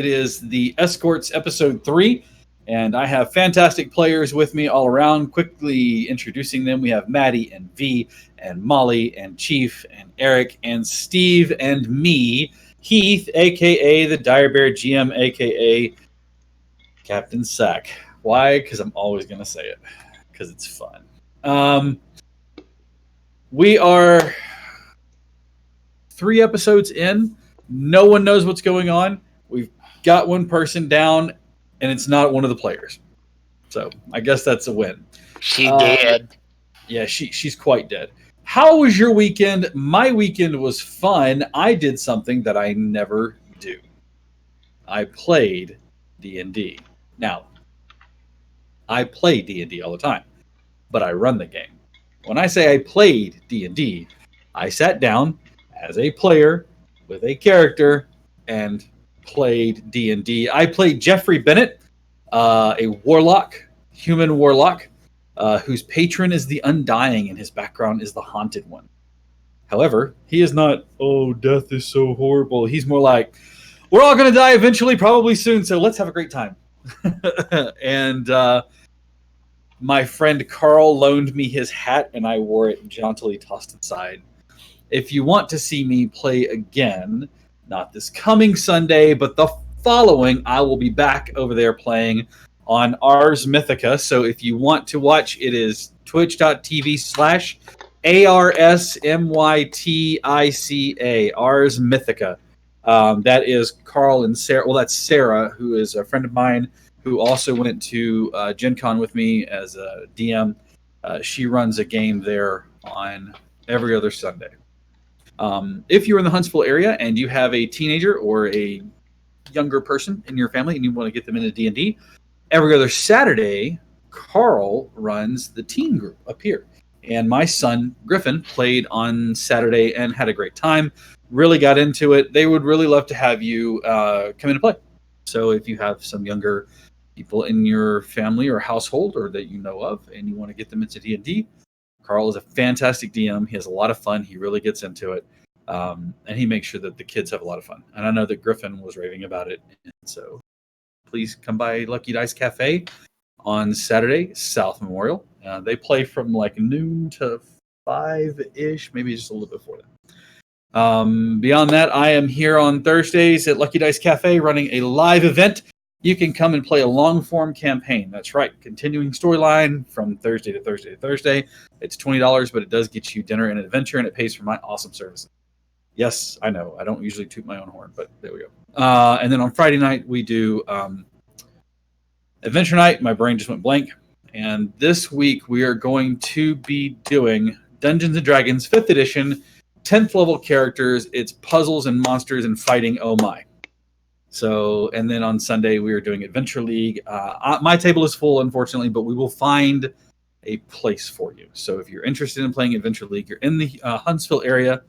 It is the Escorts episode 3, and I have fantastic players with me all around. Quickly introducing them, we have Maddie and V, and Molly, and Chief, and Eric, and Steve, and me, Heath, aka the Dire Bear GM, aka Captain Sack. Why? Because I'm always going to say it, because it's fun. We are 3 episodes in. No one knows what's going on. We've got one person down, and it's not one of the players. So I guess that's a win. She dead. Yeah, she's quite dead. How was your weekend? My weekend was fun. I did something that I never do. I played D&D. Now, I play D&D all the time, but I run the game. When I say I played D&D, I sat down as a player with a character and played D&D. I played Jeffrey Bennett, a warlock, human warlock, whose patron is the Undying and his background is the Haunted One. However, he is not, oh, death is so horrible. He's more like, we're all going to die eventually, probably soon, so let's have a great time. And my friend Carl loaned me his hat, and I wore it jauntily tossed aside. If you want to see me play again, not this coming Sunday, but the following, I will be back over there playing on Ars Mythica. So if you want to watch, it is twitch.tv/ARSMYTICA, Ars Mythica. That is Carl and Sarah. Well, that's Sarah, who is a friend of mine, who also went to Gen Con with me as a DM. She runs a game there on every other Sunday. If you're in the Huntsville area and you have a teenager or a younger person in your family and you want to get them into D&D, every other Saturday, Carl runs the teen group up here. And my son, Griffin, played on Saturday and had a great time, really got into it. They would really love to have you come in and play. So if you have some younger people in your family or household or that you know of and you want to get them into D&D, Carl is a fantastic DM. He has a lot of fun. He really gets into it. And he makes sure that the kids have a lot of fun. And I know that Griffin was raving about it. And so please come by Lucky Dice Cafe on Saturday, South Memorial. They play from like noon to 5-ish, maybe just a little bit before that. Beyond that, I am here on Thursdays at Lucky Dice Cafe running a live event. You can come and play a long-form campaign. That's right, continuing storyline from Thursday to Thursday to Thursday. It's $20, but it does get you dinner and an adventure, and it pays for my awesome services. Yes, I know. I don't usually toot my own horn, but there we go. And then on Friday night, we do Adventure Night. My brain just went blank. And this week, we are going to be doing Dungeons & Dragons 5th edition, 10th level characters. It's puzzles and monsters and fighting. Oh, my. So, and then on Sunday, we are doing Adventure League. My table is full, unfortunately, but we will find a place for you. So if you're interested in playing Adventure League, you're in the Huntsville area.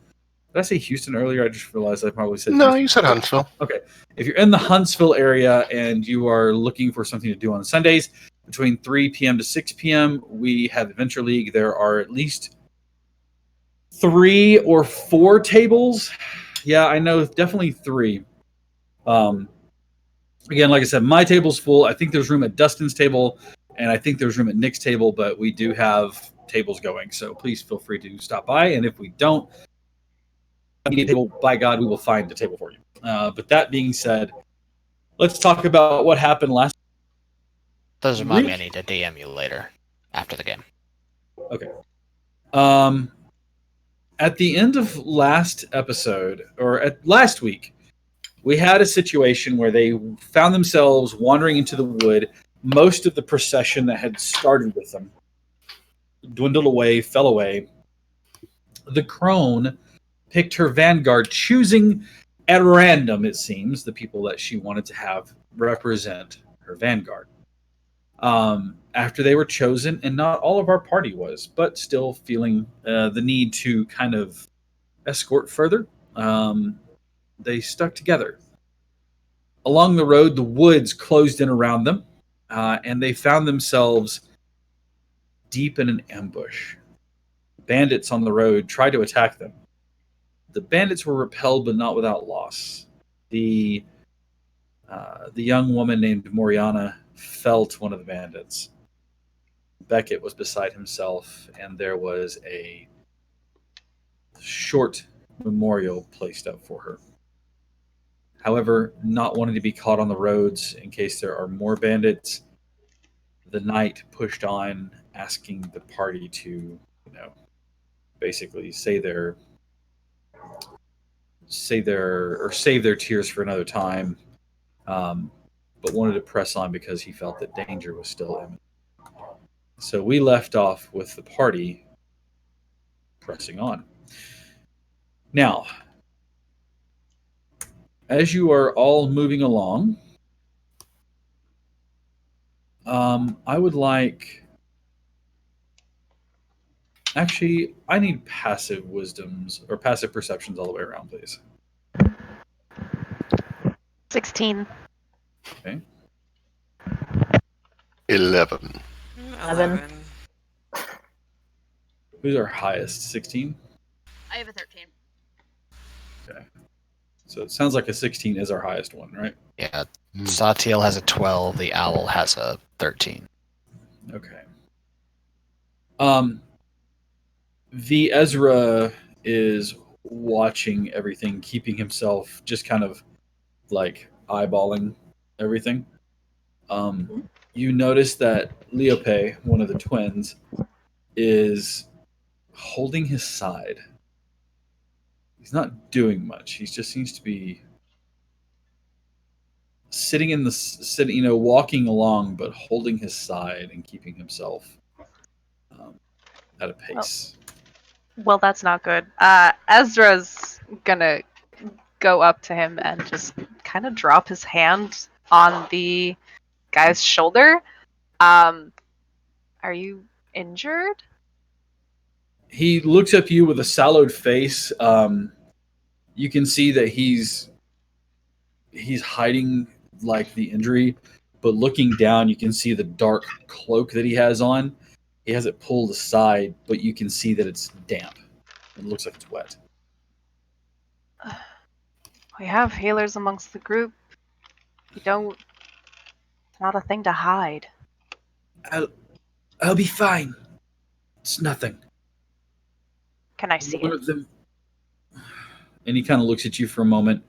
Did I say Houston earlier? I just realized I probably said No, Houston. you said Huntsville. Okay. If you're in the Huntsville area and you are looking for something to do on Sundays, between 3 p.m. to 6 p.m., we have Adventure League. There are at least 3 or 4 tables. Yeah, I know, definitely 3. Again, like I said, my table's full. I think there's room at Dustin's table, and I think there's room at Nick's table, but we do have tables going. So please feel free to stop by. And if we don't need a table, by God, we will find a table for you. But that being said, let's talk about what happened last Does remind me I need to DM you later after the game. Okay. At the end of last episode, or at last week, we had a situation where they found themselves wandering into the wood. Most of the procession that had started with them dwindled away, fell away. The crone picked her vanguard, choosing at random, it seems, the people that she wanted to have represent her vanguard. After they were chosen, and not all of our party was, but still feeling the need to kind of escort further, they stuck together. Along the road, the woods closed in around them, and they found themselves deep in an ambush. Bandits on the road tried to attack them. The bandits were repelled, but not without loss. The The young woman named Moriana felt one of the bandits. Beckett was beside himself, and there was a short memorial placed up for her. However, not wanting to be caught on the roads in case there are more bandits, the knight pushed on, asking the party to, basically or save their tears for another time, um, but wanted to press on because he felt that danger was still imminent. So we left off with the party pressing on. Now, as you are all moving along, I would like. Actually, I need passive wisdoms or passive perceptions all the way around, please. 16. Okay. 11. 11. Who's our highest? 16? I have a 13. Okay. So it sounds like a 16 is our highest one, right? Yeah. Satiel has a 12. The owl has a 13. Okay. The Ezra is watching everything, keeping himself just kind of like eyeballing everything. You notice that Leope, one of the twins, is holding his side. He's not doing much. He just seems to be walking along, but holding his side and keeping himself at a pace. Well, that's not good. Ezra's gonna go up to him and just kind of drop his hand on the guy's shoulder. Are you injured? He looks up you with a sallowed face. You can see that he's hiding like the injury, but looking down, you can see the dark cloak that he has on. He has it pulled aside, but you can see that it's damp. It looks like it's wet. We have healers amongst the group. You don't. It's not a thing to hide. I'll be fine. It's nothing. Can I see One it? of them. And he kind of looks at you for a moment.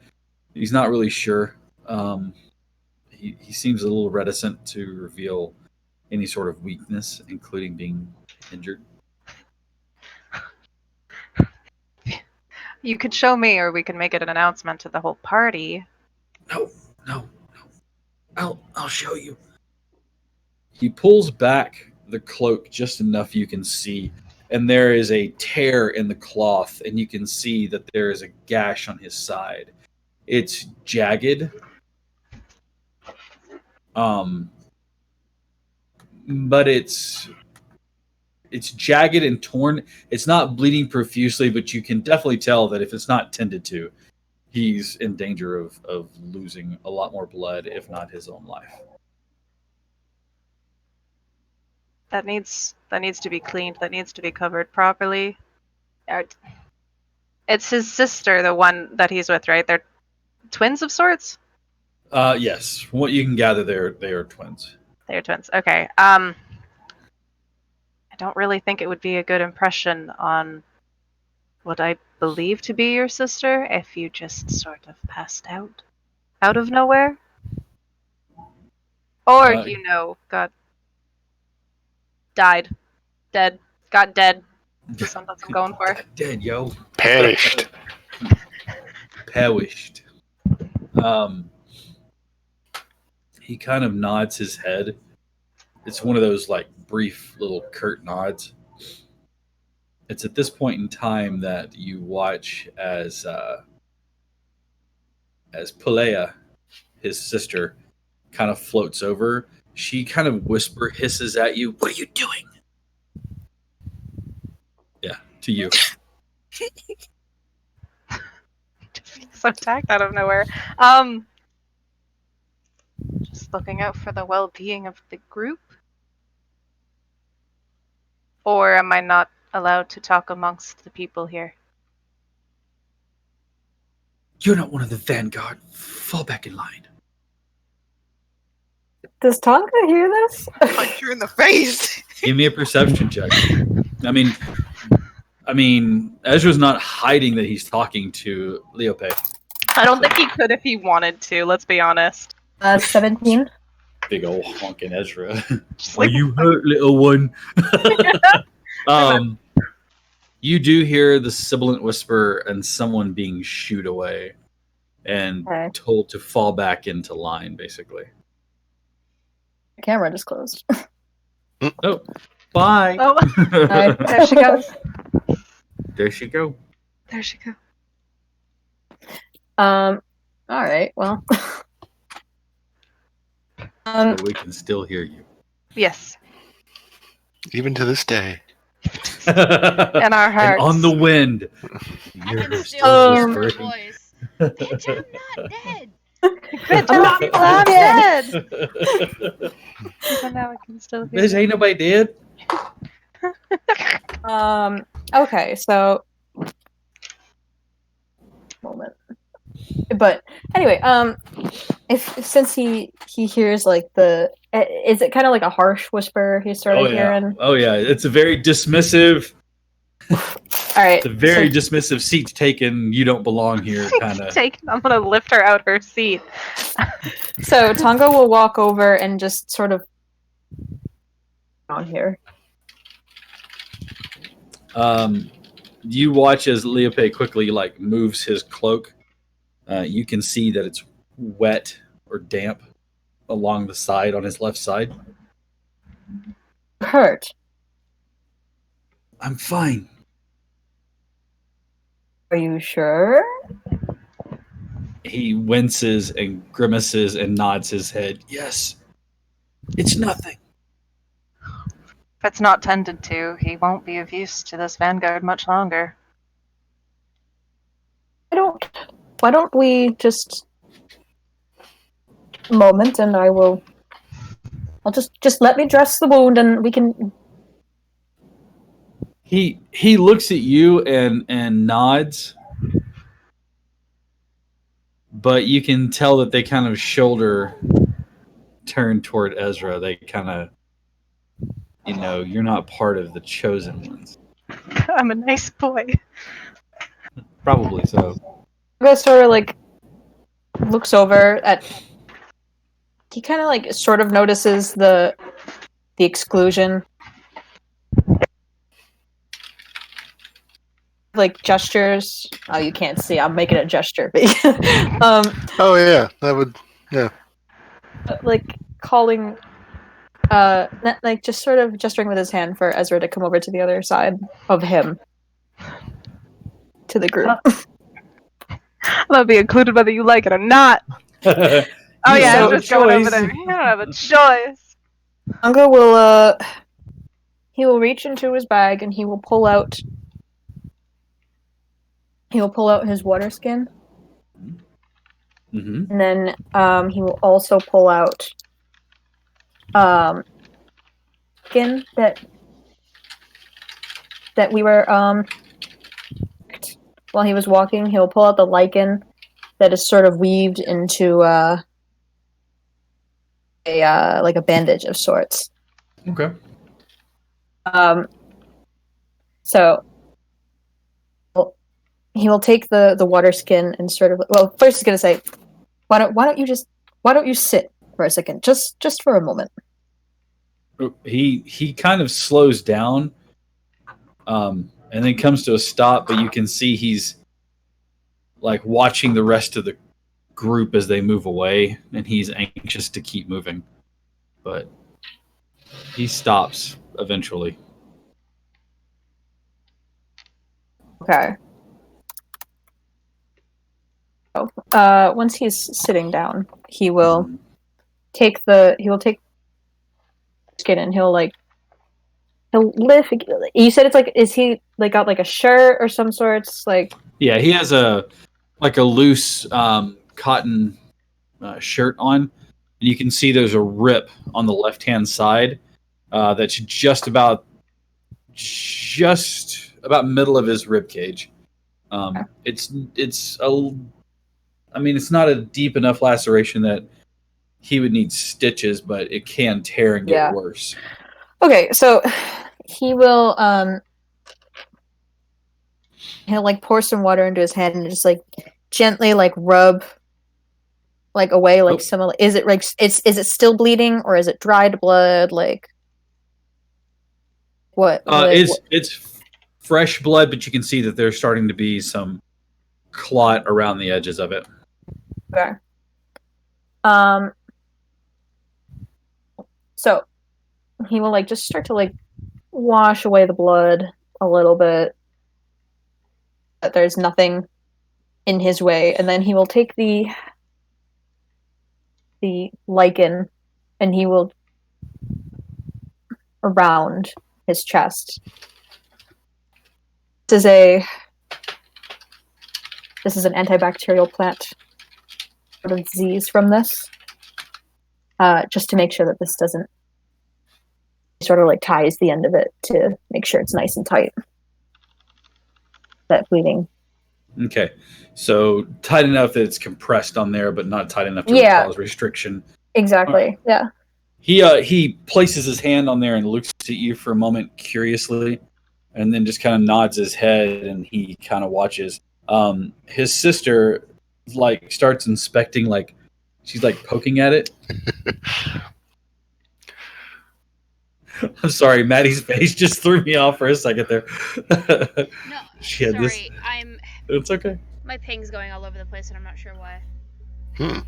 He's not really sure. He seems a little reticent to reveal any sort of weakness, including being injured. You could show me, or we can make it an announcement to the whole party. No. I'll show you. He pulls back the cloak just enough you can see, and there is a tear in the cloth, and you can see that there is a gash on his side. It's jagged. But it's jagged and torn. It's not bleeding profusely, but you can definitely tell that if it's not tended to, he's in danger of losing a lot more blood, if not his own life. That needs to be cleaned. That needs to be covered properly. It's his sister, the one that he's with, right? They're twins of sorts? Yes. From what you can gather, they are twins. They're twins. Okay. I don't really think it would be a good impression on what I believe to be your sister if you just sort of passed out of nowhere. Or, got dead. Just something I'm going for. Dead, yo. Perished. Perished. He kind of nods his head. It's one of those like brief little curt nods. It's at this point in time that you watch as Pelea, his sister, kind of floats over. She kind of hisses at you. What are you doing? Yeah, to you. So attacked out of nowhere. Just looking out for the well-being of the group. Or am I not allowed to talk amongst the people here? You're not one of the vanguard. Fall back in line. Does Tonka hear this? Punch you in the face. Give me a perception check. I mean, Ezra's not hiding that he's talking to Leope. I don't think he could if he wanted to. Let's be honest. 17. Big old honking Ezra. Just Are like, you hurt, little one? You do hear the sibilant whisper and someone being shooed away and Okay. told to fall back into line, basically. The camera just closed. Oh, bye. oh, Hi. there she goes. There she go. There she goes. All right. Well. But we can still hear you. Yes, Even to this day. in our And hearts. on the wind. I You're can still still hear her whispering. voice. Bitch, I'm not dead. Bitch, I'm not I'm dead. Bitch, Even now I can still hear you. ain't nobody dead. Okay. So. Moment. But anyway, since he hears like is it kind of like a harsh whisper he started hearing? Oh yeah, it's a very dismissive. All right. It's a very dismissive seat taken. You don't belong here, kind of. I'm gonna lift her out her seat. So Tonga will walk over and just sort of on here. You watch as Leope quickly like moves his cloak. You can see that it's wet or damp along the side on his left side. Hurt. I'm fine. Are you sure? He winces and grimaces and nods his head. Yes, it's nothing. If it's not tended to, he won't be of use to this vanguard much longer. Why don't we just a moment and I'll just let me dress the wound and we can. He looks at you and nods, but you can tell that they kind of shoulder turn toward Ezra. They kind of, you're not part of the chosen ones. I'm a nice boy. Probably so. Tonga sort of like looks over at. He kind of like sort of notices the exclusion. Like gestures. Oh, you can't see. I'm making a gesture. Oh yeah, that would. Yeah. Like calling, like just sort of gesturing with his hand for Ezra to come over to the other side of him, to the group. I'm gonna be included whether you like it or not. Oh yeah, have I'm a just going over choice. there. You don't have a choice. Tonga will, he will reach into his bag and he will pull out. He'll pull out his water skin. Mm-hmm. And then he will also pull out skin that we were while he was walking. He'll pull out the lichen that is sort of weaved into like a bandage of sorts. Okay. So he will take the water skin and sort of, well, first he's gonna say, why don't you sit for a second, just for a moment. He kind of slows down, and then comes to a stop. But you can see he's like watching the rest of the group as they move away, and he's anxious to keep moving. But he stops eventually. Okay. Once he's sitting down, he will take skin and he'll lift. You said it's like, is he like got like a shirt or some sorts like? Yeah, he has a loose cotton shirt on, and you can see there's a rip on the left hand side that's just about middle of his rib cage. It's not a deep enough laceration that he would need stitches, but it can tear and get Yeah. worse. Okay, so he will he'll like pour some water into his hand and just like gently like rub like away like similar. Is it like is it still bleeding or is it dried blood? Like what? It's fresh blood, but you can see that there's starting to be some clot around the edges of it. Okay. So he will like just start to like wash away the blood a little bit. That there's nothing in his way, and then he will take the lichen and he will around his chest. This is an antibacterial plant. Sort of disease from this. Just to make sure that this doesn't sort of like ties the end of it to make sure it's nice and tight. That bleeding. Okay, so tight enough that it's compressed on there, but not tight enough to cause restriction. Exactly. Yeah. He places his hand on there and looks at you for a moment curiously, and then just kind of nods his head, and he kind of watches. His sister like starts inspecting, like she's like poking at it. I'm sorry, Maddie's face just threw me off for a second there. No, she had sorry, It's okay. My ping's going all over the place, and I'm not sure why. Hmm.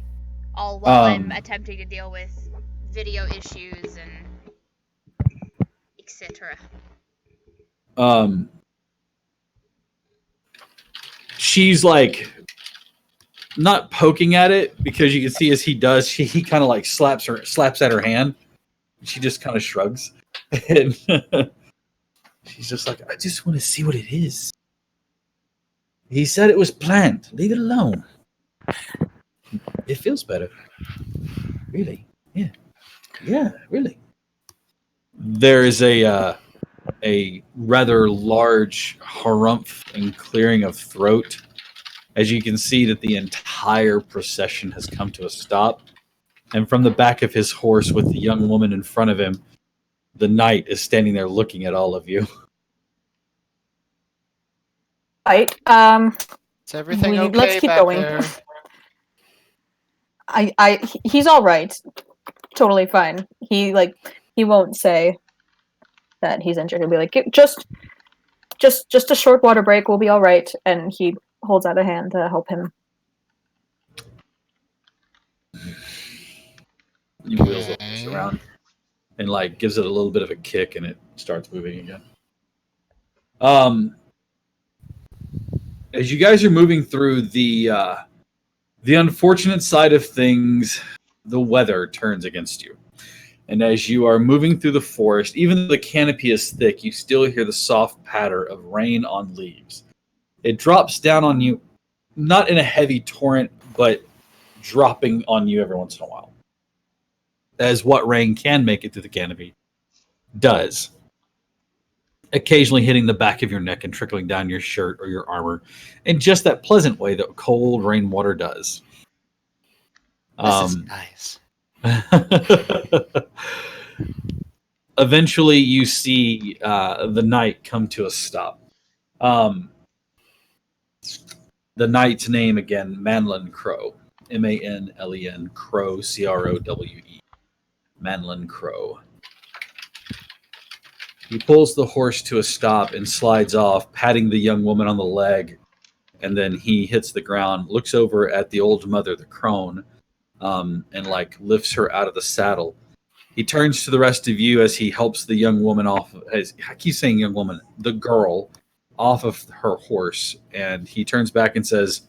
All while I'm attempting to deal with video issues and etc. She's like not poking at it, because you can see as he does, he kind of like slaps at her hand. She just kind of shrugs, and she's just like, I just want to see what it is. He said it was planned. Leave it alone. It feels better. Really? Yeah. Yeah, really. There is a rather large harumph and clearing of throat, as you can see that the entire procession has come to a stop. And from the back of his horse, with the young woman in front of him, the knight is standing there looking at all of you. Right. Is everything okay let's keep back going. there? He's all right. Totally fine. He won't say that he's injured. He'll be like, just a short water break. We'll be all right. And he holds out a hand to help him. He wheels the horse around and like gives it a little bit of a kick, and it starts moving again. As you guys are moving through the unfortunate side of things, the weather turns against you. And as you are moving through the forest, even though the canopy is thick, you still hear the soft patter of rain on leaves. It drops down on you, not in a heavy torrent, but dropping on you every once in a while. As what rain can make it through the canopy does. Occasionally hitting the back of your neck and trickling down your shirt or your armor in just that pleasant way that cold rainwater does. This is nice. Eventually, you see the knight come to a stop. The knight's name again, Manlin Crow. Manlen Crow, Crowe. Manlin Crow. He pulls the horse to a stop and slides off, patting the young woman on the leg. And then he hits the ground, looks over at the old mother, the crone, and like lifts her out of the saddle. He turns to the rest of you as he helps the young woman off. I keep saying young woman, the girl, off of her horse. And he turns back and says,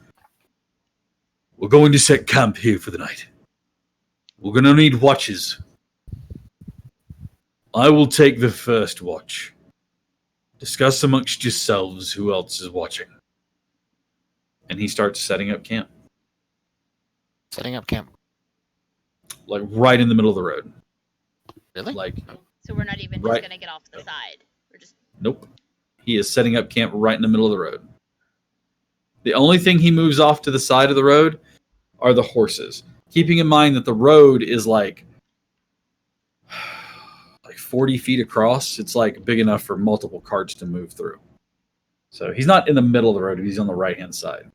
"We're going to set camp here for the night. We're going to need watches. I will take the first watch. Discuss amongst yourselves who else is watching." And he starts setting up camp. Setting up camp. Like right in the middle of the road. Really? Like, So we're not even just gonna get off to the side. We're just nope. He is setting up camp right in the middle of the road. The only thing he moves off to the side of the road are the horses. keeping in mind that the road is like 40 feet across. It's like big enough for multiple carts to move through. So he's not in the middle of the road. He's on the right-hand side.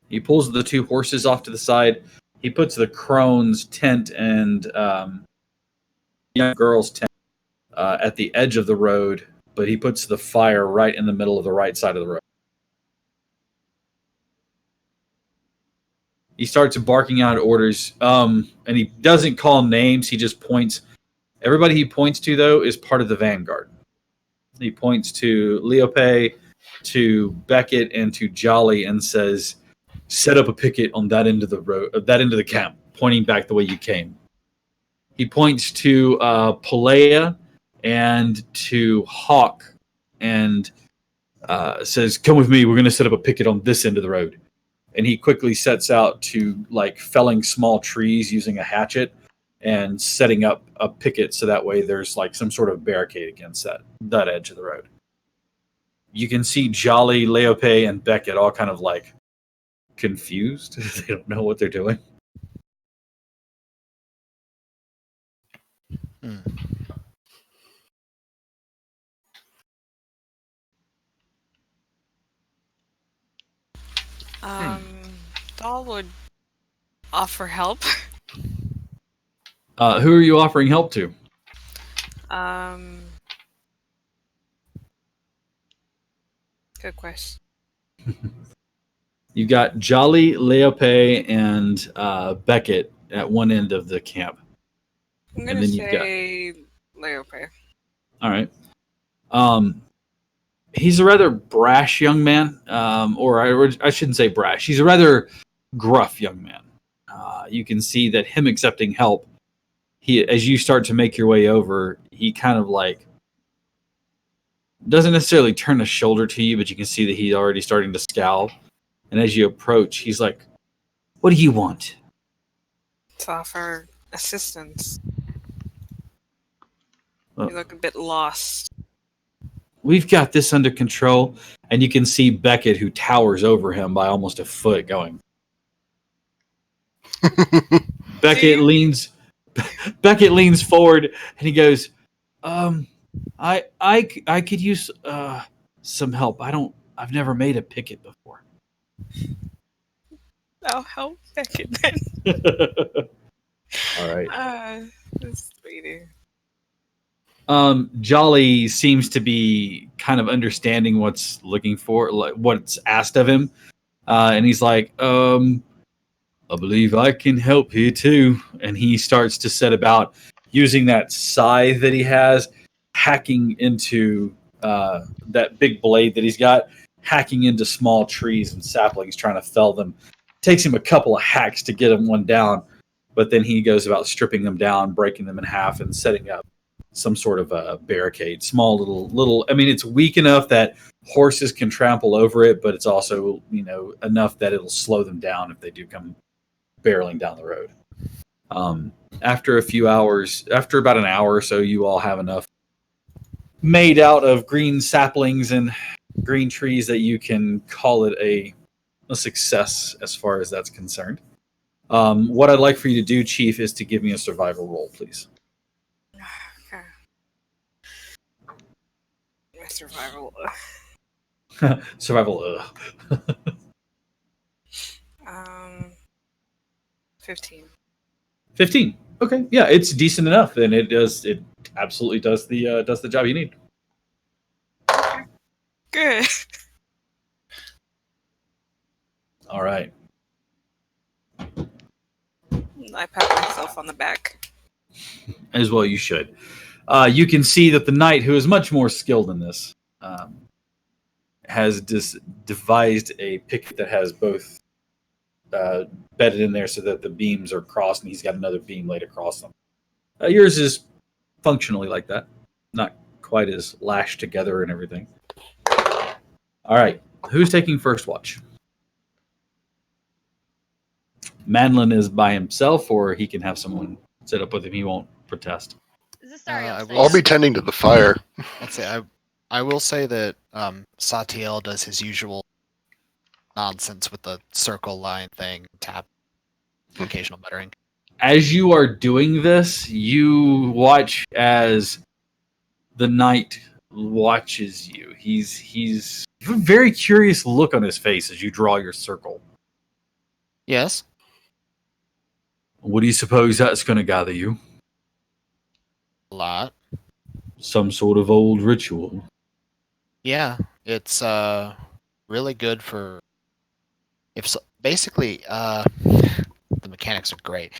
He pulls the 2 horses off to the side. He puts the crone's tent and young girl's tent at the edge of the road, but he puts the fire right in the middle of the right side of the road. He starts barking out orders, and he doesn't call names. He just points. Everybody he points to, though, is part of the vanguard. He points to Leope, to Beckett, and to Jolly, and says, "Set up a picket on that end of the road, that end of the camp," pointing back the way you came. He points to Pelea and to Hawk, and says, "Come with me. We're going to set up a picket on this end of the road." And he quickly sets out to felling small trees using a hatchet and setting up a picket so that way there's some sort of barricade against that edge of the road. You can see Jolly, Leope, and Beckett all kind of confused. They don't know what they're doing. Dahl would offer help. Who are you offering help to? Good question. You got Jolly, Leope, and Beckett at one end of the camp. I'm gonna say Leope. All right. He's a rather brash young man, or I shouldn't say brash. He's a rather gruff young man. You can see that him accepting help, as you start to make your way over, he kind of doesn't necessarily turn a shoulder to you, but you can see that he's already starting to scowl. And as you approach, he's like, "What do you want?" To offer assistance. You look a bit lost. We've got this under control. And you can see Beckett, who towers over him by almost a foot, going. Beckett leans forward and he goes, I could use some help. I've never made a picket before. I'll help Beckett then. All right. This lady. Jolly seems to be kind of understanding what's asked of him, and he's like, "I believe I can help here too." And he starts to set about using that scythe that he has, hacking into that big blade that he's got, hacking into small trees and saplings, trying to fell them. Takes him a couple of hacks to get one down, but then he goes about stripping them down, breaking them in half, and setting up some sort of a barricade. Small little. I mean, it's weak enough that horses can trample over it, but it's also enough that it'll slow them down if they do come barreling down the road. After about an hour or so, you all have enough made out of green saplings and green trees that you can call it a success as far as that's concerned. What I'd like for you to do, Chief, is to give me a survival roll, please. Okay. My survival. Survival. 15. 15. Okay, yeah, it's decent enough, and it absolutely does the job you need. Good. All right. I pat myself on the back. As well you should. You can see that the knight, who is much more skilled in this, has devised a picket that has both bedded in there so that the beams are crossed, and he's got another beam laid across them. Yours is functionally like that. Not quite as lashed together and everything. All right. Who's taking first watch? Manlin is by himself, or he can have someone set up with him. He won't protest. I'll be tending to the fire. Let's say I will say that Satiel does his usual nonsense with the circle line thing, tap, occasional muttering. As you are doing this, you watch as the knight watches you. He's a very curious look on his face as you draw your circle. Yes. What do you suppose that's going to gather you? A lot. Some sort of old ritual. Yeah, it's really good for basically the mechanics are great.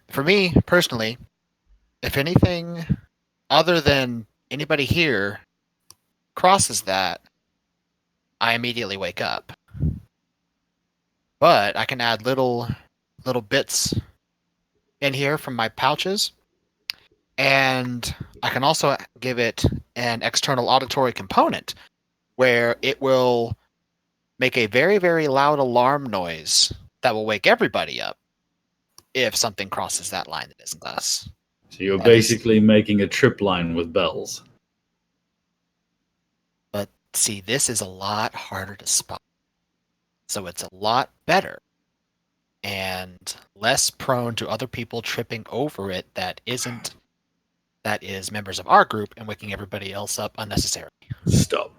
For me personally, if anything other than anybody here crosses that, I immediately wake up. But I can add little bits in here from my pouches, and I can also give it an external auditory component where it will make a very, very loud alarm noise that will wake everybody up if something crosses that line that isn't us. So you're That basically making a trip line with bells. But see, this is a lot harder to spot. So it's a lot better and less prone to other people tripping over it that is members of our group and waking everybody else up unnecessarily. Stop.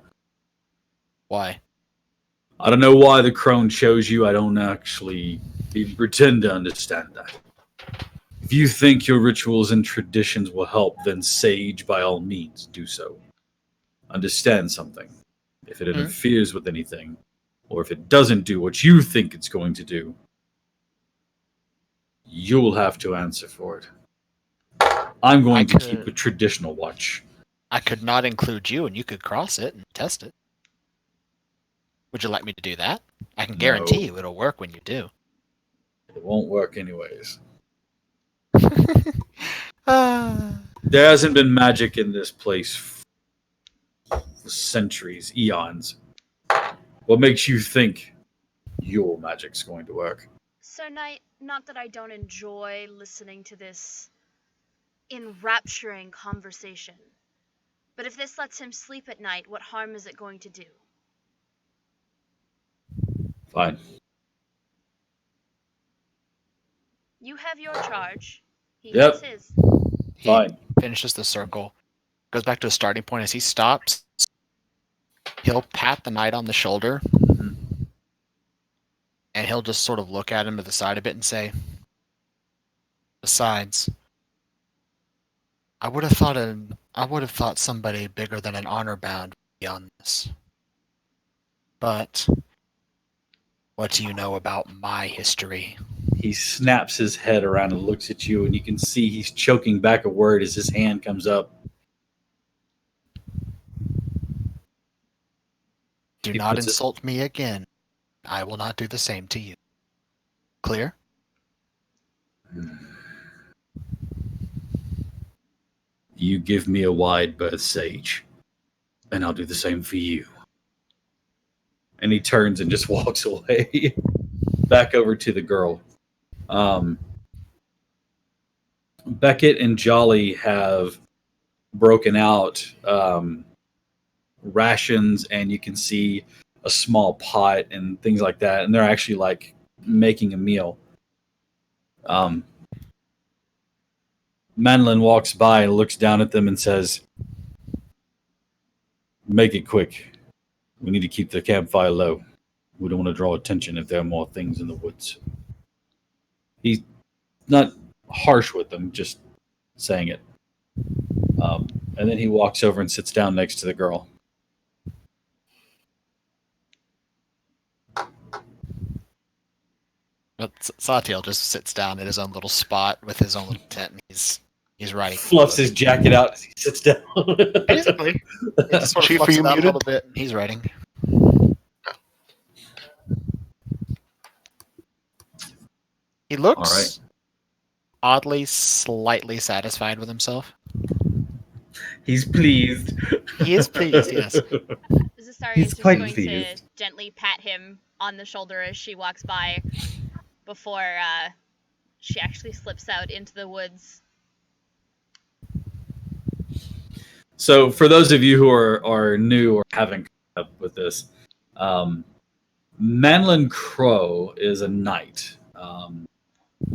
Why? I don't know why the crone chose you. I don't actually even pretend to understand that. If you think your rituals and traditions will help, then sage, by all means, do so. Understand something. If it interferes with anything, or if it doesn't do what you think it's going to do, you'll have to answer for it. I'm going to keep a traditional watch. I could not include you, and you could cross it and test it. Would you like me to do that? I can guarantee you it'll work when you do. It won't work anyways. Uh, There hasn't been magic in this place for centuries, eons. What makes you think your magic's going to work? Sir Knight, not that I don't enjoy listening to this enrapturing conversation, but if this lets him sleep at night, what harm is it going to do? Fine. You have your charge. He Yep. has his. he Fine. finishes the circle, goes back to a starting point. As he stops, he'll pat the knight on the shoulder, and he'll just sort of look at him to the side a bit and say, "Besides, I would have thought somebody bigger than an honor bound would be on this. But what do you know about my history?" He snaps his head around and looks at you, and you can see he's choking back a word as his hand comes up. Do He not puts it- insult me again. I will not do the same to you. Clear? You give me a wide berth, Sage, and I'll do the same for you. And he turns and just walks away. Back over to the girl. Beckett and Jolly have broken out rations, and you can see a small pot and things like that, and they're actually like making a meal. Manlin walks by and looks down at them and says, "Make it quick. We need to keep the campfire low. We don't want to draw attention if there are more things in the woods." He's not harsh with them, just saying it. And then he walks over and sits down next to the girl. But Satiel just sits down in his own little spot with his own little tent, and he's writing. Fluffs his jacket out as he sits down. Basically, it just sort of Chief, are fluffs you it out a muted? little bit, and he's writing. He looks All right. oddly, slightly satisfied with himself. He's pleased. He is pleased, yes. Zastari He's is just quite going pleased. to gently pat him on the shoulder as she walks by before she actually slips out into the woods. So for those of you who are new or haven't come up with this, Manlin Crow is a knight.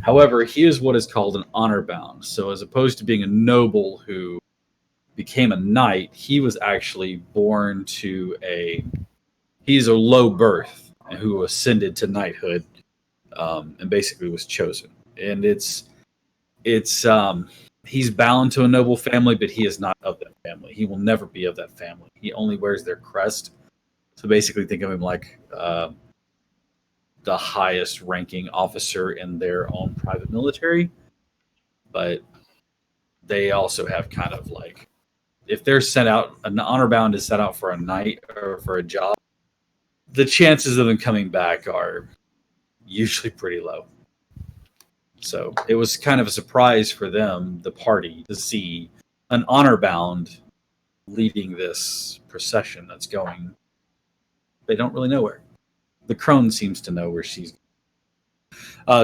However, he is what is called an honor bound. So, as opposed to being a noble who became a knight, he was actually born to he's a low birth who ascended to knighthood, and basically was chosen. And he's bound to a noble family, but he is not of that family. He will never be of that family. He only wears their crest. So basically, think of him like the highest ranking officer in their own private military. But they also have kind of like, if they're sent out, an honor bound is set out for a night or for a job, the chances of them coming back are usually pretty low. So it was kind of a surprise for them, the party, to see an honor bound leading this procession that's going. They don't really know where. The crone seems to know where she's.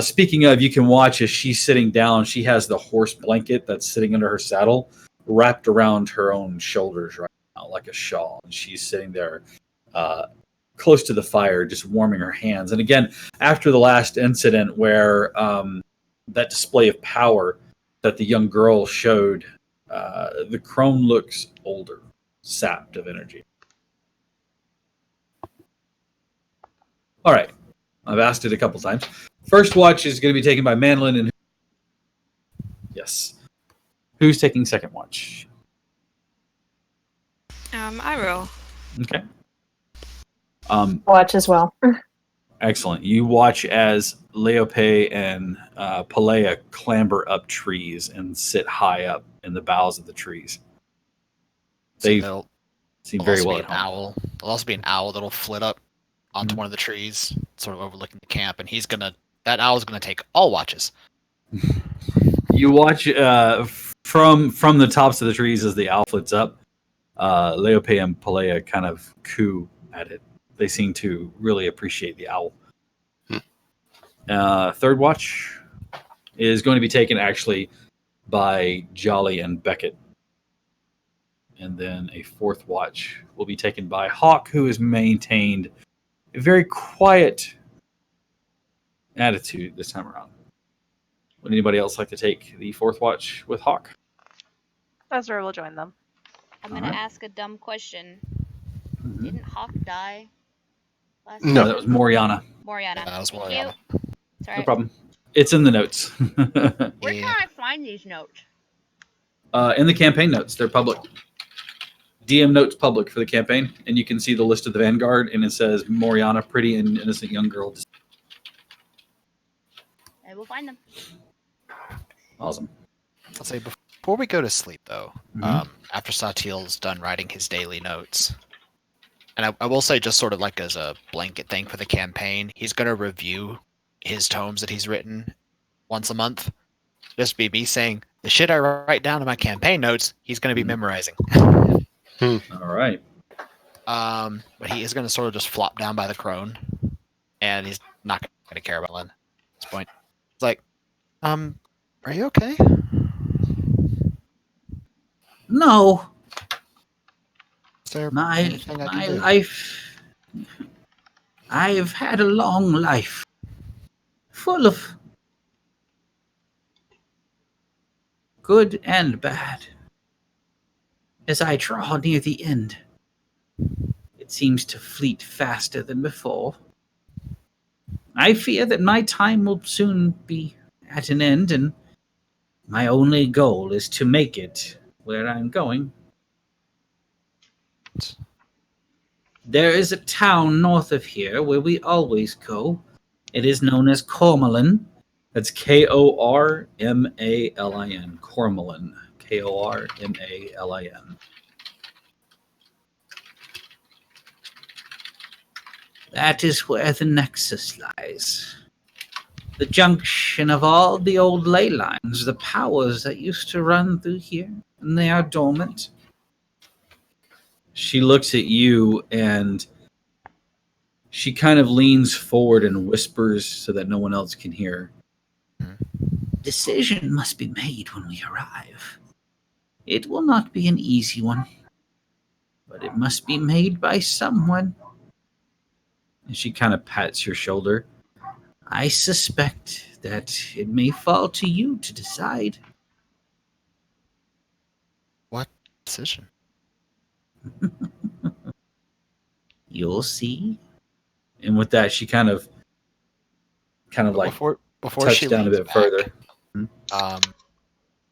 Speaking of, you can watch as she's sitting down. She has the horse blanket that's sitting under her saddle wrapped around her own shoulders right now, like a shawl. And she's sitting there close to the fire, just warming her hands. And again, after the last incident where that display of power that the young girl showed, the crone looks older, sapped of energy. All right. I've asked it a couple times. First watch is going to be taken by Manlin. And yes. Who's taking second watch? I will. Okay. Watch as well. Excellent. You watch as Leope and Palea clamber up trees and sit high up in the boughs of the trees. They seem very well at home. Owl. There'll also be an owl that'll flit up onto one of the trees, sort of overlooking the camp, and that owl's gonna take all watches. You watch from the tops of the trees as the owl flits up. Leope and Palea kind of coo at it. They seem to really appreciate the owl. Third watch is going to be taken actually by Jolly and Beckett. And then a fourth watch will be taken by Hawk, who has maintained a very quiet attitude this time around. Would anybody else like to take the fourth watch with Hawk? Ezra will join them. I'm gonna ask a dumb question. Mm-hmm. Didn't Hawk die last No, time? that was Moriana. Moriana. That was Thank Moriana. you. Sorry. No problem. It's in the notes. Where can I find these notes? In the campaign notes. They're public. DM notes public for the campaign, and you can see the list of the Vanguard, and it says Moriana, pretty and innocent young girl. I will find them. Awesome. I'll say before we go to sleep, though, after Satil's done writing his daily notes, and I will say, just sort of like as a blanket thing for the campaign, he's going to review his tomes that he's written once a month. Just be me saying, the shit I write down in my campaign notes, he's going to be memorizing. All right. But he is going to sort of just flop down by the crone, and he's not going to care about Lynn at this point. It's like, are you okay? No. Is there My anything I can do? life. I have had a long life, full of good and bad. As I draw near the end, it seems to fleet faster than before. I fear that my time will soon be at an end, and my only goal is to make it where I'm going. There is a town north of here where we always go. It is known as Cormalin. That's Kormalin. Cormalin. Kormalin. That is where the nexus lies. The junction of all the old ley lines, the powers that used to run through here, and they are dormant. She looks at you and she kind of leans forward and whispers so that no one else can hear. Decision must be made when we arrive. It will not be an easy one, but it must be made by someone. And she kind of pats your shoulder. I suspect that it may fall to you to decide. What decision? You'll see. And with that, she kind of But like before she touched down a leans bit back, further.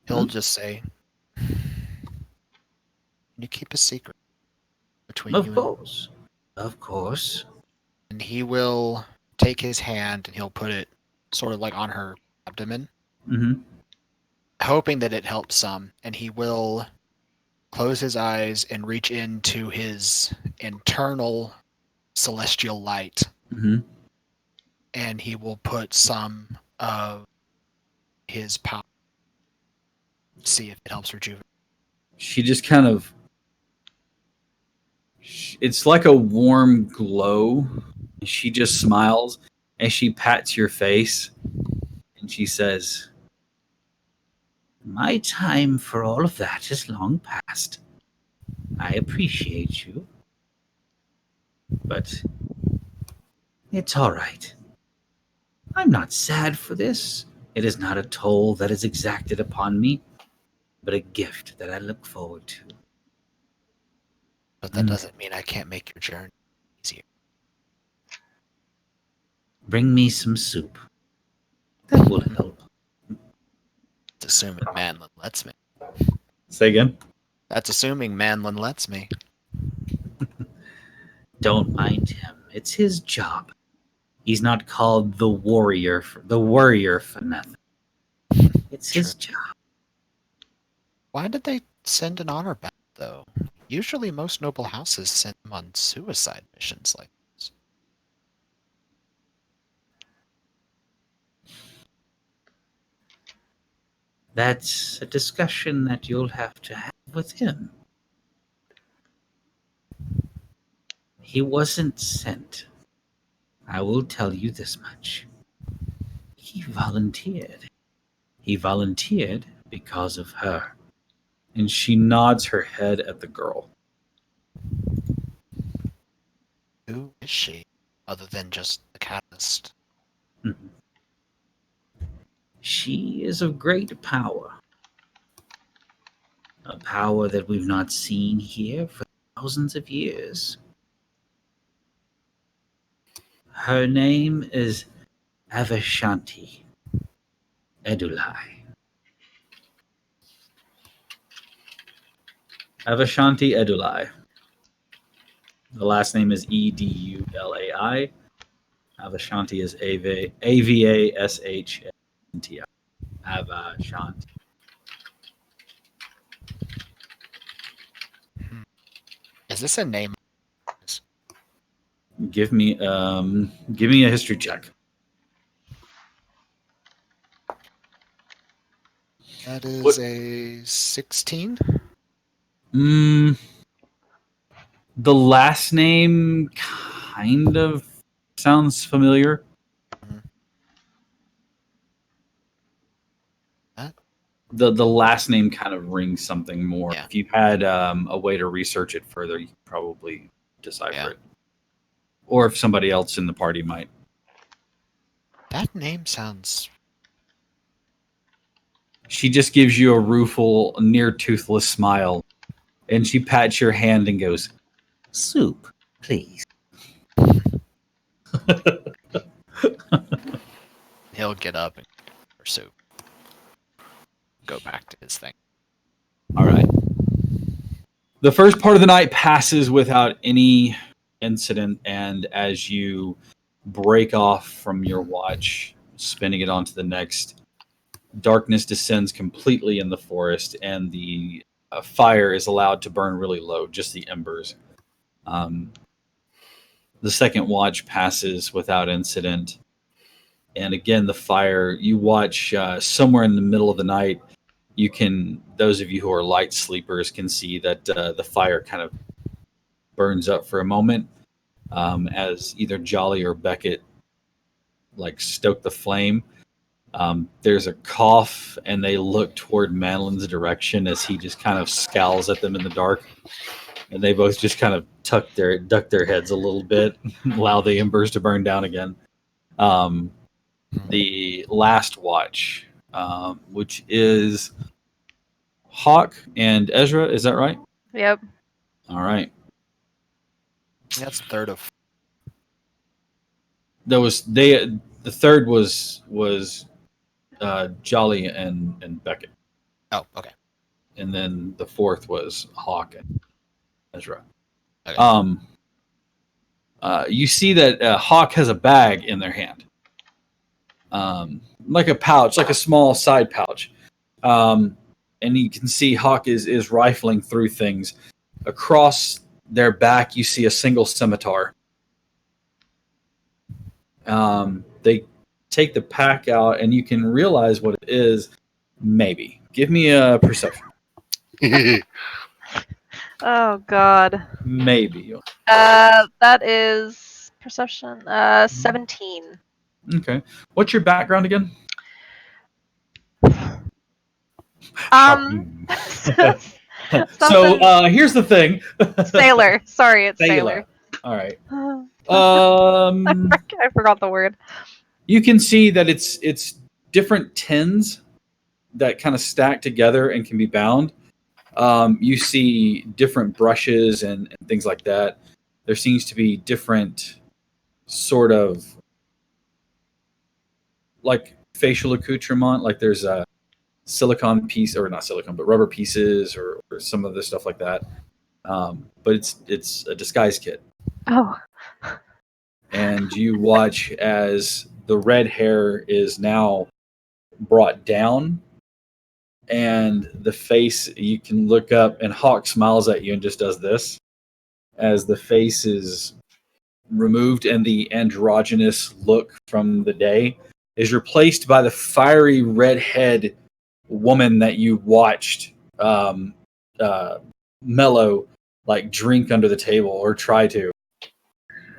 he'll just say, "Can you keep a secret between Of you course. Of course. and he will take his hand and he'll put it sort of like on her abdomen, Mm-hmm. hoping that it helps some, and he will close his eyes and reach into his internal celestial light, Mm-hmm. and he will put some of his power, see if it helps rejuvenate. She just kind of, it's like a warm glow. She just smiles and she pats your face and she says, my time for all of that is long past. I appreciate you, but it's all right. I'm not sad for this. It is not a toll that is exacted upon me, but a gift that I look forward to. But that doesn't mean I can't make your journey easier. Bring me some soup. That will help. It's assuming Manlin lets me. Say again? That's assuming Manlin lets me. Don't mind him. It's his job. He's not called the warrior for nothing. It's his job. Why did they send an honor back, though? Usually most noble houses send them on suicide missions like this. That's a discussion that you'll have to have with him. He wasn't sent. I will tell you this much. He volunteered. He volunteered because of her. And she nods her head at the girl. Who is she, other than just the catalyst? Mhm. She is of great power. A power that we've not seen here for thousands of years. Her name is Avashanti Edulai. Avashanti Edulai. The last name is Edulai. Avashanti is Avashanti. Avashanti. Is this a name? Give me a history check. That is What? a 16. The last name kind of sounds familiar. That? The last name kind of rings something more. Yeah. If you had a way to research it further, you could probably decipher it. Or if somebody else in the party might. That name sounds... She just gives you a rueful, near toothless smile, and she pats your hand and goes, "Soup, please." He'll get up and pursue. Go back to his thing. All right. The first part of the night passes without any incident, and as you break off from your watch, spinning it onto the next, darkness descends completely in the forest, and the fire is allowed to burn really low, just the embers. The second watch passes without incident, and again, the fire, you watch somewhere in the middle of the night, you can, those of you who are light sleepers can see that the fire kind of burns up for a moment as either Jolly or Beckett like stoke the flame. There's a cough, and they look toward Manlin's direction as he just kind of scowls at them in the dark. And they both just kind of duck their heads a little bit, allow the embers to burn down again. The last watch, which is Hawk and Ezra, is that right? Yep. All right. That's third of. The third was Jolly and Beckett, Oh, okay. and then the fourth was Hawk and Ezra. Okay. You see that Hawk has a bag in their hand, like a pouch, like a small side pouch, and you can see Hawk is rifling through things. Across their back, you see a single scimitar. They take the pack out, and you can realize what it is. Maybe give me a perception. Oh God. Maybe. That is perception. 17. Okay. What's your background again? So here's the thing. Sailor. Sorry, it's sailor. All right. I forgot the word. You can see that it's different tins that kind of stack together and can be bound. You see different brushes and things like that. There seems to be different sort of like facial accoutrement. Like there's a silicone piece, or not silicone, but rubber pieces, or some of the stuff like that. But it's a disguise kit. Oh. And you watch as the red hair is now brought down, and the face, you can look up, and Hawk smiles at you and just does this as the face is removed, and the androgynous look from the day is replaced by the fiery redhead woman that you watched Mello like drink under the table, or try to,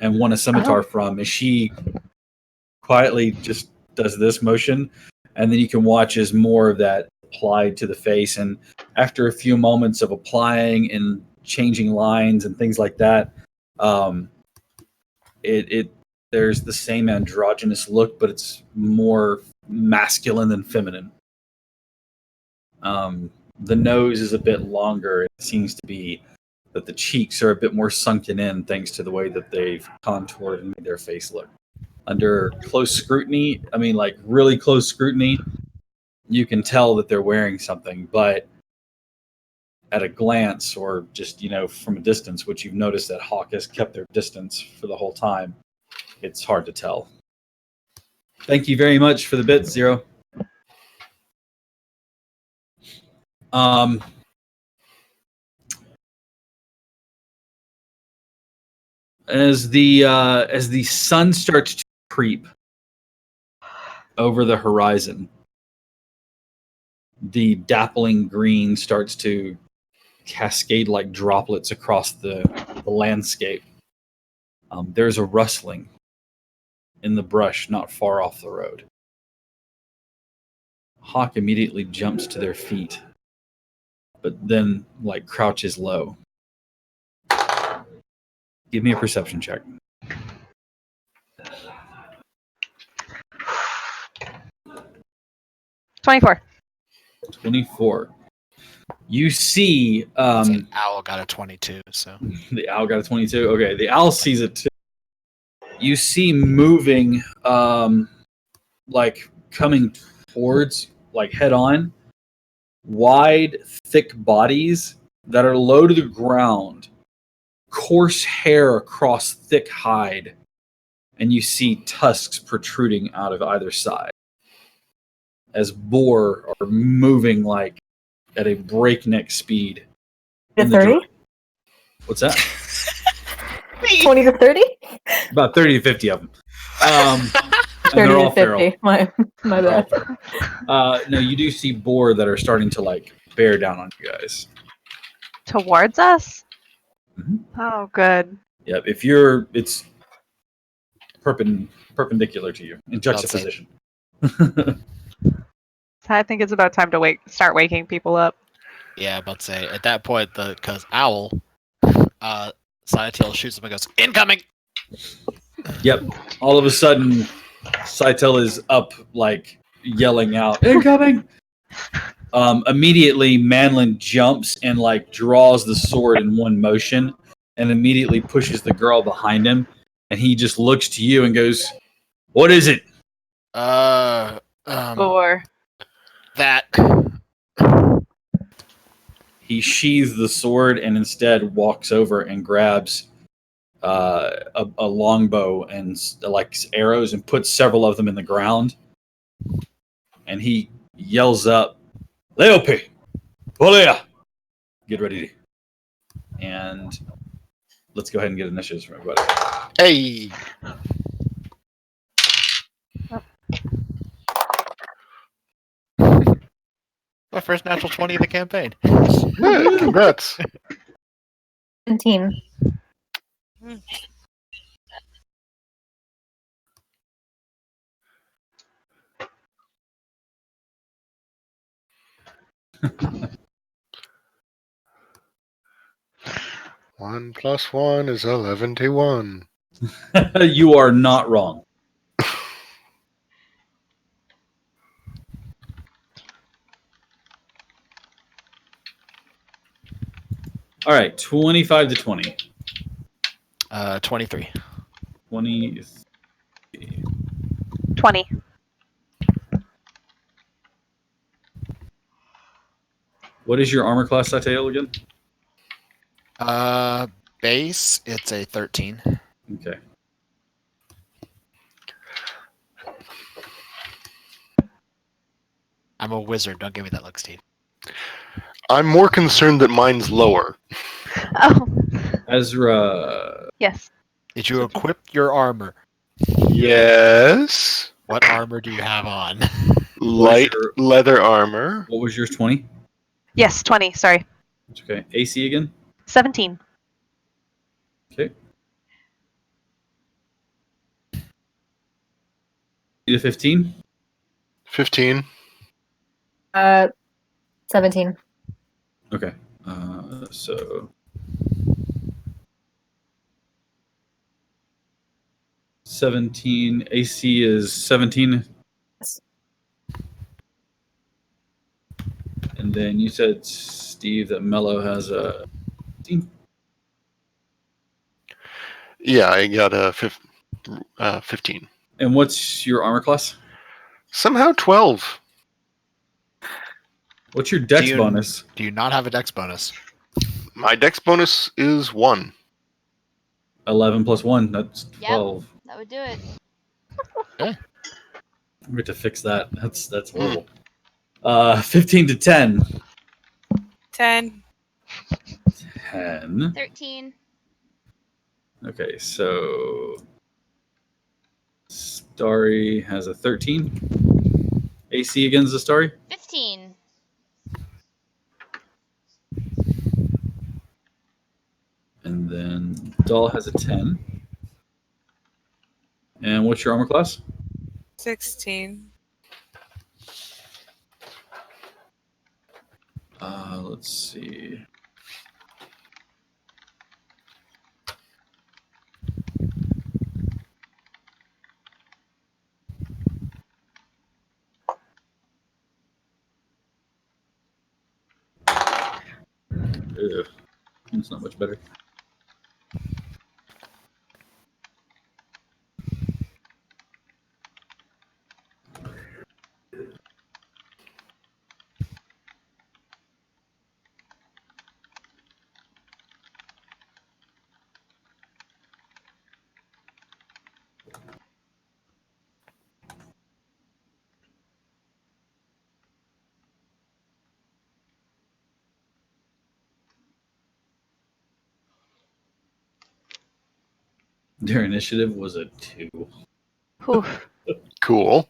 and won a scimitar from. And she quietly just does this motion, and then you can watch as more of that applied to the face. And after a few moments of applying and changing lines and things like that, it there's the same androgynous look, but it's more masculine than feminine. The nose is a bit longer. It seems to be that the cheeks are a bit more sunken in, thanks to the way that they've contoured and made their face look. Under close scrutiny, I mean, like really close scrutiny, you can tell that they're wearing something, but at a glance, or just, from a distance, which you've noticed that Hawk has kept their distance for the whole time, it's hard to tell. Thank you very much for the bit, Zero. As the sun starts to creep over the horizon, the dappling green starts to cascade like droplets across the landscape. There's a rustling in the brush not far off the road. Hawk immediately jumps to their feet, but then crouches low. Give me a perception check. 24. 24. You see An owl got a 22, so the owl got a 22. Okay, the owl sees it too. You see moving coming towards, head on, wide, thick bodies that are low to the ground, coarse hair across thick hide, and you see tusks protruding out of either side as boar are moving at a breakneck speed. To 30? What's that? 20 to 30? About 30 to 50 of them. 30 to 50. My bad. No, you do see boar that are starting to bear down on you guys. Towards us? Mm-hmm. Oh, good. Yep. It's perpendicular to you in juxtaposition. I think it's about time to start waking people up. yeah, but say at that point, because owl Scythiel shoots him and goes, "Incoming!" Yep. All of a sudden, Scythiel is up, like yelling out, "Incoming!" Immediately, Manlin jumps and like draws the sword in one motion, and immediately pushes the girl behind him. And he just looks to you and goes, "What is it?" Or That. He sheathes the sword and instead walks over and grabs a longbow and like arrows and puts several of them in the ground. And he yells up, "Leope, Polia, get ready." And let's go ahead and get initiatives from everybody. Hey, My first natural 20 of the campaign. yeah, congrats. 17. One plus one is 11 to 1. You are not wrong. All right, 25 to 20. 23. 20. 20. What is your armor class, Satael, again? Base, it's a 13. Okay. I'm a wizard. Don't give me that look, Steve. I'm more concerned that mine's lower. Oh, Ezra. yes. Did you equip your armor? Yes. What armor do you have on? Light your- leather armor. What was yours, 20? Yes, 20. Sorry. It's okay. AC again? 17. Okay. To 15? 15. 17. Okay. So 17. AC is 17. Yes. And then you said, Steve, that Mello has a 15. Yeah, I got a 15. And what's your armor class? Somehow 12. What's your dex Do you- bonus? Do you not have a dex bonus? My dex bonus is 1. 11 plus 1. That's Yep. 12. That would do it. I'm going to fix that. That's horrible. 15 to 10. 10. 10. 13. Okay, so Starry has a 13. AC against the Starry. 15. And then Doll has a 10. And what's your armor class? 16. Let's see. Ugh, it's not much better. Their initiative was a 2. Whew. Cool.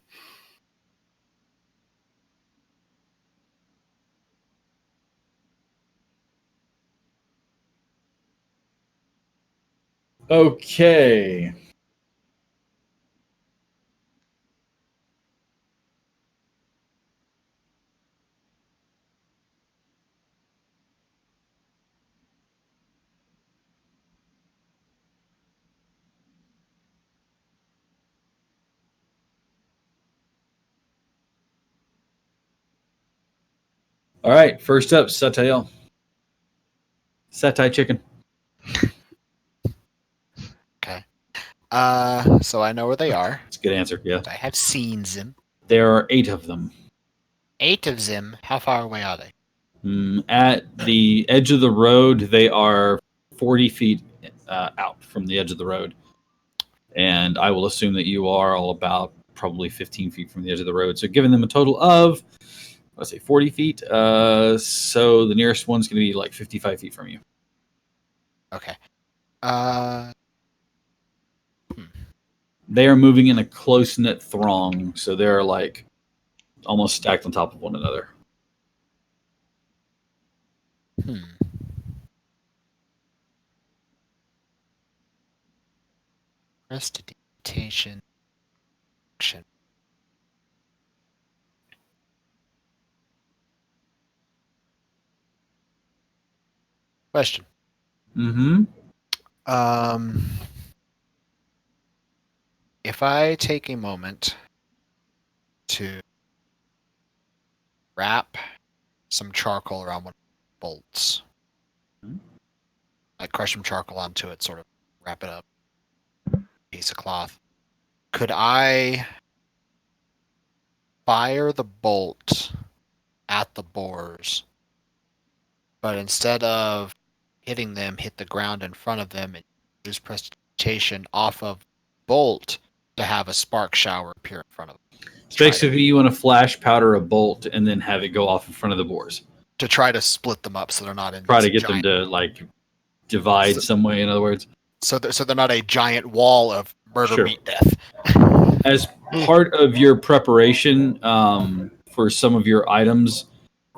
Okay. All right, first up, Satael. Satay chicken. Okay. So I know where they are. That's a good answer. Yeah. I have seen them. There are 8 of them. 8 of them. How far away are they? At the edge of the road, they are 40 feet out from the edge of the road. And I will assume that you are all about probably 15 feet from the edge of the road. So giving them a total of, let's say 40 feet. So the nearest one's going to be like 55 feet from you. Okay. They are moving in a close-knit throng. So they're like almost stacked on top of one another. Prestidigitation. Action. Question. Mm-hmm. If I take a moment to wrap some charcoal around one of the bolts, like crush some charcoal onto it, sort of wrap it up, piece of cloth, could I fire the bolt at the boars, but instead of hitting them, hit the ground in front of them and use prestidigitation off of bolt to have a spark shower appear in front of them? So basically, you want to flash powder a bolt and then have it go off in front of the boars. To try to split them up so they're not in. Try to get them to like divide some way. In other words, so they're not a giant wall of murder, meat, death. As part of your preparation for some of your items,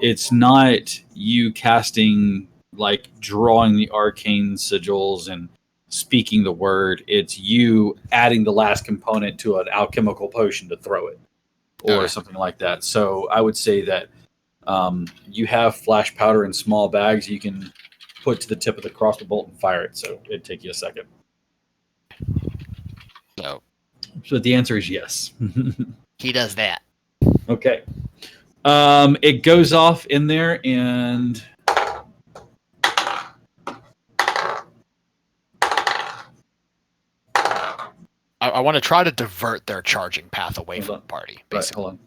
it's not you casting like drawing the arcane sigils and speaking the word. It's you adding the last component to an alchemical potion to throw it, or something like that. So I would say that you have flash powder in small bags you can put to the tip of the crossbow bolt and fire it. So it'd take you a second. So the answer is yes. He does that. Okay. It goes off in there, and I want to try to divert their charging path away from the party. Basically. Right, hold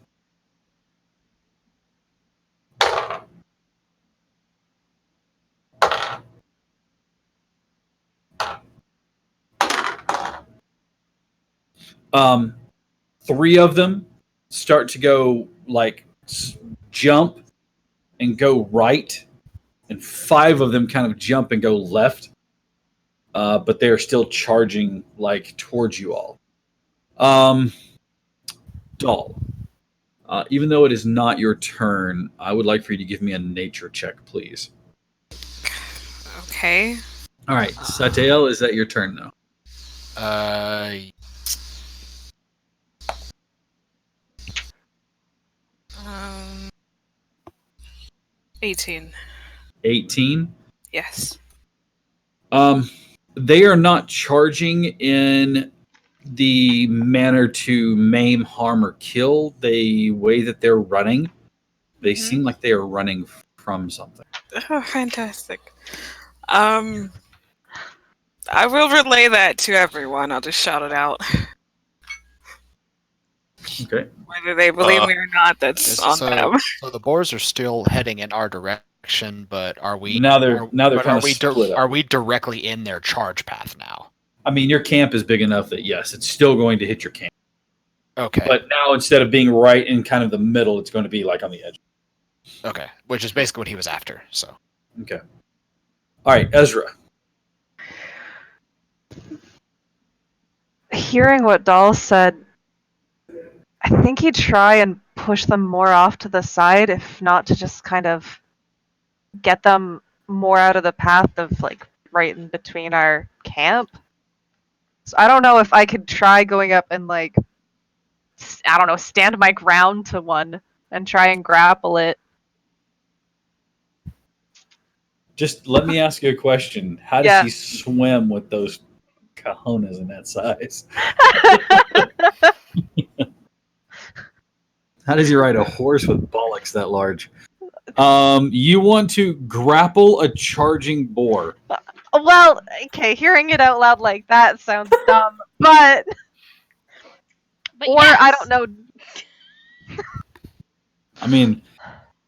on. Three of them start to go like jump and go right, and 5 of them kind of jump and go left. But they are still charging like towards you all. Doll. Even though it is not your turn, I would like for you to give me a nature check, please. Okay. All right, Satael, is that your turn now? 18. 18? Yes. They are not charging in the manner to maim, harm, or kill. The way that they're running, they seem like they are running from something. Oh, fantastic. I will relay that to everyone. I'll just shout it out. Okay. Whether they believe me or not, that's on them. So the boars are still heading in our direction, but are we now they're kind of split up. Are we directly in their charge path now? I mean, your camp is big enough that yes, it's still going to hit your camp. Okay. But now instead of being right in kind of the middle, it's going to be like on the edge. Okay, which is basically what he was after. So. Okay. All right, Ezra. Hearing what Dahl said, I think he'd try and push them more off to the side, if not to just kind of get them more out of the path of like right in between our camp. So I don't know if I could try going up and like, I don't know, stand my ground to one and try and grapple it. Just let me ask you a question. How does he swim with those cojones in that size? How does he ride a horse with bollocks that large? You want to grapple a charging boar. Well, okay, hearing it out loud like that sounds dumb, but or yes. I don't know. I mean,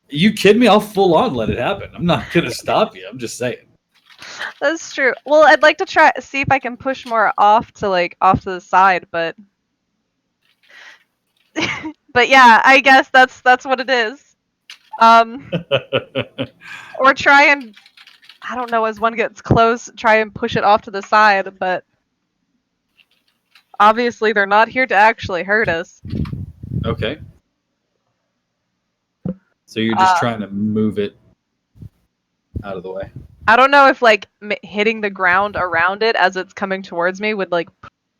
you kidding me? I'll full on let it happen. I'm not gonna stop you. I'm just saying. That's true. Well, I'd like to try see if I can push more off to the side, but but yeah, I guess that's what it is. Or try and I don't know as one gets close, try and push it off to the side, but obviously they're not here to actually hurt us. Okay. So you're just trying to move it out of the way. I don't know if hitting the ground around it as it's coming towards me would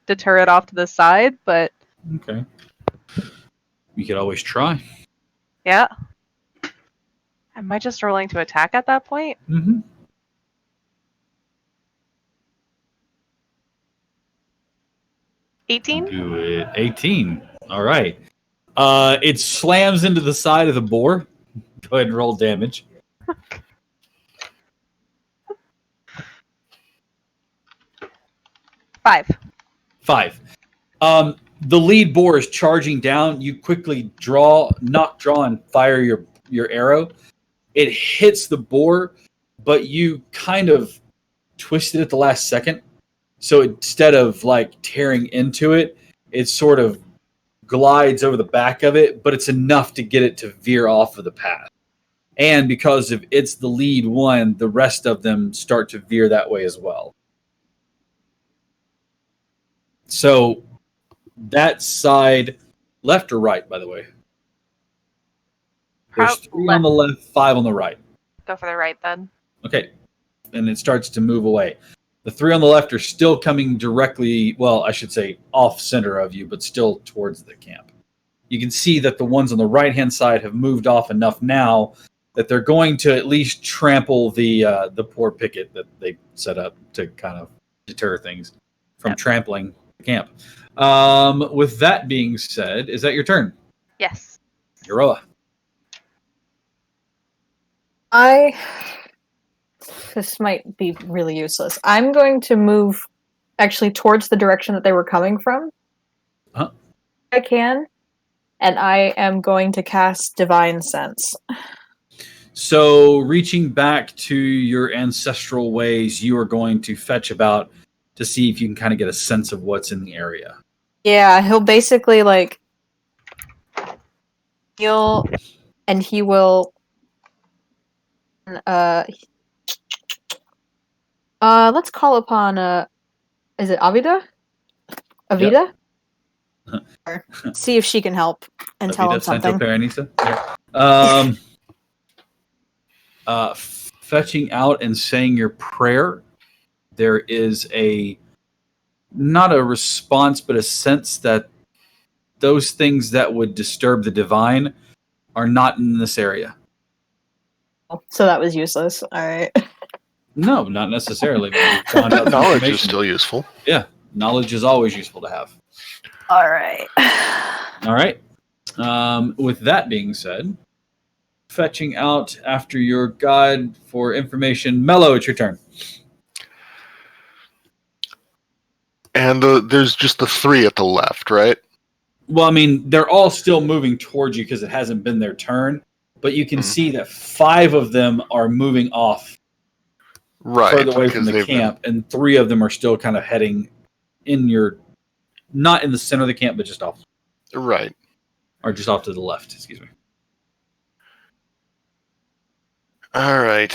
deter it off to the side, but Okay. You could always try. yeah. Am I just rolling to attack at that point? Mm-hmm. 18? Do it. 18. All right. It slams into the side of the boar. Go ahead and roll damage. 5. 5. The lead boar is charging down. You quickly draw and fire your arrow. It hits the boar, but you kind of twist it at the last second. So instead of tearing into it, it sort of glides over the back of it, but it's enough to get it to veer off of the path. And because if it's the lead one, the rest of them start to veer that way as well. So that side, left or right, by the way? There's 3 on the left, 5 on the right. Go for the right then. Okay. And it starts to move away. The 3 on the left are still coming directly, well, I should say off center of you, but still towards the camp. You can see that the ones on the right-hand side have moved off enough now that they're going to at least trample the poor picket that they set up to kind of deter things from trampling the camp. With that being said, is that your turn? Yes. Euroa. This might be really useless. I'm going to move actually towards the direction that they were coming from. Huh? I can. And I am going to cast Divine Sense. So, reaching back to your ancestral ways, you are going to fetch about to see if you can kind of get a sense of what's in the area. Yeah, he'll basically he will let's call upon is it Avida? Avida? Yep. See if she can help and tell him something. Fetching out and saying your prayer, there is not a response, but a sense that those things that would disturb the divine are not in this area. So that was useless. All right. No, not necessarily. Knowledge is still useful. Yeah, knowledge is always useful to have. All right. All right. With that being said, fetching out after your god for information. Mello, it's your turn. And there's just the 3 at the left, right? Well, I mean, they're all still moving towards you because it hasn't been their turn, but you can see that 5 of them are moving off further away from the camp, and 3 of them are still kind of heading in not in the center of the camp, but just off. Right. Or just off to the left, excuse me. All right.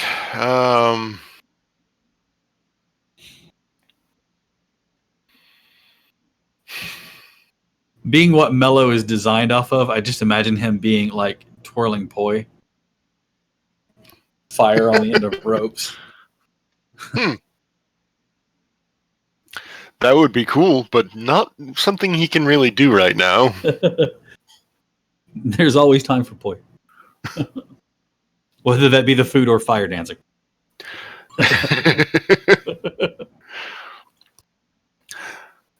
Being what Mello is designed off of, I just imagine him being like twirling poi. Fire on the end of ropes. That would be cool, but not something he can really do right now. There's always time for poi. Whether that be the food or fire dancing.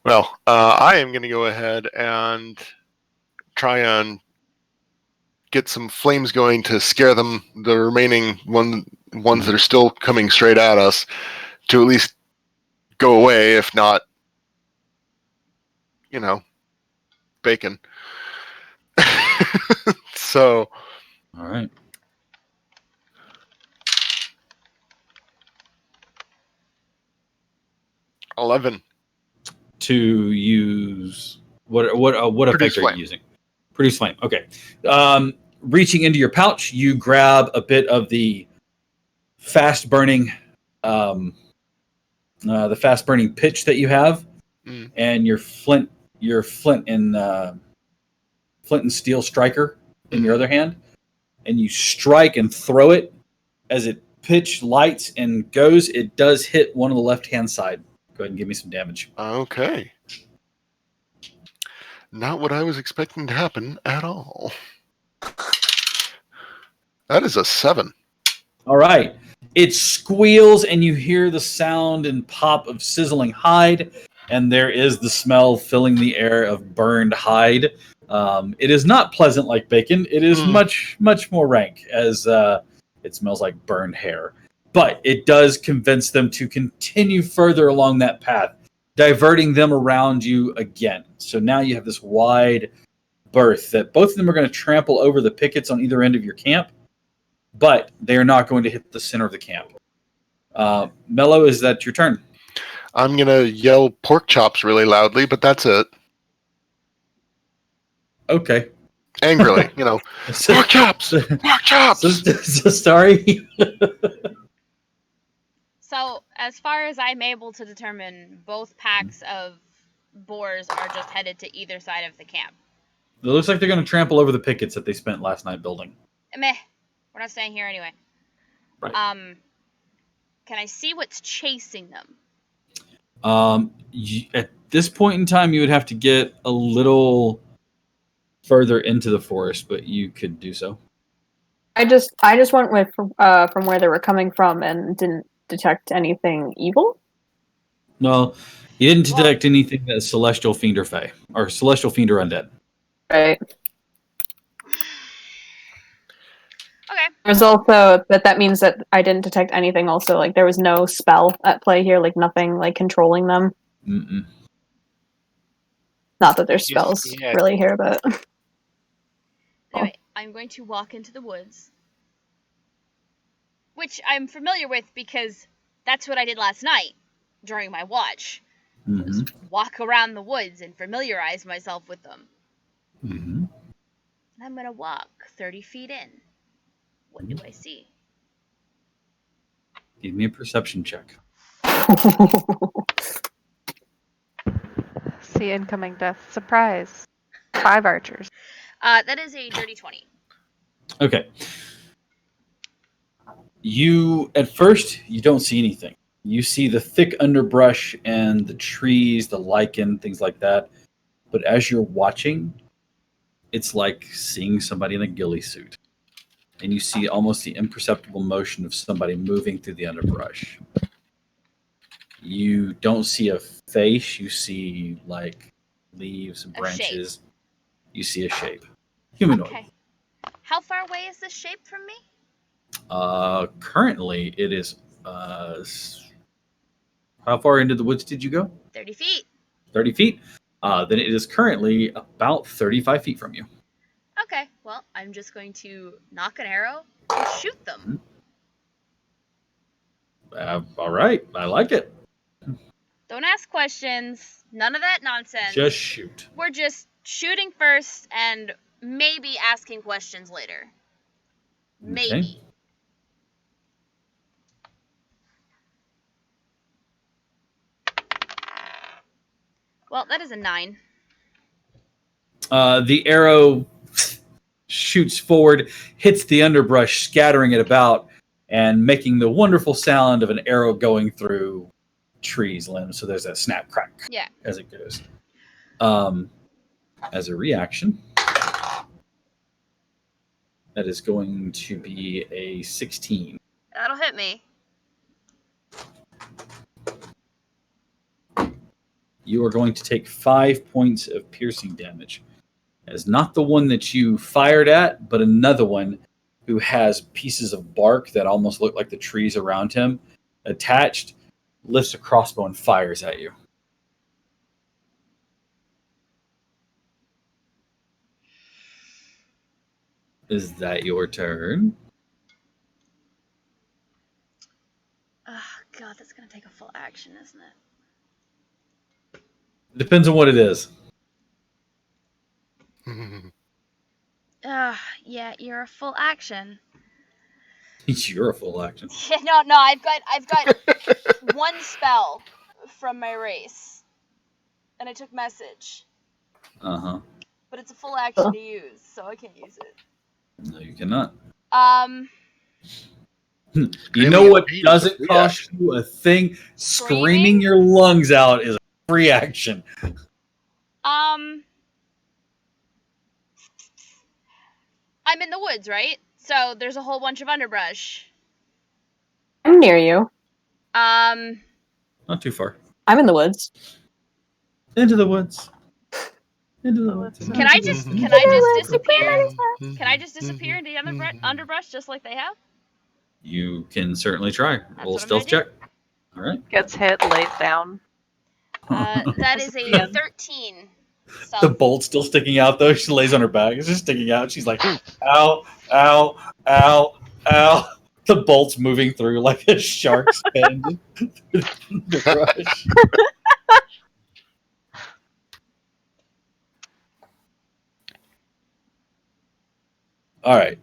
Well, I am going to go ahead and try on get some flames going to scare them, the remaining ones that are still coming straight at us, to at least go away, if not, bacon. So, All right. $11. To use what Produce effect are you flame. using? Produce flame. Okay. Reaching into your pouch, you grab a bit of the fast burning, pitch that you have, and your flint and steel striker in your other hand, and you strike and throw it. As it pitch lights and goes, it does hit one of the left hand side. Go ahead and give me some damage. Okay. Not what I was expecting to happen at all. That is a 7. All right. It squeals, and you hear the sound and pop of sizzling hide, and there is the smell filling the air of burned hide. It is not pleasant like bacon. It is much, much more rank, as it smells like burned hair. But it does convince them to continue further along that path, diverting them around you again. So now you have this wide berth that both of them are going to trample over the pickets on either end of your camp, but they are not going to hit the center of the camp. Mello, is that your turn? I'm going to yell pork chops really loudly, but that's it. Okay. Angrily, pork chops! Pork chops! So sorry. So, as far as I'm able to determine, both packs of boars are just headed to either side of the camp. It looks like they're going to trample over the pickets that they spent last night building. Meh. We're not staying here anyway. Right. Can I see what's chasing them? At this point in time, you would have to get a little further into the forest, but you could do so. I just went with from where they were coming from and didn't detect anything evil. No, you didn't detect anything that's celestial fiend or fae, or celestial fiend or undead. Right. Okay. There's also that means that I didn't detect anything. Also, like there was no spell at play here, like nothing like controlling them. Mm-mm. Not that there's spells really here, but anyway, I'm going to walk into the woods, which I'm familiar with because that's what I did last night during my watch. Mm-hmm. Was walk around the woods and familiarize myself with them. Mm-hmm. I'm gonna walk 30 feet in. What do I see? Give me a perception check. See incoming death. Surprise. 5 archers. That is a dirty 20. Okay. At first, you don't see anything. You see the thick underbrush and the trees, the lichen, things like that. But as you're watching, it's like seeing somebody in a ghillie suit. And you see almost the imperceptible motion of somebody moving through the underbrush. You don't see a face. You see, like, leaves and branches. You see a shape. Humanoid. Okay. How far away is this shape from me? Currently, it is... how far into the woods did you go? 30 feet. 30 feet? Then it is currently about 35 feet from you. Okay, well, I'm just going to knock an arrow and shoot them. All right, I like it. Don't ask questions. None of that nonsense. Just shoot. We're just shooting first and maybe asking questions later. Maybe. Okay. Well, that is a 9. The arrow shoots forward, hits the underbrush, scattering it about, and making the wonderful sound of an arrow going through trees, limbs. So there's that snap, crack, as it goes. As a reaction, that is going to be a 16. That'll hit me. You are going to take 5 points of piercing damage. It's not the one that you fired at, but another one who has pieces of bark that almost look like the trees around him attached, lifts a crossbow and fires at you. Is that your turn? Oh, God, that's going to take a full action, isn't it? Depends on what it is. Yeah, you're a full action. You're a full action. Yeah, no, I've got one spell from my race, and I took message. Uh-huh. But it's a full action to use, so I can't use it. No, you cannot. You know what doesn't cost you a thing? Screaming your lungs out is a free action. I'm in the woods, right? So there's a whole bunch of underbrush. I'm near you. Not too far. I'm in the woods. Into the woods. Into the woods. Can I just disappear? Can I just disappear into the underbrush just like they have? You can certainly try. Roll a what I'm stealth check. All right. Gets hit, lays down. That is a 13. The bolt's still sticking out, though. She lays on her back. It's just sticking out. She's like, ow, ow, ow, ow. The bolt's moving through like a shark's fin. The brush. All right.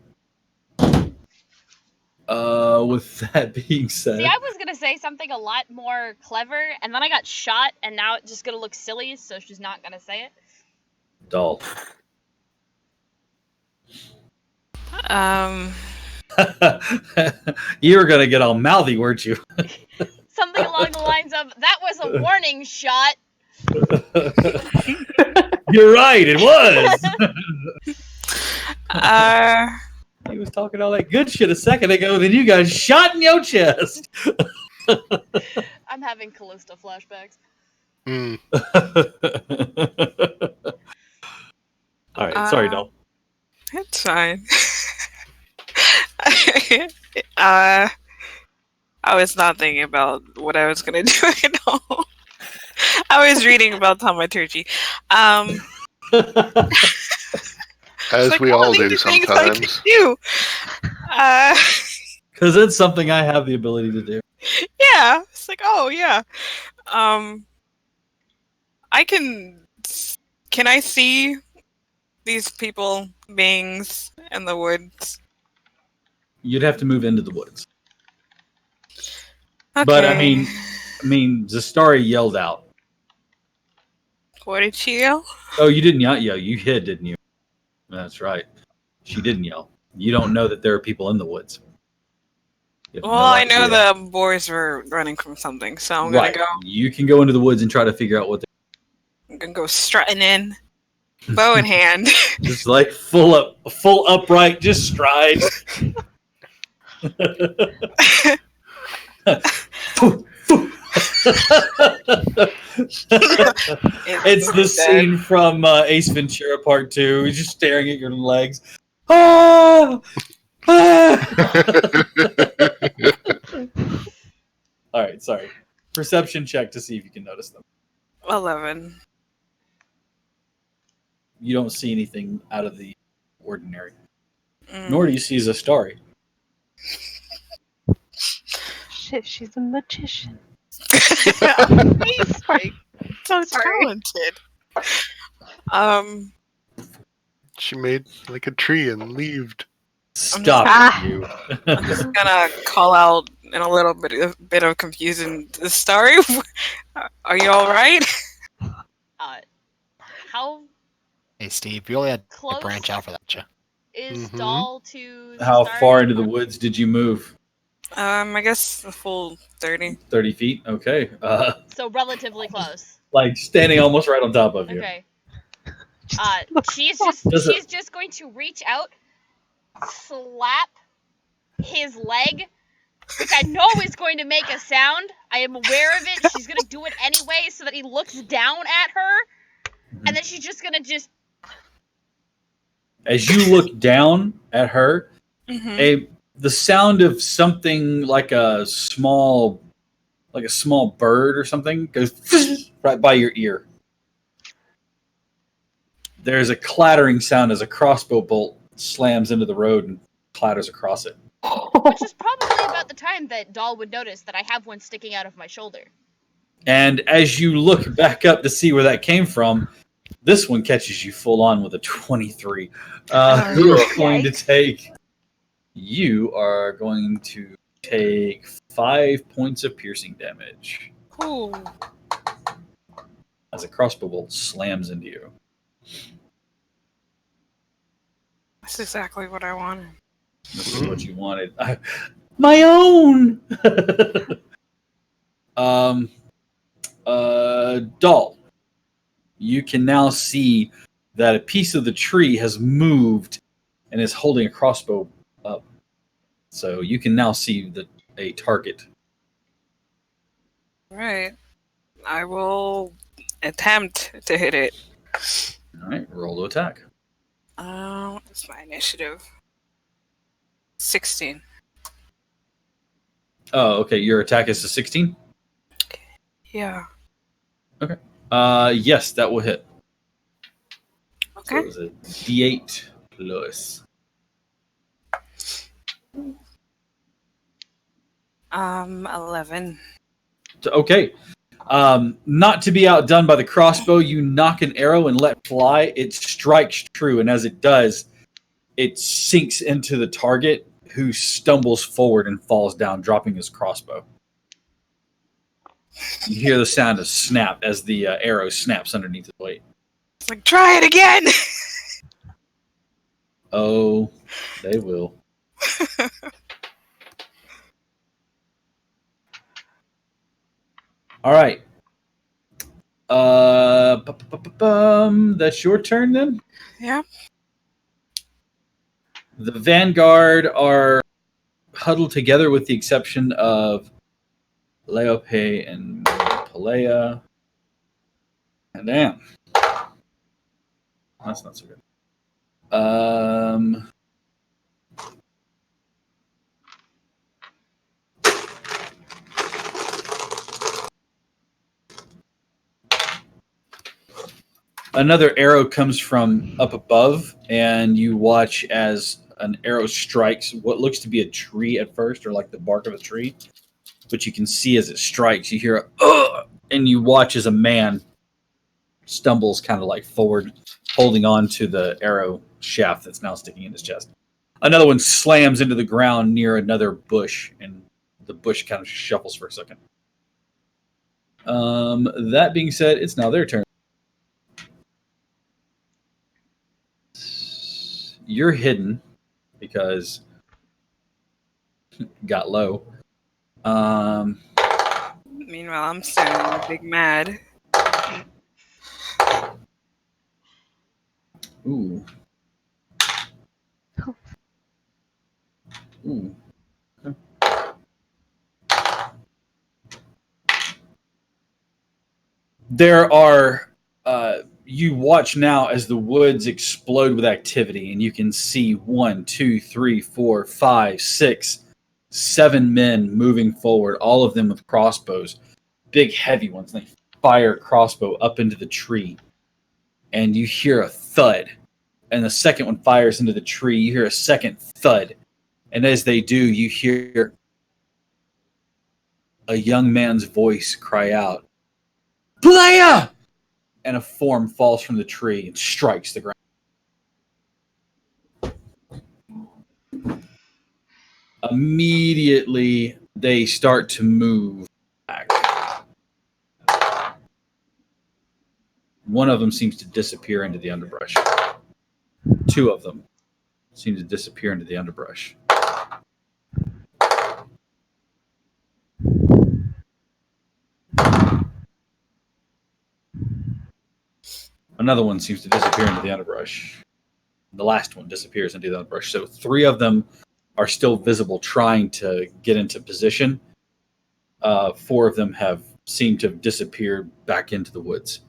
With that being said, See, I was gonna say something a lot more clever, and then I got shot, and now it's just gonna look silly, so she's not gonna say it. Doll. You were gonna get all mouthy, weren't you? Something along the lines of, "That was a warning shot." You're right. It was. He was talking all that good shit a second ago, then you got shot in your chest. I'm having Callisto flashbacks. All right, sorry, doll. It's fine. I was not thinking about what I was gonna do at all. I was reading about thaumaturgy. As like, we all do sometimes. Because it's something I have the ability to do. Yeah, it's like, oh yeah. I can I see these beings in the woods? You'd have to move into the woods. Okay. But I mean, Zastari yelled out. What did she yell? Oh, you didn't yell. You hid, didn't you? That's right. She didn't yell. You don't know that there are people in the woods. Well, I know the boys were running from something, so I'm gonna go. You can go into the woods and try to figure out what. I'm gonna go strutting in, bow in hand. Just like full upright, just stride. It's the scene from Ace Ventura Part 2. He's just staring at your legs. Ah! Ah! All right, sorry. Perception check to see if you can notice them. 11. You don't see anything out of the ordinary. Nor do you see Zastari. Shit, she's a magician. Sorry. So talented. She made like a tree and leaved. Stop you. I'm just gonna call out in a little bit of confusion. Starry, are you all right? How? Hey, Steve, you only had close to branch out for that, Cha. Is Doll to? How Starry? far into the woods did you move? I guess a full 30. 30 feet. Okay. So relatively close. Like standing almost right on top of you. Okay. She's just going to reach out, slap his leg, which I know is going to make a sound. I am aware of it. She's gonna do it anyway so that he looks down at her, and then she's just gonna As you look down at her, Mm-hmm. the sound of something like a small bird or something goes right by your ear. There's a clattering sound as a crossbow bolt slams into the road and clatters across it. Which is probably about the time that Doll would notice that I have one sticking out of my shoulder. And as you look back up to see where that came from, this one catches you full on with a 23. You are going to take 5 points of piercing damage Ooh. as a crossbow bolt slams into you. That's exactly what I wanted. This is what you wanted. My own! Doll. You can now see that a piece of the tree has moved and is holding a crossbow up. So you can now see a target. Right. I will attempt to hit it. All right, roll to attack. What's my initiative? 16. Oh, okay. Your attack is a 16? Yeah. Okay. Yes, that will hit. So Okay. it was a D8 plus. 11. Okay. Not to be outdone by the crossbow, you knock an arrow and let fly. It strikes true, and as it does, it sinks into the target, who stumbles forward and falls down, dropping his crossbow. You hear the sound of snap as the arrow snaps underneath his weight. It's like, try it again! Oh, they will. All right. That's your turn then? Yeah. The Vanguard are huddled together with the exception of Leope and Pelea. And damn. That's not so good. Another arrow comes from up above, and you watch as an arrow strikes what looks to be a tree at first, or like the bark of a tree. But you can see as it strikes, you hear a "Ugh!" And you watch as a man stumbles kind of like forward, holding on to the arrow shaft that's now sticking in his chest. Another one slams into the ground near another bush, and the bush kind of shuffles for a second. That being said, it's now their turn. You're hidden because got low. Meanwhile, I'm standing there big mad. Ooh. Ooh. Okay. There are you watch now as the woods explode with activity, and you can see 1, 2, 3, 4, 5, 6, 7 men moving forward, all of them with crossbows, big heavy ones. They fire a crossbow up into the tree, and you hear a thud. And the second one fires into the tree. You hear a second thud, and as they do, you hear a young man's voice cry out, "Playa!" And a form falls from the tree and strikes the ground. Immediately, they start to move back. One of them seems to disappear into the underbrush. 2 of them seem to disappear into the underbrush. Another one seems to disappear into the underbrush. The last one disappears into the underbrush. So 3 of them are still visible, trying to get into position. 4 of them have seemed to have disappeared back into the woods.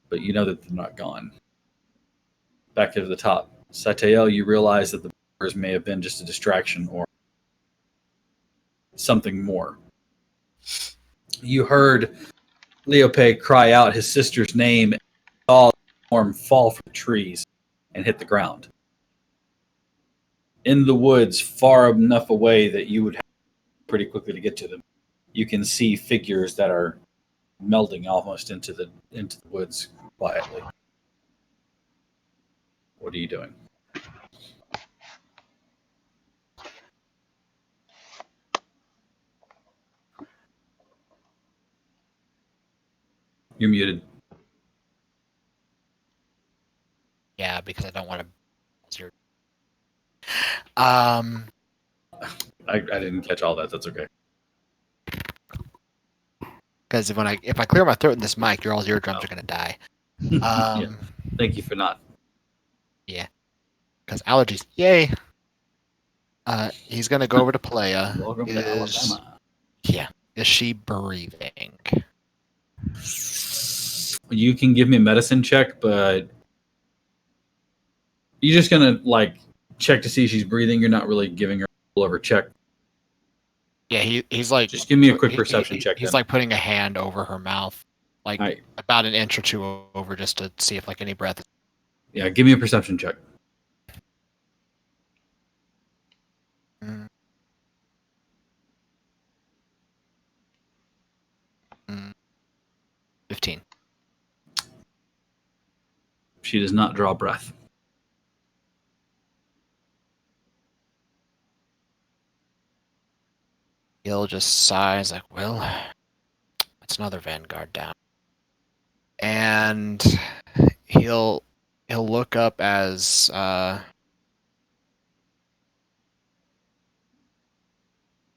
But you know that they're not gone. back to the top. Satael, you realize that the bears may have been just a distraction or something more. You heard Leope cry out his sister's name and saw the form fall from the trees and hit the ground. In the woods, far enough away that you would have pretty quickly to get to them, you can see figures that are melding almost into the woods quietly. What are you doing? You're muted. Yeah, because I don't want to. I didn't catch all that. That's okay. Because if I clear my throat in this mic, all your eardrums are gonna die. Yeah. Thank you for not. Yeah. Because allergies. Yay. He's gonna go over to Playa. Welcome to Alabama. Yeah. Is she breathing? You can give me a medicine check, but you're just gonna check to see if she's breathing. You're not really giving her a full over check. Yeah, he's like. Just give me a quick perception check. He's then. like putting a hand over her mouth, like right. about an inch or two over, just to see if any breath. Yeah, give me a perception check. 15. She does not draw breath. He'll just sighs like, well, that's another Vanguard down. And he'll look up as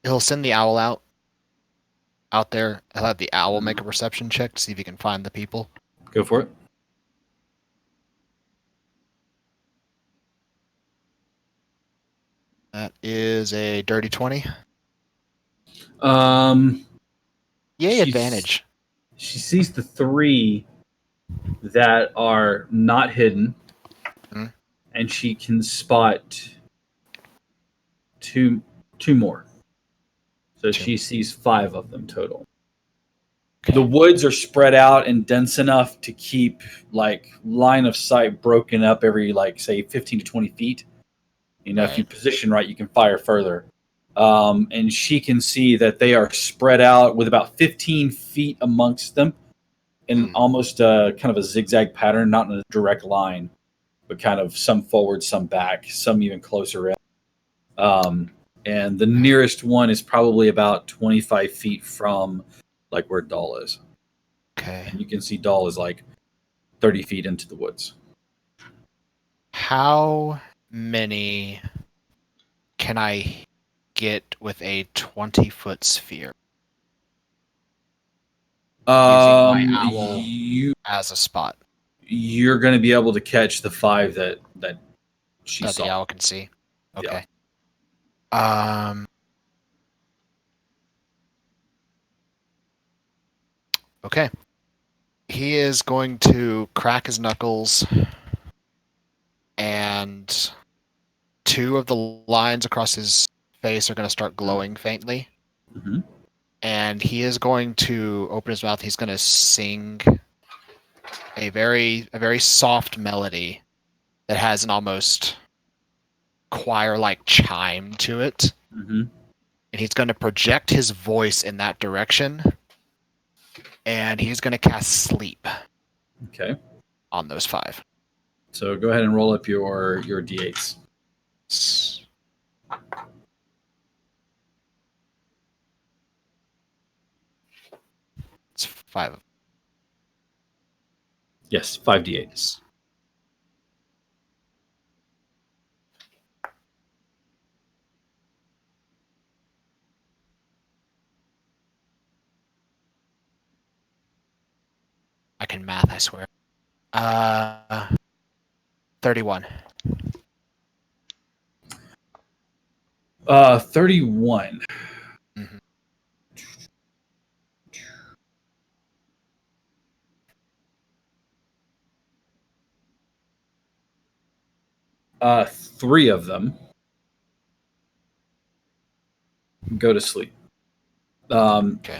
he'll send the owl out there. He'll have the owl make a perception check to see if he can find the people. Go for it. That is a dirty 20. Yay, advantage. She sees the 3 that are not hidden, and she can spot two more. So she sees 5 of them total. Okay. The woods are spread out and dense enough to keep line of sight broken up every say 15 to 20 feet. Right. If you position right, you can fire further. And she can see that they are spread out with about 15 feet amongst them in almost kind of a zigzag pattern, not in a direct line, but kind of some forward, some back, some even closer in. And the nearest one is probably about 25 feet from where Doll is. Okay. And you can see Doll is 30 feet into the woods. How many can I get with a 20-foot sphere? Using my owl as a spot. You're going to be able to catch the 5 that she saw. The owl can see. Okay. Yeah. Okay. He is going to crack his knuckles, and 2 of the lines across his face are going to start glowing faintly. Mm-hmm. And he is going to open his mouth. He's going to sing a very soft melody that has an almost choir-like chime to it. Mm-hmm. And he's going to project his voice in that direction. And he's going to cast Sleep. Okay. On those 5. So go ahead and roll up your d8s. It's 5. Yes, 5 d8s. I can math, I swear. 31. 31. Mm-hmm. 3 of them go to sleep. Okay.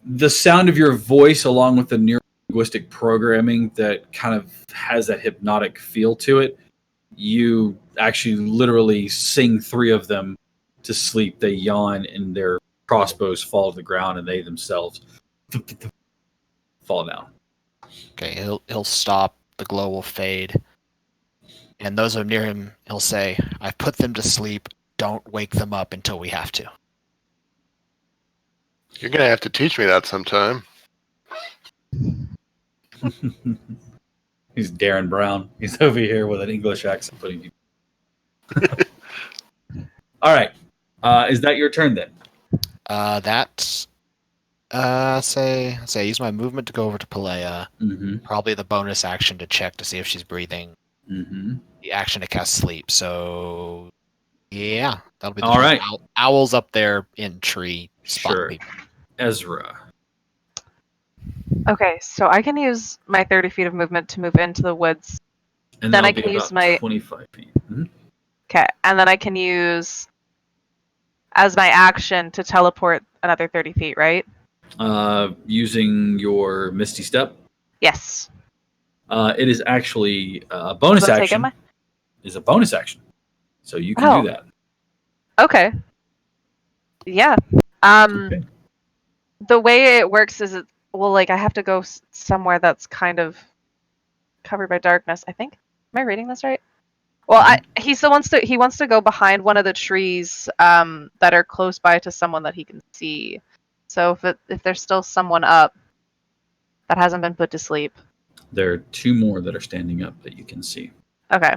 The sound of your voice, along with the neuro-linguistic programming that kind of has that hypnotic feel to it, you actually literally sing 3 of them to sleep. They yawn and their crossbows fall to the ground and they themselves fall down. Okay, he'll stop, the glow will fade, and those who are near him, he'll say, I've put them to sleep, don't wake them up until we have to. You're gonna have to teach me that sometime. He's Darren Brown. He's over here with an English accent putting you. All right. Is that your turn then? That's say I use my movement to go over to Pelea. Mm-hmm. Probably the bonus action to check to see if she's breathing. Mm-hmm. The action to cast sleep. So yeah, that'll be the All turn. right. Owl's up there in tree. Sure. People. Ezra. Okay, so I can use my 30 feet of movement to move into the woods. And Then I that'll can be use about my 25 feet. Mm-hmm. Okay, and then I can use as my action to teleport another 30 feet, right? Using your Misty Step. Yes. It is actually a bonus So take action. my- Is a bonus action, so you can Oh. do that. Okay. Yeah. Okay. The way it works is I have to go somewhere that's kind of covered by darkness, I think. Am I reading this right? Well, he still wants to go behind one of the trees that are close by to someone that he can see. So if there's still someone up that hasn't been put to sleep. There are 2 more that are standing up that you can see. Okay.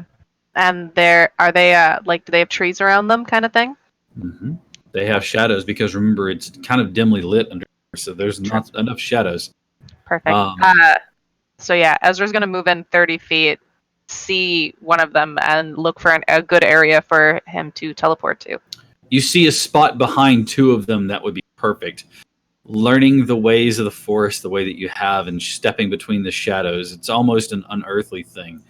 And are they do they have trees around them kind of thing? Mm-hmm. They have shadows because remember it's kind of dimly lit under, so there's not enough shadows. Perfect. So yeah, Ezra's gonna move in 30 feet, see one of them, and look for a good area for him to teleport to. You see a spot behind 2 of them that would be perfect. Learning the ways of the forest the way that you have and stepping between the shadows, it's almost an unearthly thing.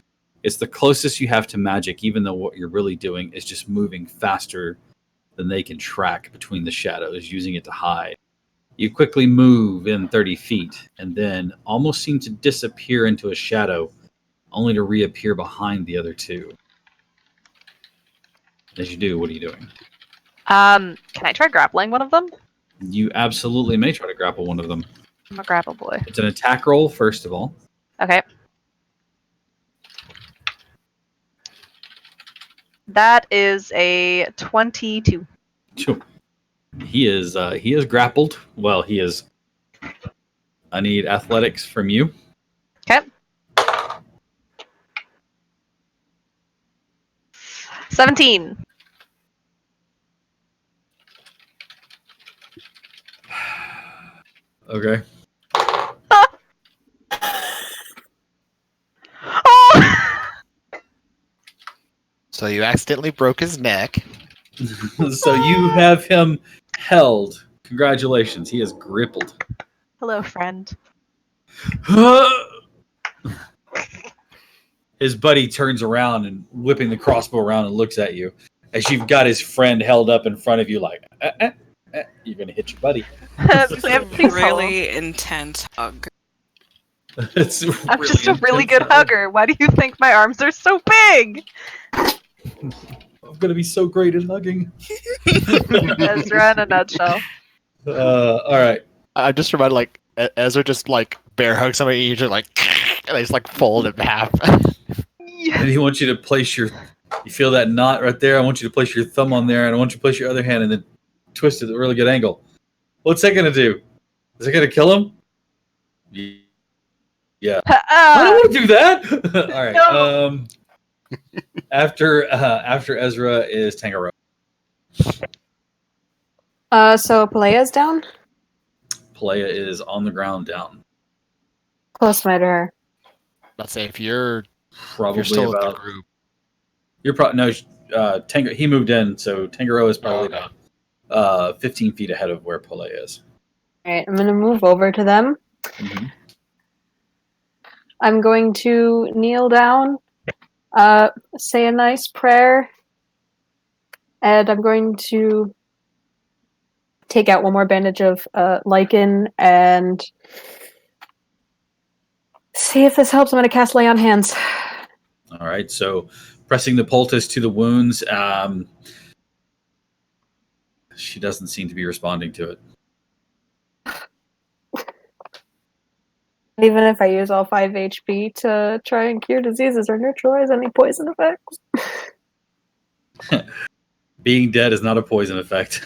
It's the closest you have to magic, even though what you're really doing is just moving faster than they can track between the shadows, using it to hide. You quickly move in 30 feet and then almost seem to disappear into a shadow, only to reappear behind the other 2. As you do, what are you doing? Can I try grappling one of them? You absolutely may try to grapple one of them. I'm a grapple boy. It's an attack roll, first of all. Okay. That is a 22. Sure. He is grappled. Well, he is. I need athletics from you. Okay. 17. Okay. Oh! So you accidentally broke his neck. So you have him held. Congratulations. He is grappled. Hello, friend. His buddy turns around and whipping the crossbow around and looks at you as you've got his friend held up in front of you like, you're going to hit your buddy. It's a really intense hug. It's I'm really just a really intense good hug. hugger. Why do you think my arms are so big? I'm going to be so great at hugging. Ezra in a nutshell. All right. I'm just reminded, Ezra just, bear hugs somebody, and you just, and they just, fold it in half. And he wants you to place you feel that knot right there? I want you to place your thumb on there, and I want you to place your other hand and then twist it at a really good angle. What's that going to do? Is it going to kill him? Yeah. I don't want to do that. All right. No. After Ezra is Tangaroa. So Pelea's down? Pelea is on the ground down. Close by to her. Let's say if you're Probably still with the about. group. You're probably no. He moved in, so Tangaroa is probably about 15 feet ahead of where Pelea is. Alright, I'm gonna move over to them. Mm-hmm. I'm going to kneel down say a nice prayer, and I'm going to take out one more bandage of lichen and see if this helps. I'm going to cast Lay on Hands. All right, so pressing the poultice to the wounds, she doesn't seem to be responding to it. Even if I use all 5 HP to try and cure diseases or neutralize any poison effects. Being dead is not a poison effect.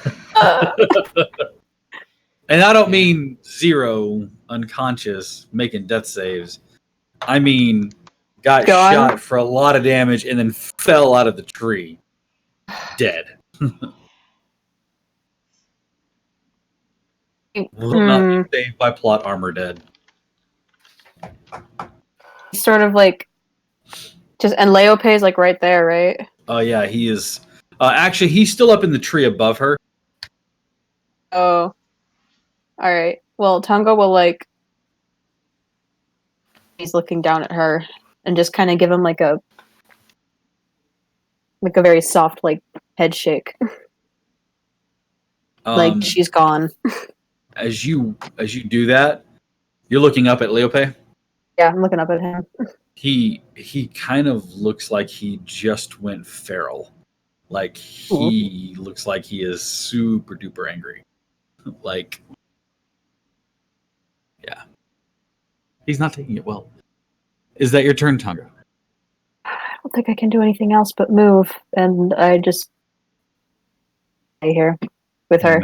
And I don't mean 0 unconscious making death saves. I mean got shot for a lot of damage and then fell out of the tree. Dead. Will not be saved by plot armor dead. Sort of like just, and Leope is like right there, right? Oh yeah, he is. Actually, he's still up in the tree above her. Oh. Alright. Well, Tonga will like, he's looking down at her and just kind of give him like a very soft like head shake. Like she's gone. As you do that, you're looking up at Leope. Yeah, I'm looking up at him. He kind of looks like he just went feral. Like he looks like he is super duper angry. Like, yeah, he's not taking it well. Is that your turn, Tonga? I don't think I can do anything else but move, and I just stay here with her.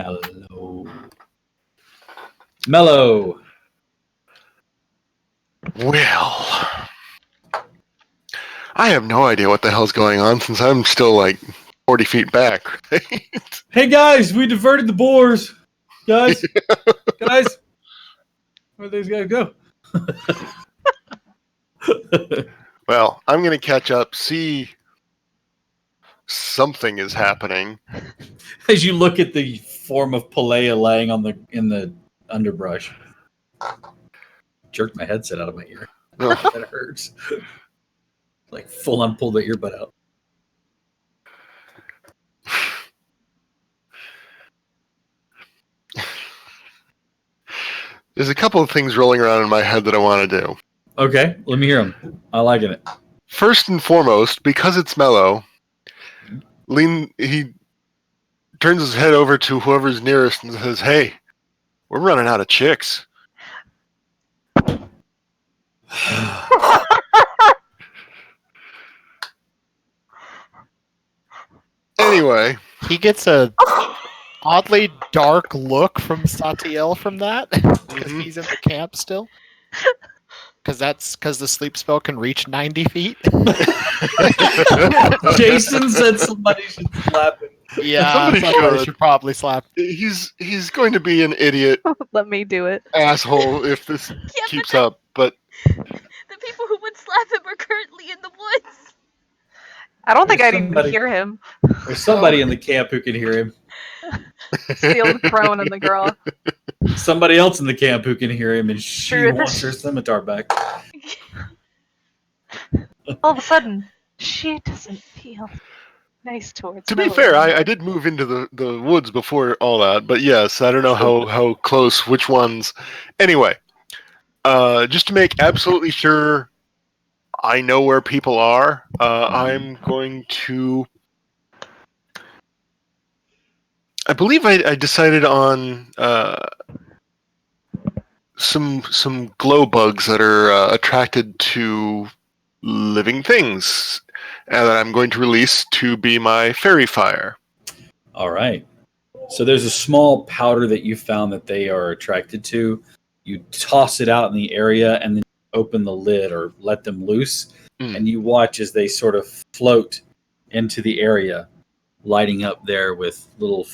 Mellow. Well, I have no idea what the hell's going on since I'm still like 40 feet back. Right? Hey guys, we diverted the boars. Guys, where'd these guys go? Well, I'm going to catch up, see something is happening. As you look at the form of Pelea laying in the underbrush. Jerked my headset out of my ear. That hurts. Like full on pulled the earbud out. There's a couple of things rolling around in my head that I want to do. Okay, let me hear them. I like it. First and foremost, because it's Mellow, he turns his head over to whoever's nearest and says, "Hey, we're running out of chicks." Anyway, he gets a oddly dark look from Satiel from that because he's in the camp still. Because the sleep spell can reach 90 feet. Jason said somebody should slap him. Yeah, somebody should probably slap. He's going to be an idiot. Let me do it. Asshole if this keeps up. But the people who would slap him are currently in the woods. I don't think I'd even hear him. There's somebody in the camp who can hear him. Steal the throne and the girl. Somebody else in the camp who can hear him, and she wants her scimitar back. All of a sudden, she doesn't feel nice towards. To be fair, I did move into the woods before all that, but yes, I don't know how close, which ones. Anyway, just to make absolutely sure I know where people are, I'm going to. I believe I decided on some glow bugs that are attracted to living things, and that I'm going to release to be my fairy fire. All right. So there's a small powder that you found that they are attracted to. You toss it out in the area, and then open the lid or let them loose, and you watch as they sort of float into the area, lighting up there with little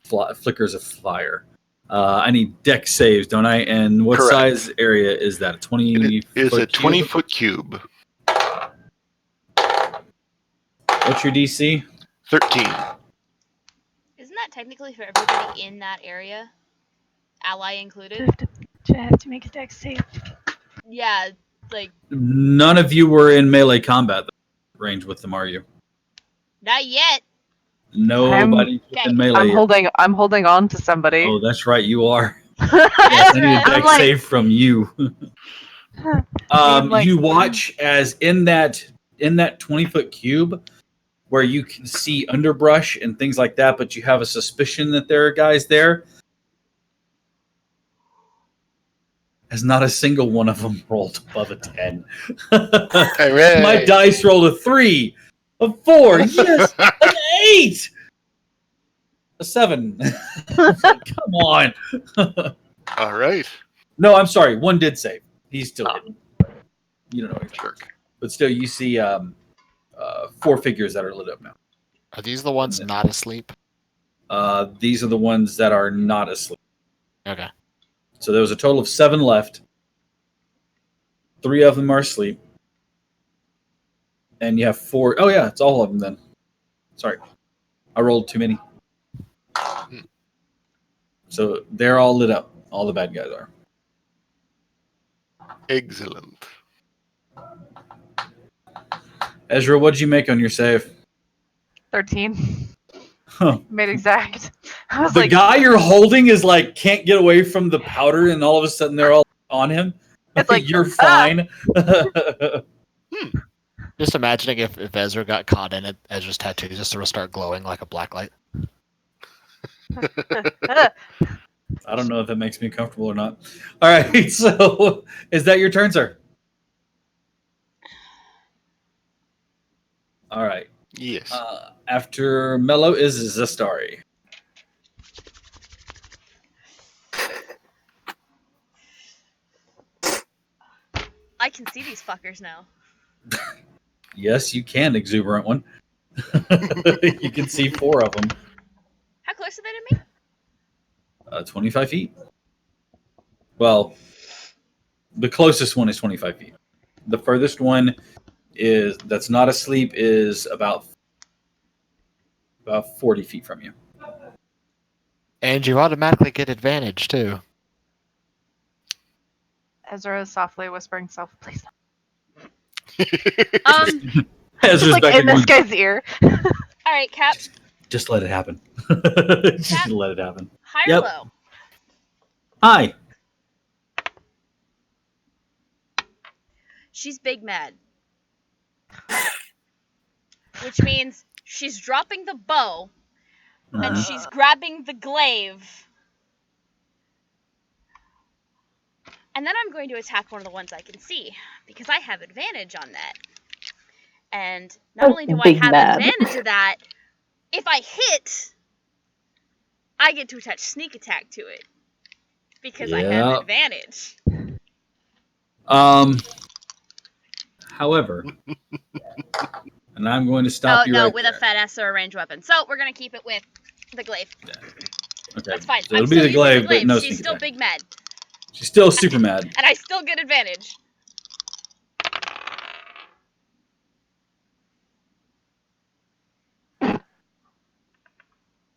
flickers of fire. I need deck saves, don't I? And what size area is that? A 20? It is a 20-foot cube. What's your DC? 13. Isn't that technically for everybody in that area? Ally included? Do I have to make a dex save? Yeah, like... None of you were in melee combat, though. range with them, are you? Not yet. Nobody Okay. within melee. I'm holding on to somebody. Oh, that's right, you are. Yes, I need a Ezra. deck like- save from you. like- You watch as in that 20-foot cube where you can see underbrush and things like that, but you have a suspicion that there are guys there. As not a single one of them rolled above a 10. Hooray. My dice rolled a 3, a 4, yes, an 8, a 7. Come on. All right. No, I'm sorry. One did save. He's still hidden. You don't know what Jerk. but still, you see 4 figures that are lit up now. Are these the ones not asleep? These are the ones that are not asleep. Okay. So there was a total of 7 left. 3 of them are asleep. And you have 4. Oh, yeah, it's all of them then. Sorry. I rolled too many. So they're all lit up. All the bad guys are. Excellent. Ezra, what'd you make on your save? 13. Huh. Made exact. I was The like, guy you're holding is like can't get away from the powder, and all of a sudden they're all on him. It's like, you're fine. Just imagining if Ezra got caught in it, Ezra's tattoos just to start glowing like a black light. I don't know if that makes me comfortable or not. All right, so is that your turn, sir? All right. Yes. After Mello is Zastari. I can see these fuckers now. Yes, you can, exuberant one. You can see 4 of them. How close are they to me? 25 feet. Well, the closest one is 25 feet. The furthest one is that's not asleep is about 40 feet from you. And you automatically get advantage too. Ezra is softly whispering self, please. Ezra's Like back in there this going, guy's ear. All right, Cap. just let it happen. Just let it happen. High Yep. or low? Hi. She's big mad. Which means she's dropping the bow and she's grabbing the glaive. And then I'm going to attack one of the ones I can see because I have advantage on that. And not only do I big have mad. advantage of that, if I hit, I get to attach sneak attack to it because I have Yep. advantage. However, and I'm going to stop you no, right with there. a fat ass or a ranged weapon. So we're gonna keep it with the glaive. Okay. That's fine. So I'm it'll be still the using glaive, the glaive. but no She's sneak still attack. big mad, She's still super mad. and I still get advantage.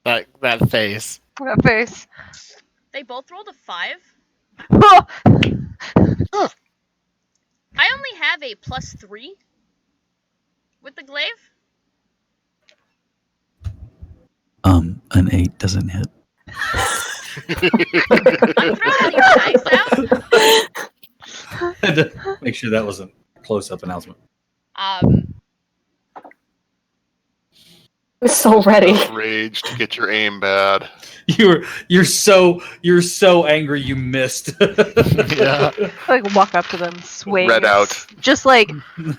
That face. That face. They both rolled a 5. Huh. I only have a +3 with the glaive. An 8 doesn't hit. I'm throwing these dice out. Had to make sure that wasn't a close-up announcement. was so ready. Rage to get your aim bad. You're so angry you missed. Yeah. Like walk up to them, swing. Red out. Just like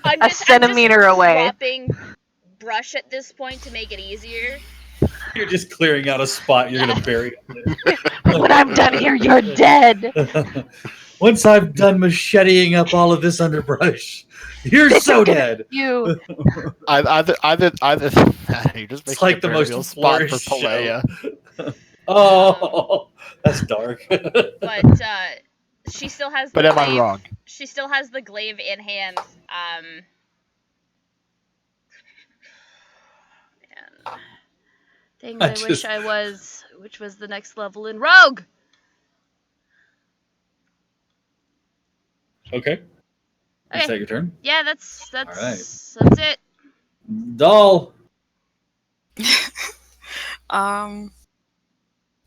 I'm a just centimeter away. Dropping brush at this point to make it easier. You're just clearing out a spot you're gonna bury. When I'm done here, you're dead. Once I've done macheteing up all of this underbrush, you're so dead. You. Either you just It's make like the most proverbial spot for flourished show. Palea. Oh, that's dark. But she still has the But am I glaive. wrong? She still has the glaive in hand. Man. Things I wish I was, which was the next level in Rogue. Okay. Is Okay. that your turn? Yeah, that's Alright. it. Doll.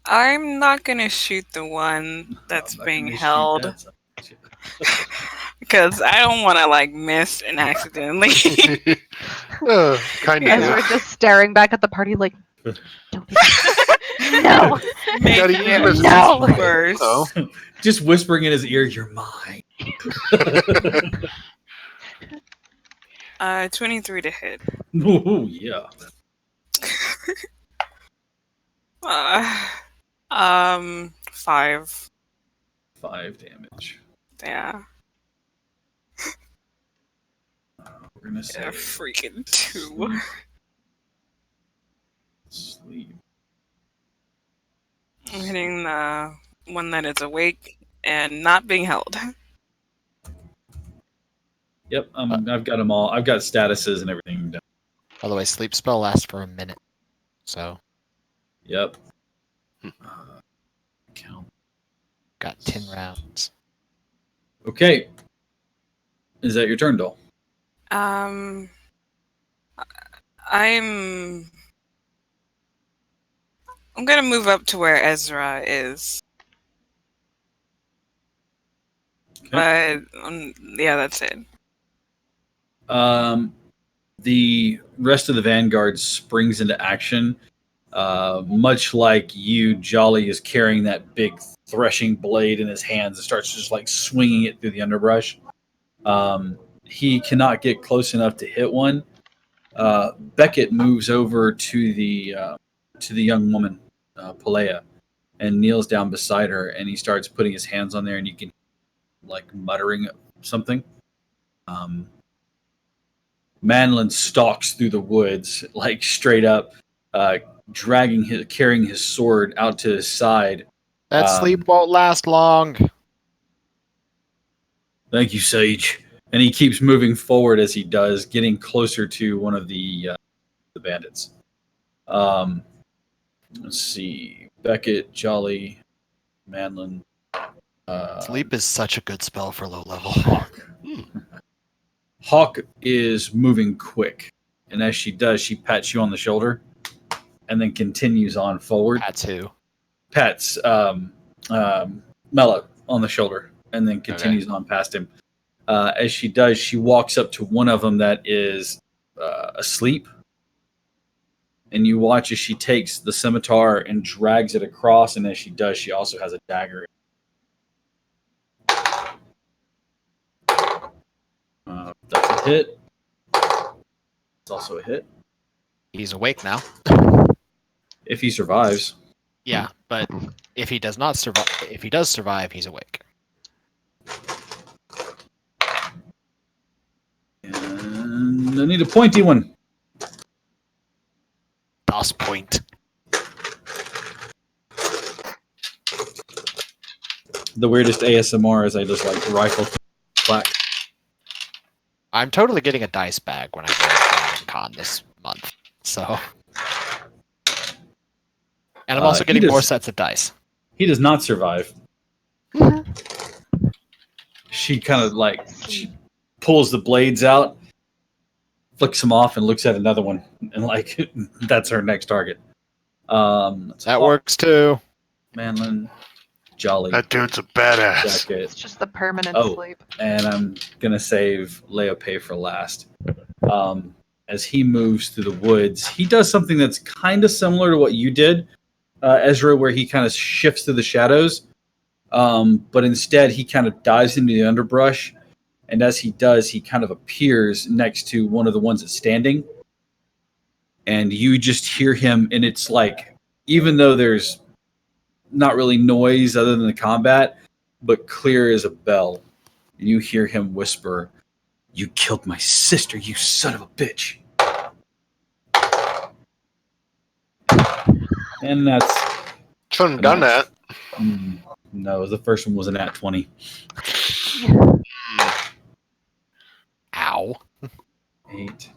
I'm not gonna shoot the one that's I'm not being gonna shoot held that son of a because I don't want to like miss and accidentally. Kind of. Ezra just staring back at the party like, don't be no. Making use him as it a No. worse. Oh. Just whispering in his ear, "You're mine." 23 to hit. Ooh, yeah. Uh, 5. 5 damage. Yeah. We're gonna say Yeah, freaking 2. sleep. I'm hitting the one that is awake and not being held. Yep, I've got them all. I've got statuses and everything done. By the way, sleep spell lasts for a minute. So, Yep. Count. got 10 rounds. Okay. Is that your turn, Doll? I'm gonna move up to where Ezra is. Okay. But yeah, that's it. The rest of the Vanguard springs into action. Much like you, Jolly is carrying that big threshing blade in his hands and starts just like swinging it through the underbrush. He cannot get close enough to hit one. Beckett moves over to the young woman, Pelea, and kneels down beside her, and he starts putting his hands on there, and you can like muttering something. Manlin stalks through the woods, like straight up, carrying his sword out to his side. That sleep won't last long. Thank you, Sage. And he keeps moving forward as he does, getting closer to one of the bandits. Let's see. Beckett, Jolly, Manlin. Sleep is such a good spell for low level. Hawk. Hawk is moving quick. And as she does, she pats you on the shoulder and then continues on forward. That's who. Pats Mello on the shoulder and then continues on past him. As she does, she walks up to one of them that is asleep. And you watch as she takes the scimitar and drags it across. And as she does, she also has a dagger. That's a hit. It's also a hit. He's awake now. If he survives. Yeah, but if he does not survive, if he does survive, he's awake. And I need a pointy one. Das point. The weirdest ASMR is I just like rifle clack. I'm totally getting a dice bag when I go to con this month. So, and I'm also getting more sets of dice. He does not survive. She kind of like she pulls the blades out, flicks them off, and looks at another one, and like that's her next target. That works too. Manlin, Jolly. That dude's a badass. It's just the permanent sleep. And I'm gonna save Leope for last. As he moves through the woods, he does something that's kind of similar to what you did, Ezra, where he kind of shifts through the shadows. But instead, he kind of dives into the underbrush, and as he does, he kind of appears next to one of the ones that's standing. And you just hear him, and it's like, even though there's not really noise other than the combat, but clear as a bell, and you hear him whisper, "You killed my sister, you son of a bitch." And that's... Shouldn't have done that. No, the first one was an @20. Ow. 8.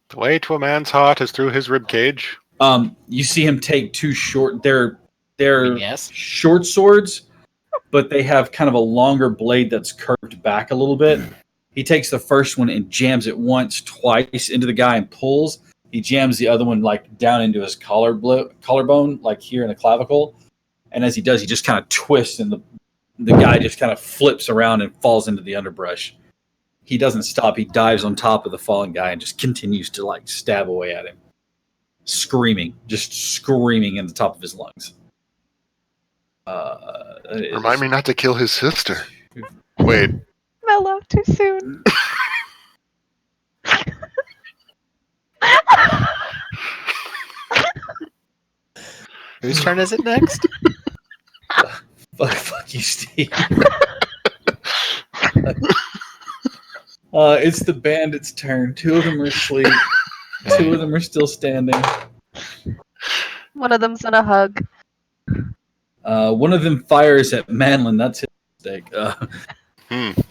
The way to a man's heart is through his rib cage. You see him take two short... They're Yes. short swords, but they have kind of a longer blade that's curved back a little bit. He takes the first one and jams it once, twice into the guy and pulls. He jams the other one like down into his collarbone, like here in the clavicle. And as he does, he just kind of twists, and the guy just kind of flips around and falls into the underbrush. He doesn't stop. He dives on top of the fallen guy and just continues to like stab away at him, just screaming in the top of his lungs. Remind me not to kill his sister. Wait. Mellow, too soon. Whose turn is it next? Fuck you, Steve. It's the bandits' turn. 2 of them are asleep. 2 of them are still standing. One of them's in a hug. One of them fires at Manlin. That's his mistake.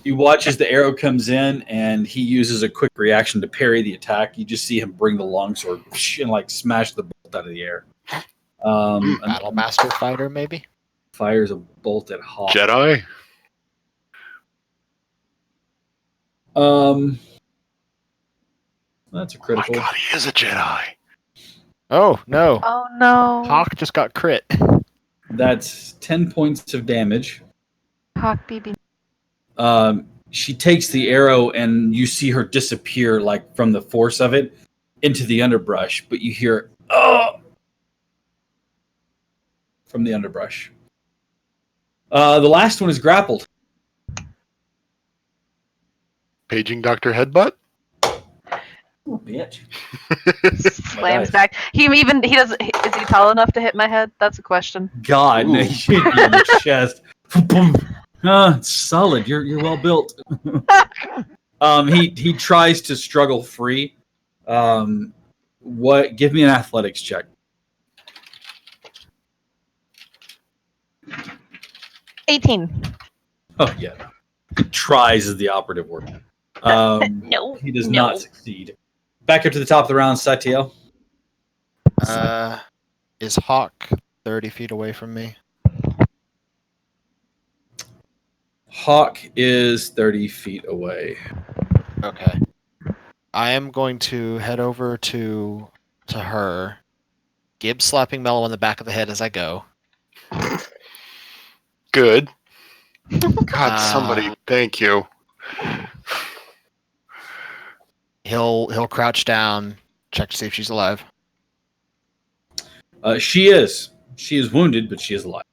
He watches the arrow comes in, and he uses a quick reaction to parry the attack. You just see him bring the longsword and like smash the bolt out of the air. Battle Master Fighter, maybe? Fires a bolt at Hawk. Jedi? That's a critical. Oh my god, he is a Jedi. Oh, no. Oh no. Hawk just got crit. That's 10 points of damage. Hawk BB. She takes the arrow, and you see her disappear, like from the force of it, into the underbrush. But you hear "oh" from the underbrush. The last one is grappled. Paging Dr. Headbutt? Oh, bitch. Slams back. He doesn't. Is he tall enough to hit my head? That's a question. God, no, he should be in the chest. Boom. It's solid. You're well built. He tries to struggle free. What? Give me an athletics check. 18. Oh yeah. He tries is the operative word. No. He does not succeed. Back up to the top of the round, Satiel. Is Hawk 30 feet away from me? Hawk is 30 feet away. Okay. I am going to head over to her, Gibbs slapping Mello on the back of the head as I go. Good. God, somebody, thank you. He'll crouch down, check to see if she's alive. She is. She is wounded, but she is alive.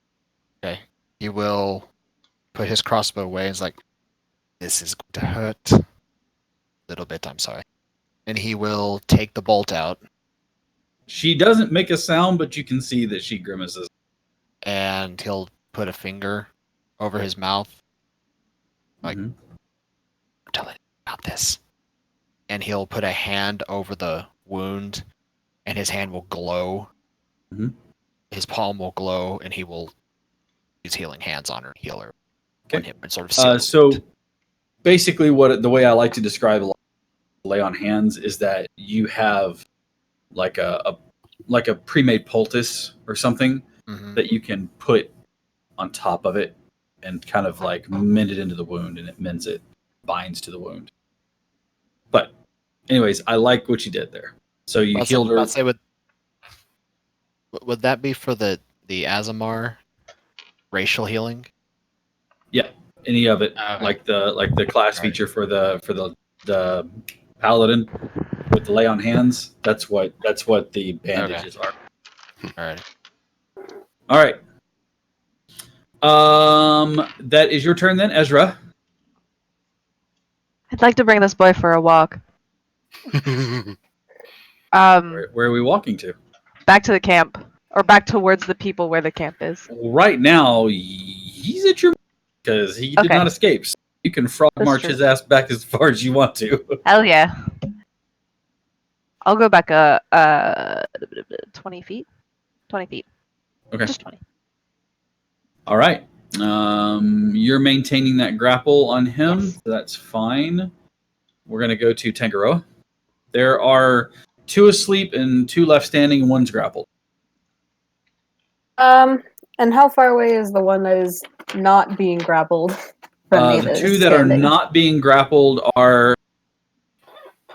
Okay. He will put his crossbow away. He's like, this is going to hurt. A little bit, I'm sorry. And he will take the bolt out. She doesn't make a sound, but you can see that she grimaces. And he'll put a finger over his mouth. Like, Mhm. tell it about this. And he'll put a hand over the wound, and his hand will glow. Mhm. His palm will glow, and he will use healing hands on her, heal her. Okay. On him and sort of seal the So wound. basically, the way I like to describe lay on hands is that you have like a pre-made poultice or something Mhm. that you can put on top of it and kind of like mend it into the wound, and it mends it, binds to the wound. But anyways, I like what you did there. So you healed her. I'd say would that be for the Azamar racial healing? Yeah, any of it, Okay. like the class feature for the paladin with the lay on hands. That's what the bandages are. All right. All right. That is your turn then, Ezra. I'd like to bring this boy for a walk. Where are we walking to? Back to the camp, or back towards the people where the camp is. Right now, he's at your because he did Okay. not escape. So you can frog That's march true. his ass back as far as you want to. Hell yeah. I'll go back 20 feet. 20 feet. Okay. Just 20. All right. You're maintaining that grapple on him. Yes. So that's fine. We're going to go to Tangaroa. There are 2 asleep and 2 left standing, and 1's grappled. And how far away is the one that is not being grappled? from me The that two is that are standing. not being grappled are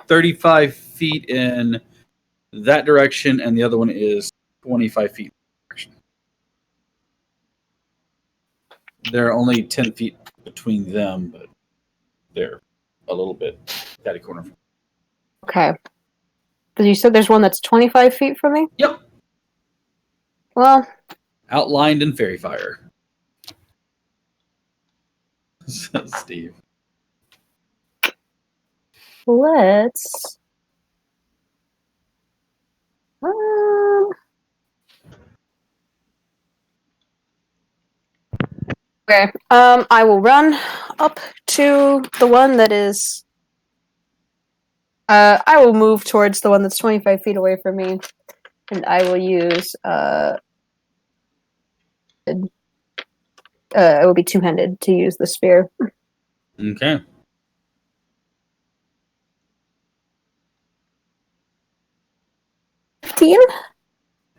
35 feet in that direction, and the other one is 25 feet in that direction. There are only 10 feet between them, but they're a little bit catty corner. Okay. But you said there's one that's 25 feet from me? Yep. Well, Outlined in fairy fire. Steve. let's. Okay. I will run up to the one that is. I will move towards the one that's 25 feet away from me, and I will use. It will be two-handed to use the spear. Okay.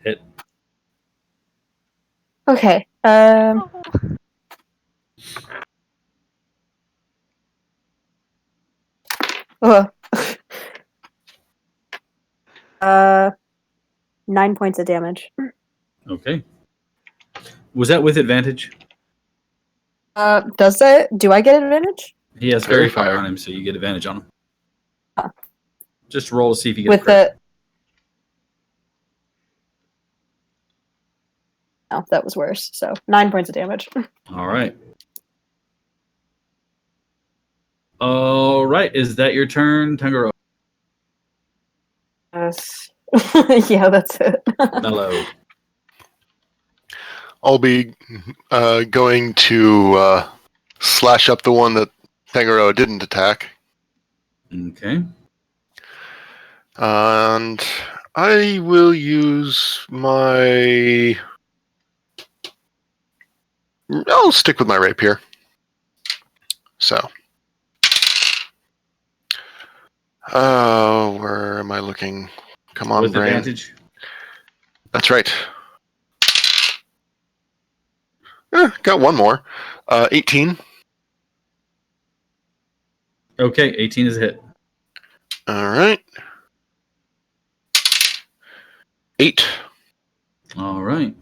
Hit. Okay. Ugh. 9 points of damage. Okay. Was that with advantage? Does that? Do I get advantage? He has Fairy fairy fire fire. on him, so you get advantage on him. Huh. Just roll to see if you get With a crit. Oh, that was worse. So 9 points of damage. All right. All right. Is that your turn, Tangaro? Yes. Yeah, that's it. Mellow. I'll be going to slash up the one that Tangaroa didn't attack. Okay. And I will use my... I'll stick with my rapier. So. Where am I looking? Come on, With brain. advantage. That's right. Got one more. 18. Okay, 18 is a hit. All right. 8. All right.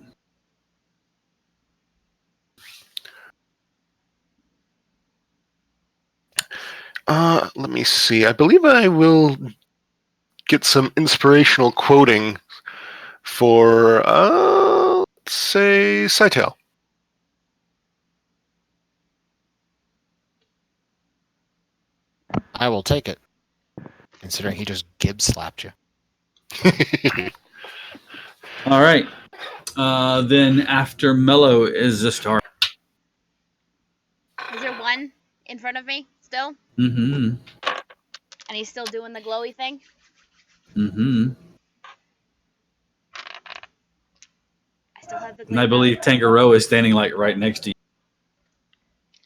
Let me see. I believe I will get some inspirational quoting for, let's say, Scytale. I will take it, considering he just gib slapped you. All right. Then after Mellow is Zastar. Is there one in front of me still? Mm-hmm. And he's still doing the glowy thing? Mm-hmm. I still have the And I glaive believe out. Tangaro is standing like right next to you.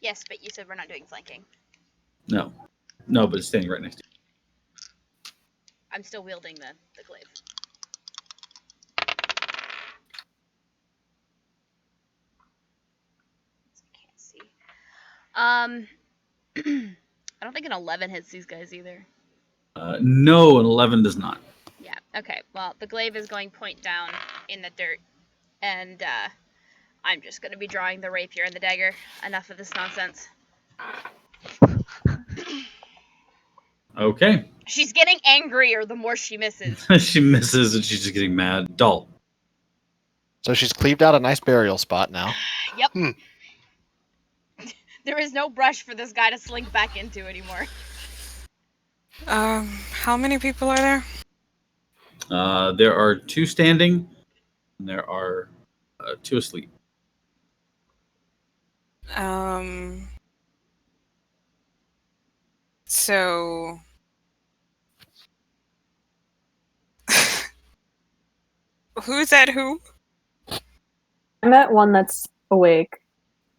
Yes, but you said we're not doing flanking. No. No, but it's standing right next to I'm still wielding the glaive. Can't see. I don't think an 11 hits these guys either. you. No, an 11 does not. Yeah, okay. Well, the glaive is going point down in the dirt. And I'm just going to be drawing the rapier and the dagger. Enough of this nonsense. Okay. She's getting angrier the more she misses. She misses and she's just getting mad. Dull. So she's cleaved out a nice burial spot now. Yep. There is no brush for this guy to slink back into anymore. How many people are there? There are 2 standing, and there are 2 asleep. So who's at who? I'm at one that's awake.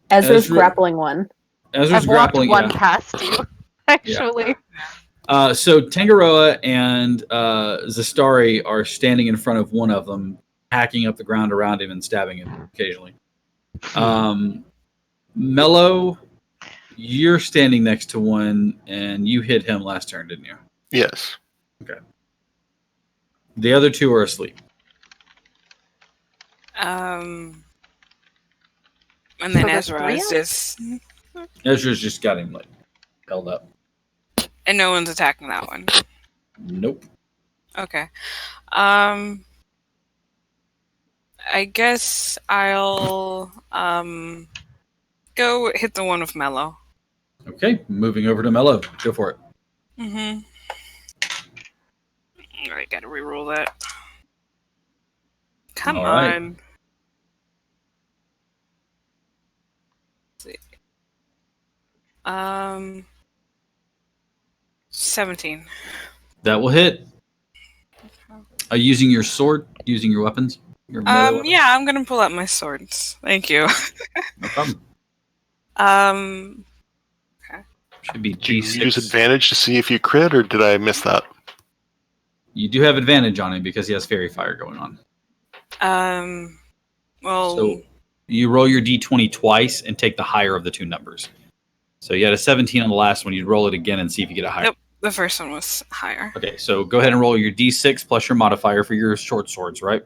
Ezra's Ezra- grappling one. Ezra's I've walked grappling. one Yeah. past you, actually. So Tangaroa and Zastari are standing in front of one of them, hacking up the ground around him and stabbing him occasionally. Mello you're standing next to one, and you hit him last turn, didn't you? Yes. The other two are asleep. And then So there's Ezra three is of just, Ezra's just got him like held up. and no one's attacking that one. Nope. Okay. I guess I'll go hit the one with Mello. Okay, moving over to Mello. Go for it. Mm-hmm. Alright, gotta reroll that. Come All right. on. Let's see. 17. That will hit. Are you using your sword? Using your weapons? Your melee weapons? Yeah, I'm gonna pull out my swords. Thank you. No problem. Should be Did you D6. use advantage to see if you crit, or did I miss that? You do have advantage on him because he has fairy fire going on. Well, So you roll your D20 twice and take the higher of the two numbers. So you had a 17 on the last one. You'd roll it again and see if you get a higher. Nope, the first one was higher. Okay, so go ahead and roll your D6 plus your modifier for your short swords, right?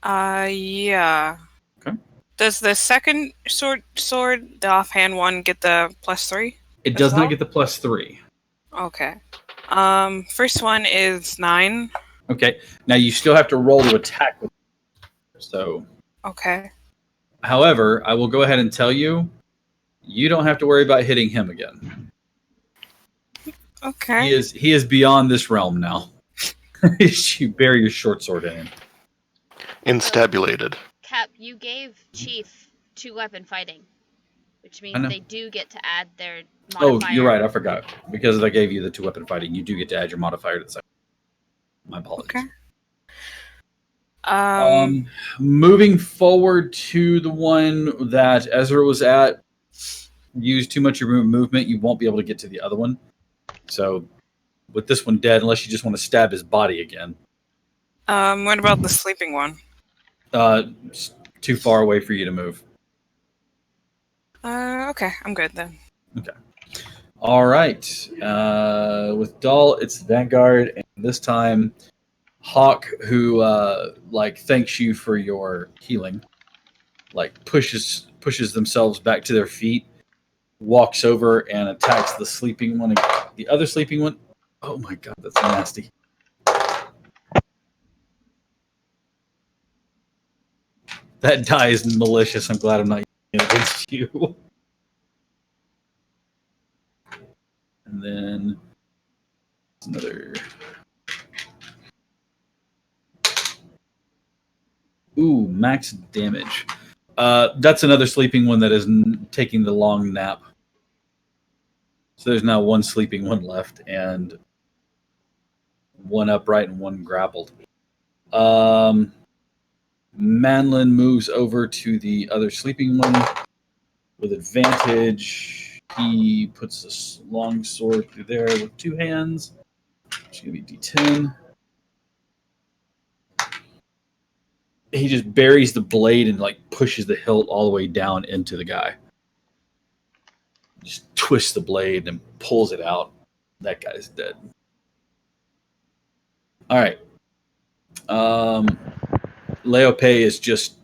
Yeah. Okay. Does the second sword, the offhand one, get the +3? It as does well? not get the +3. Okay. First one is 9. Okay, now you still have to roll to attack with. So, Okay. however, I will go ahead and tell you, you don't have to worry about hitting him again. Okay. He is beyond this realm now. You bury your short sword in him. Instabulated. Cap, you gave Chief 2-weapon fighting, which I means know. they do get to add their Oh, modifier. you're right. I forgot. Because I gave you the 2-weapon fighting, you do get to add your modifier to the second. My apologies. Okay. Moving forward to the one that Ezra was at, use too much of your movement, you won't be able to get to the other one. So, with this one dead, unless you just want to stab his body again, What about the sleeping one? it's too far away for you to move. Okay, I'm good then. Okay. All right. With Dahl, it's Vanguard, and this time, Hawk, who thanks you for your healing, pushes themselves back to their feet, walks over and attacks the sleeping one. The other sleeping one. Oh my god, that's nasty. That die is malicious. I'm glad I'm not using it against you. And then another. Ooh, max damage. That's another sleeping one that is taking the long nap. So there's now one sleeping one left, and one upright and one grappled. Manlin moves over to the other sleeping one with advantage. He puts this long sword through there with two hands. It's going to be D10. He just buries the blade and pushes the hilt all the way down into the guy. Just twists the blade and pulls it out. That guy's dead. All right. Leope is just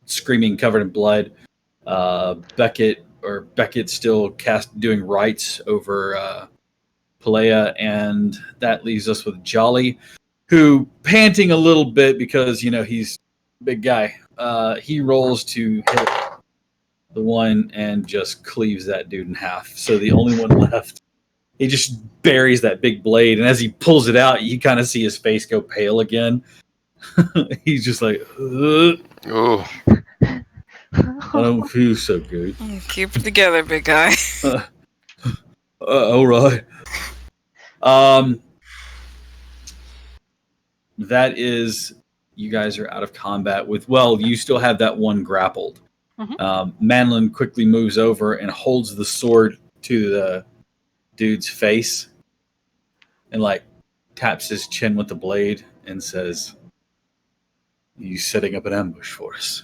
screaming, covered in blood. Beckett's still doing rites over Pelea, and that leaves us with Jolly, who, panting a little bit because he's a big guy. He rolls to hit the one and just cleaves that dude in half. So the only one left, he just buries that big blade, and as he pulls it out, you kind of see his face go pale again. He's just like, Oh, I don't feel so good. Keep it together, big guy. All right. That is, you guys are out of combat with. Well, you still have that one grappled. Manlin quickly moves over and holds the sword to the dude's face, and taps his chin with the blade and says, "You setting up an ambush for us?"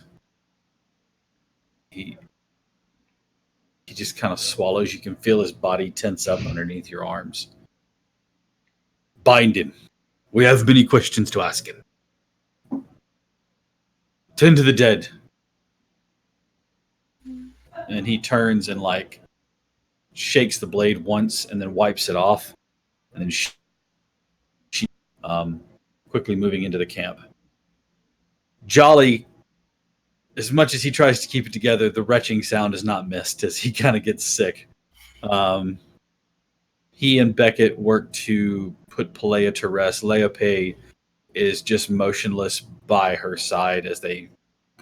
He just kind of swallows. You can feel his body tense up underneath your arms. Bind him. We have many questions to ask him. Tend to the dead. And he turns and like shakes the blade once and then wipes it off. And then quickly moving into the camp. Jolly, as much as he tries to keep it together, the retching sound is not missed as he kind of gets sick. He and Beckett work to put Pelea to rest. Leope is just motionless by her side as they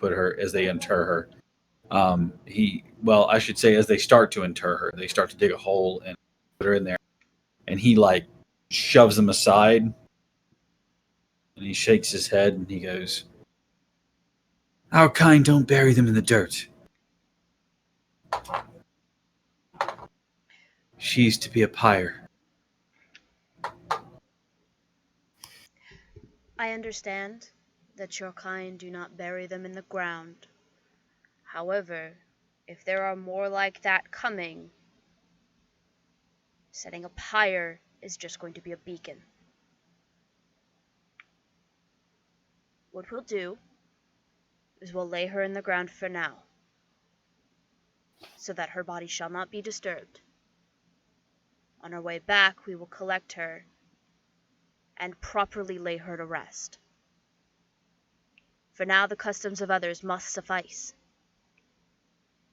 inter her. I should say, as they start to inter her, they start to dig a hole and put her in there, and he like shoves them aside, and he shakes his head and he goes, "Our kind don't bury them in the dirt. She's to be a pyre." I understand that your kind do not bury them in the ground. However, if there are more like that coming, setting a pyre is just going to be a beacon. What we'll do is we'll lay her in the ground for now, so that her body shall not be disturbed. On our way back, we will collect her and properly lay her to rest. For now, the customs of others must suffice.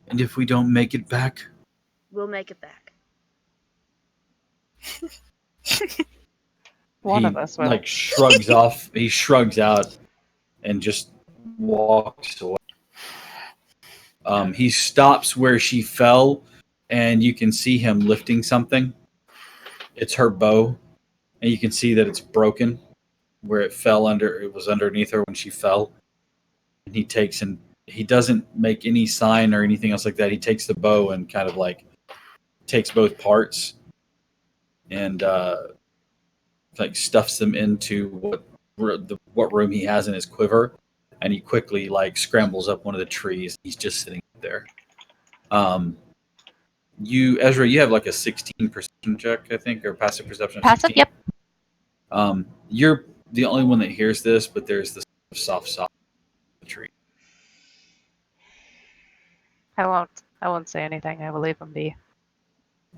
And if we don't make it back? We'll make it back. One of us will. Like shrugs off. He shrugs out and just walks away. He stops where she fell, and you can see him lifting something. It's her bow, and you can see that it's broken where it fell under. It was underneath her when she fell. And he doesn't make any sign or anything else like that. He takes the bow and kind of like takes both parts and like stuffs them into what room he has in his quiver, and he quickly like scrambles up one of the trees. He's just sitting there. Ezra, you have like a 16 perception check, I think, or passive perception. Of Passive, 16. yep. You're the only one that hears this, but there's this soft tree. I won't say anything. I will leave him be.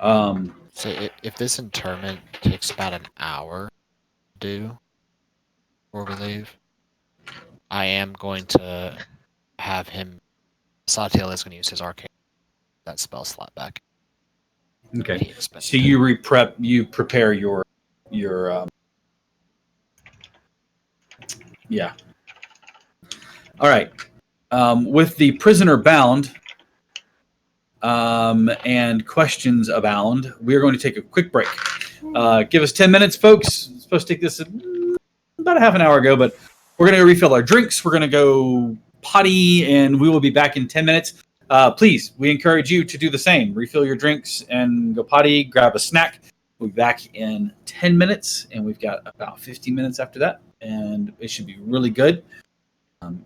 So if this interment takes about an hour to do before we leave, I am going to have him. Sawtail is going to use his arcane that spell slot back. Okay. So you prepare your yeah. All right. With the prisoner bound and questions abound, we are going to take a quick break. Give us 10 minutes, folks. I'm supposed to take this about a half an hour ago, but we're going to refill our drinks. We're going to go potty, and we will be back in 10 minutes. Please, we encourage you to do the same. Refill your drinks and go potty, grab a snack. We'll be back in 10 minutes, and we've got about 15 minutes after that, and it should be really good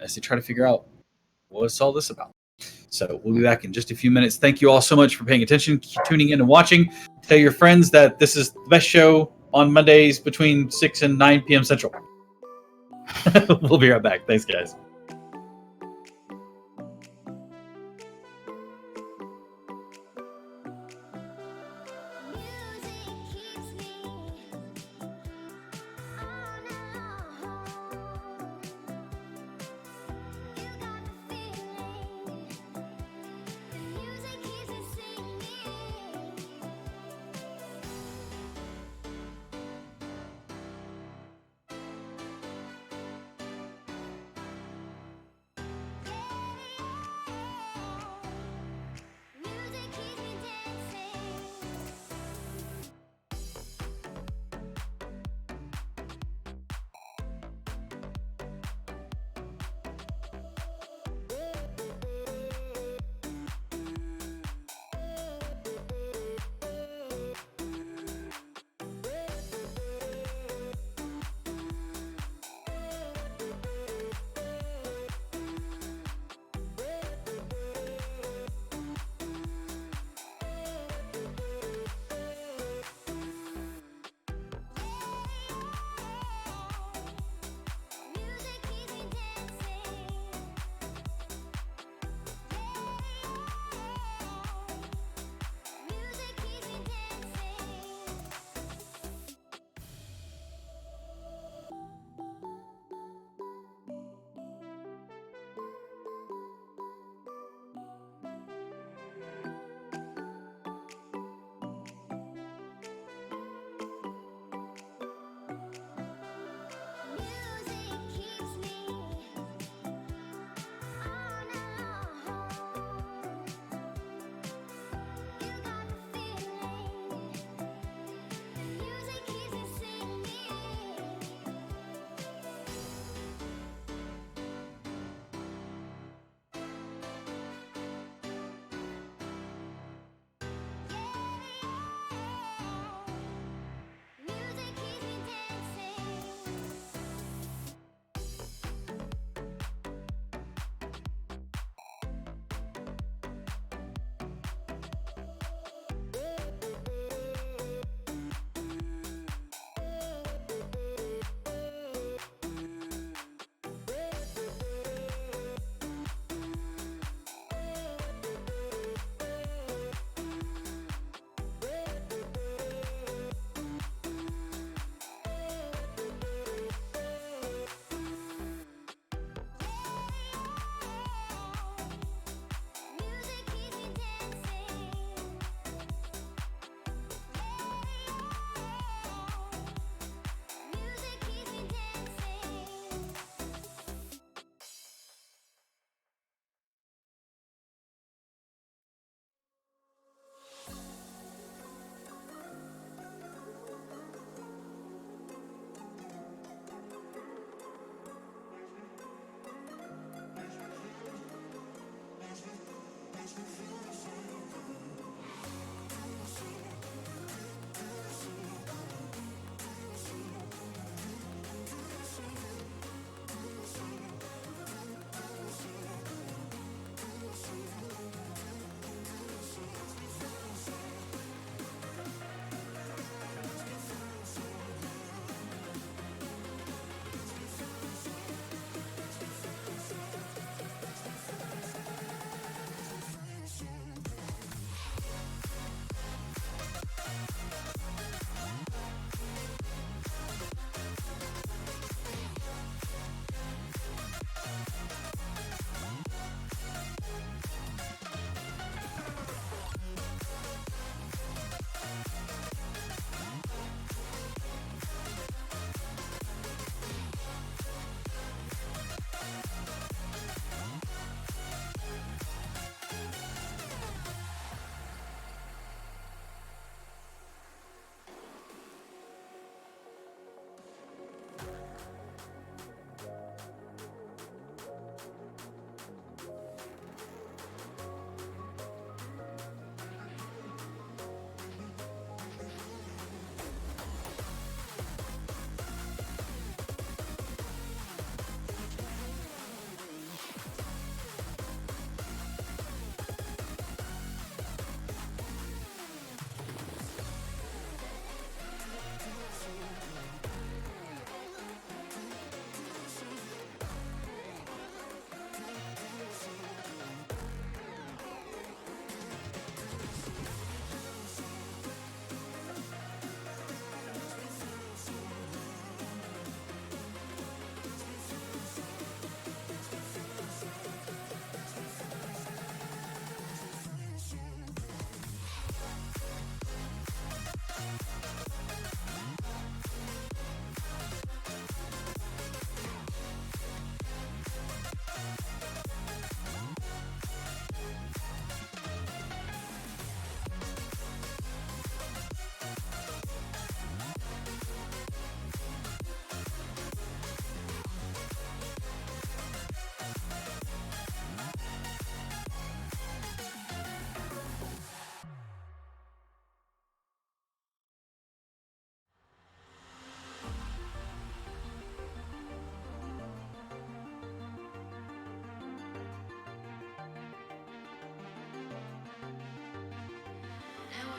as they try to figure out what's all this about. So we'll be back in just a few minutes. Thank you all so much for paying attention, tuning in and watching. Tell your friends that this is the best show on Mondays between 6 and 9 p.m. Central. We'll be right back. Thanks, guys.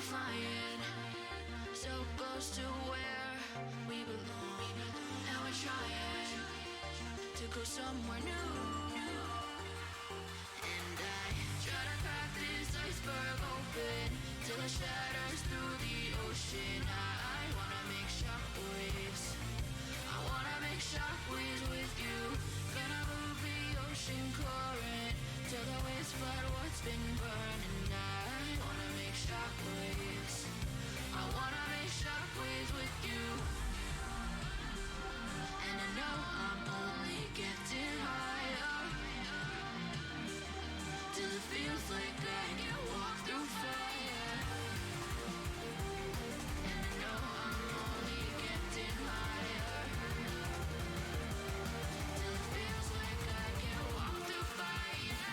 flying so close to where we belong, and we're trying to go somewhere new. And I try to crack this iceberg open till it shatters through the ocean. I wanna make shockwaves. I wanna make shockwaves with you. Gonna move the ocean current till the waves flood what's been burning. I wanna make shockwaves. I wanna make shockwaves with you. And I know I'm only getting higher till it feels like I can walk through fire. And I know I'm only getting higher till it feels like I can walk through fire.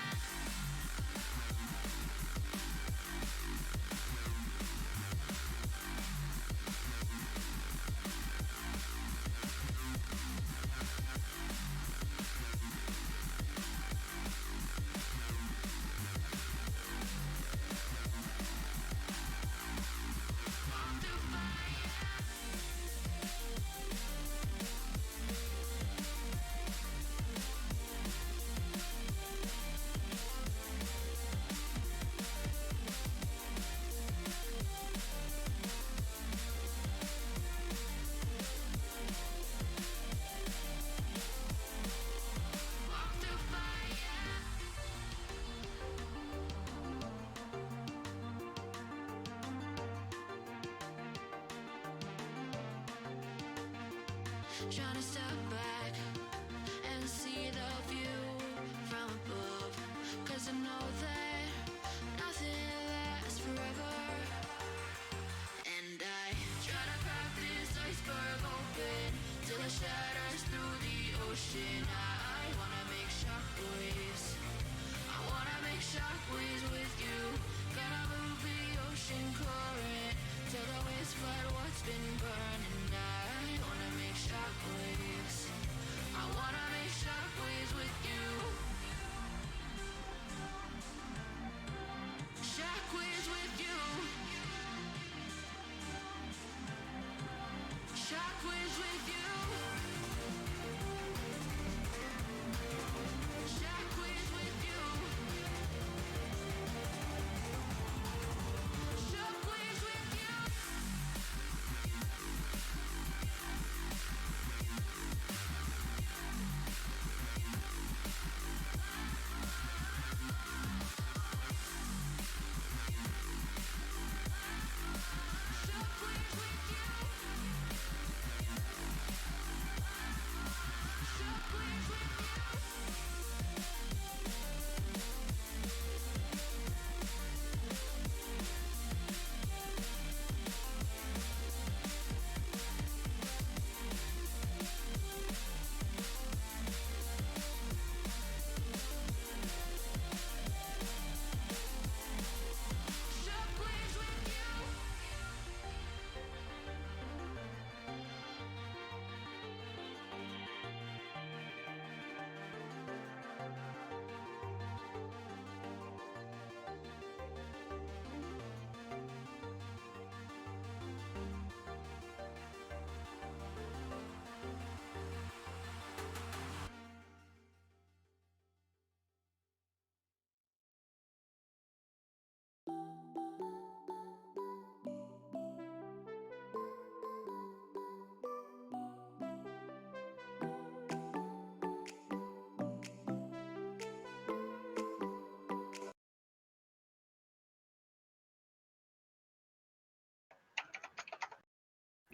Trying to step back and see the view from above, 'cause I know that nothing lasts forever. And I try to crack this iceberg open till it shatters through the ocean. I wanna make shockwaves. I wanna make shockwaves with you. Gonna move the ocean current till the waves flood what's been burning. I wanna make shockwaves. I wanna make shockwaves with you. Shockwaves with you. Shockwaves with you. Shockwaves with you. Shockwaves with you.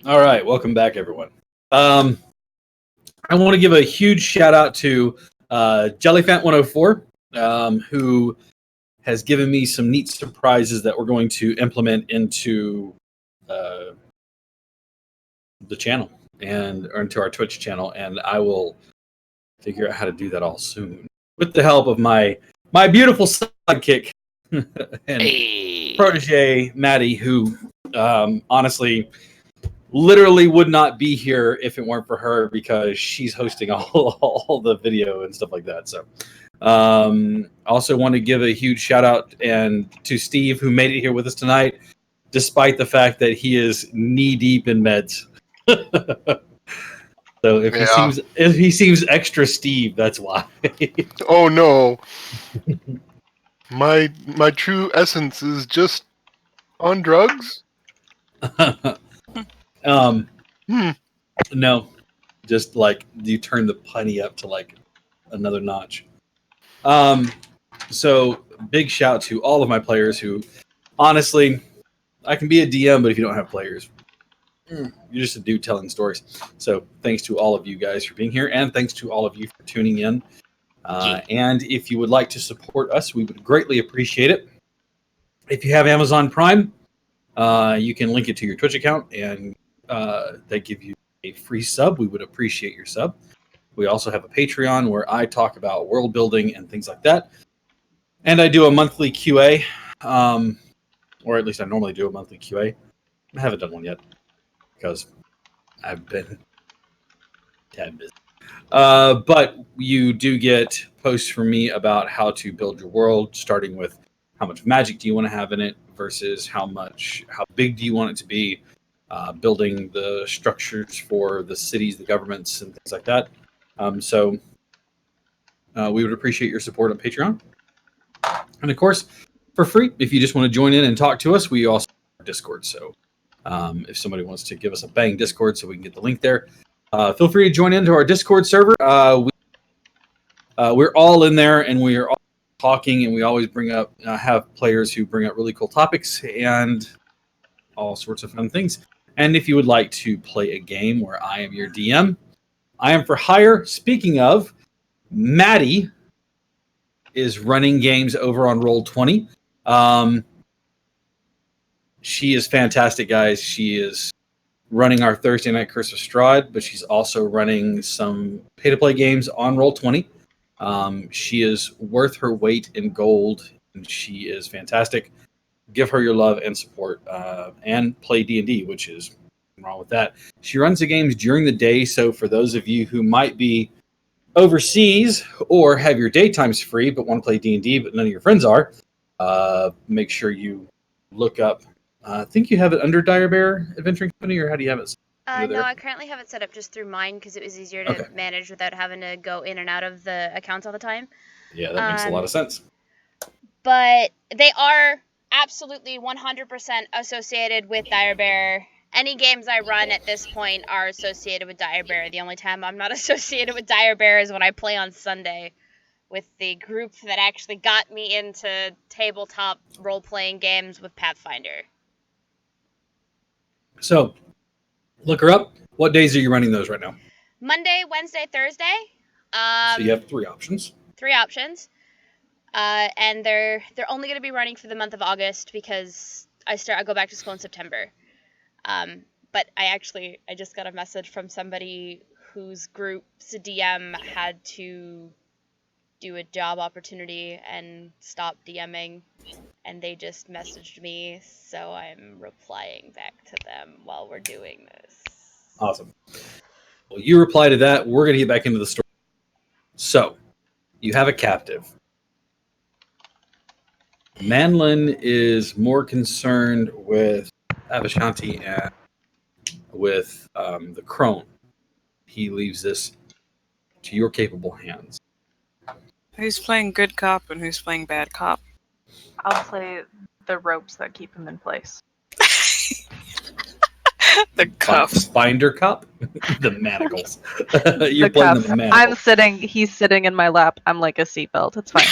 All right, welcome back, everyone. I want to give a huge shout out to Jellyfant104, who has given me some neat surprises that we're going to implement into the channel or into our Twitch channel, and I will figure out how to do that all soon with the help of my beautiful sidekick and protege Maddie, who honestly literally would not be here if it weren't for her, because she's hosting all the video and stuff like that. So also want to give a huge shout out and to Steve, who made it here with us tonight. despite the fact that he is knee deep in meds. So if he seems extra Steve, that's why. Oh no. My true essence is just on drugs? No, just like you turn the punny up to like another notch. So big shout to all of my players who, honestly, I can be a DM, but if you don't have players, you're just a dude telling stories. So thanks to all of you guys for being here, and thanks to all of you for tuning in. And if you would like to support us, we would greatly appreciate it. If you have Amazon Prime, you can link it to your Twitch account, and they give you a free sub. We would appreciate your sub. We also have a Patreon where I talk about world building and things like that. And I do a monthly QA, or at least I normally do a monthly QA. I haven't done one yet because I've been tad busy. But you do get posts from me about how to build your world, starting with how much magic do you want to have in it versus how big do you want it to be, building the structures for the cities, the governments, and things like that. So we would appreciate your support on Patreon. And of course, for free, if you just want to join in and talk to us, we also have Discord. So if somebody wants to give us a bang Discord so we can get the link there, feel free to join into our Discord server. We're all in there, and we are all talking, and we always have players who bring up really cool topics and all sorts of fun things. And if you would like to play a game where I am your DM, I am for hire. Speaking of, Maddie is running games over on Roll20. She is fantastic, guys. She is running our Thursday Night Curse of Strahd, but she's also running some pay-to-play games on Roll20. She is worth her weight in gold, and she is fantastic. Give her your love and support, and play D&D, which is nothing wrong with that. She runs the games during the day, so for those of you who might be overseas or have your daytimes free but want to play D&D but none of your friends are, make sure you look up. I think you have it under Dire Bear Adventuring Company, or how do you have it? No, I currently have it set up just through mine because it was easier to manage without having to go in and out of the accounts all the time. Yeah, that makes a lot of sense. But they are absolutely 100% associated with Dire Bear. Any games I run at this point are associated with Dire Bear. The only time I'm not associated with Dire Bear is when I play on Sunday with the group that actually got me into tabletop role-playing games with Pathfinder. So, look her up. What days are you running those right now? Monday, Wednesday, Thursday. So you have 3 options. 3 options. And they're only going to be running for the month of August because I go back to school in September. But I just got a message from somebody whose group's DM had to do a job opportunity and stop DMing, and they just messaged me, so I'm replying back to them while we're doing this. Awesome. Well, you reply to that. We're going to get back into the story. So, you have a captive. Manlin is more concerned with Avashanti and with the crone. He leaves this to your capable hands. Who's playing good cop and who's playing bad cop? I'll play the ropes that keep him in place. The cuffs. Binder cup? The manacles. You're playing the manacles. He's sitting in my lap. I'm like a seatbelt. It's fine.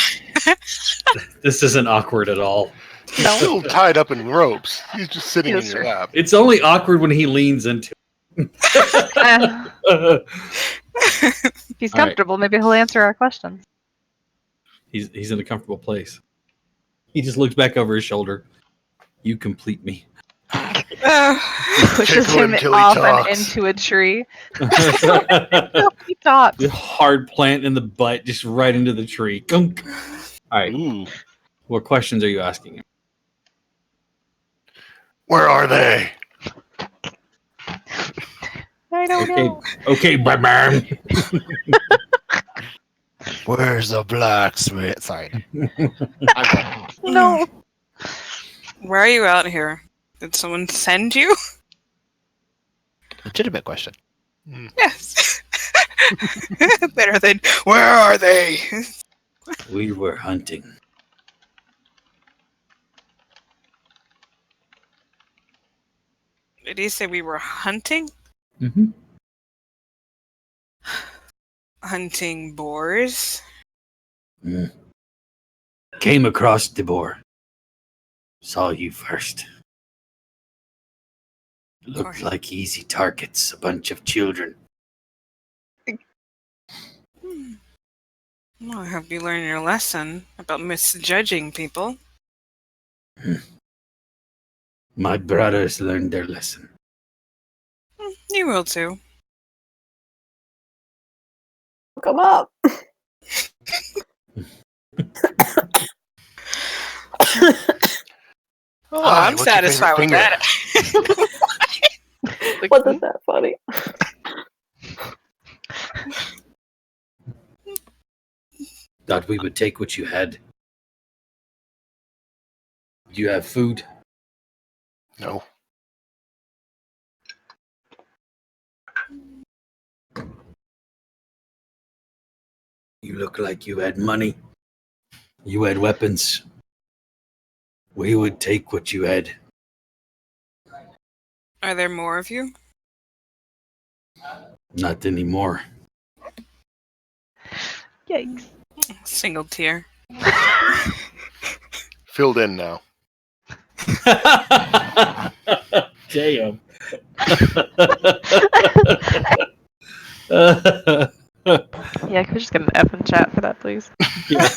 This isn't awkward at all. He's still tied up in ropes. He's just sitting in your lap. It's only awkward when he leans into it. If he's comfortable, maybe he'll answer our questions. He's in a comfortable place. He just looks back over his shoulder. You complete me. Pushes him off and into a tree. He talks. The hard plant in the butt, just right into the tree. Gunk. All right. Ooh. What questions are you asking him? Where are they? I don't know. Okay, Batman. Where's the blacksmith? Sorry. No. Why are you out here? Did someone send you? Legitimate question. Yes. Better than, where are they? We were hunting. Did he say we were hunting? Mm-hmm. Hunting boars? Mm. Came across the boar. Saw you first. Looked like easy targets, a bunch of children. Well, I hope you learn your lesson about misjudging people. My brothers learned their lesson. You will too. Come up. Oh, Hi, I'm what's your satisfied with favorite that. Wasn't that funny? Thought we would take what you had. Do you have food? No. You look like you had money. You had weapons. We would take what you had. Are there more of you? Not anymore. Yikes. Single tear. Filled in now. Damn. Yeah, can we just get an F in chat for that, please? Yeah.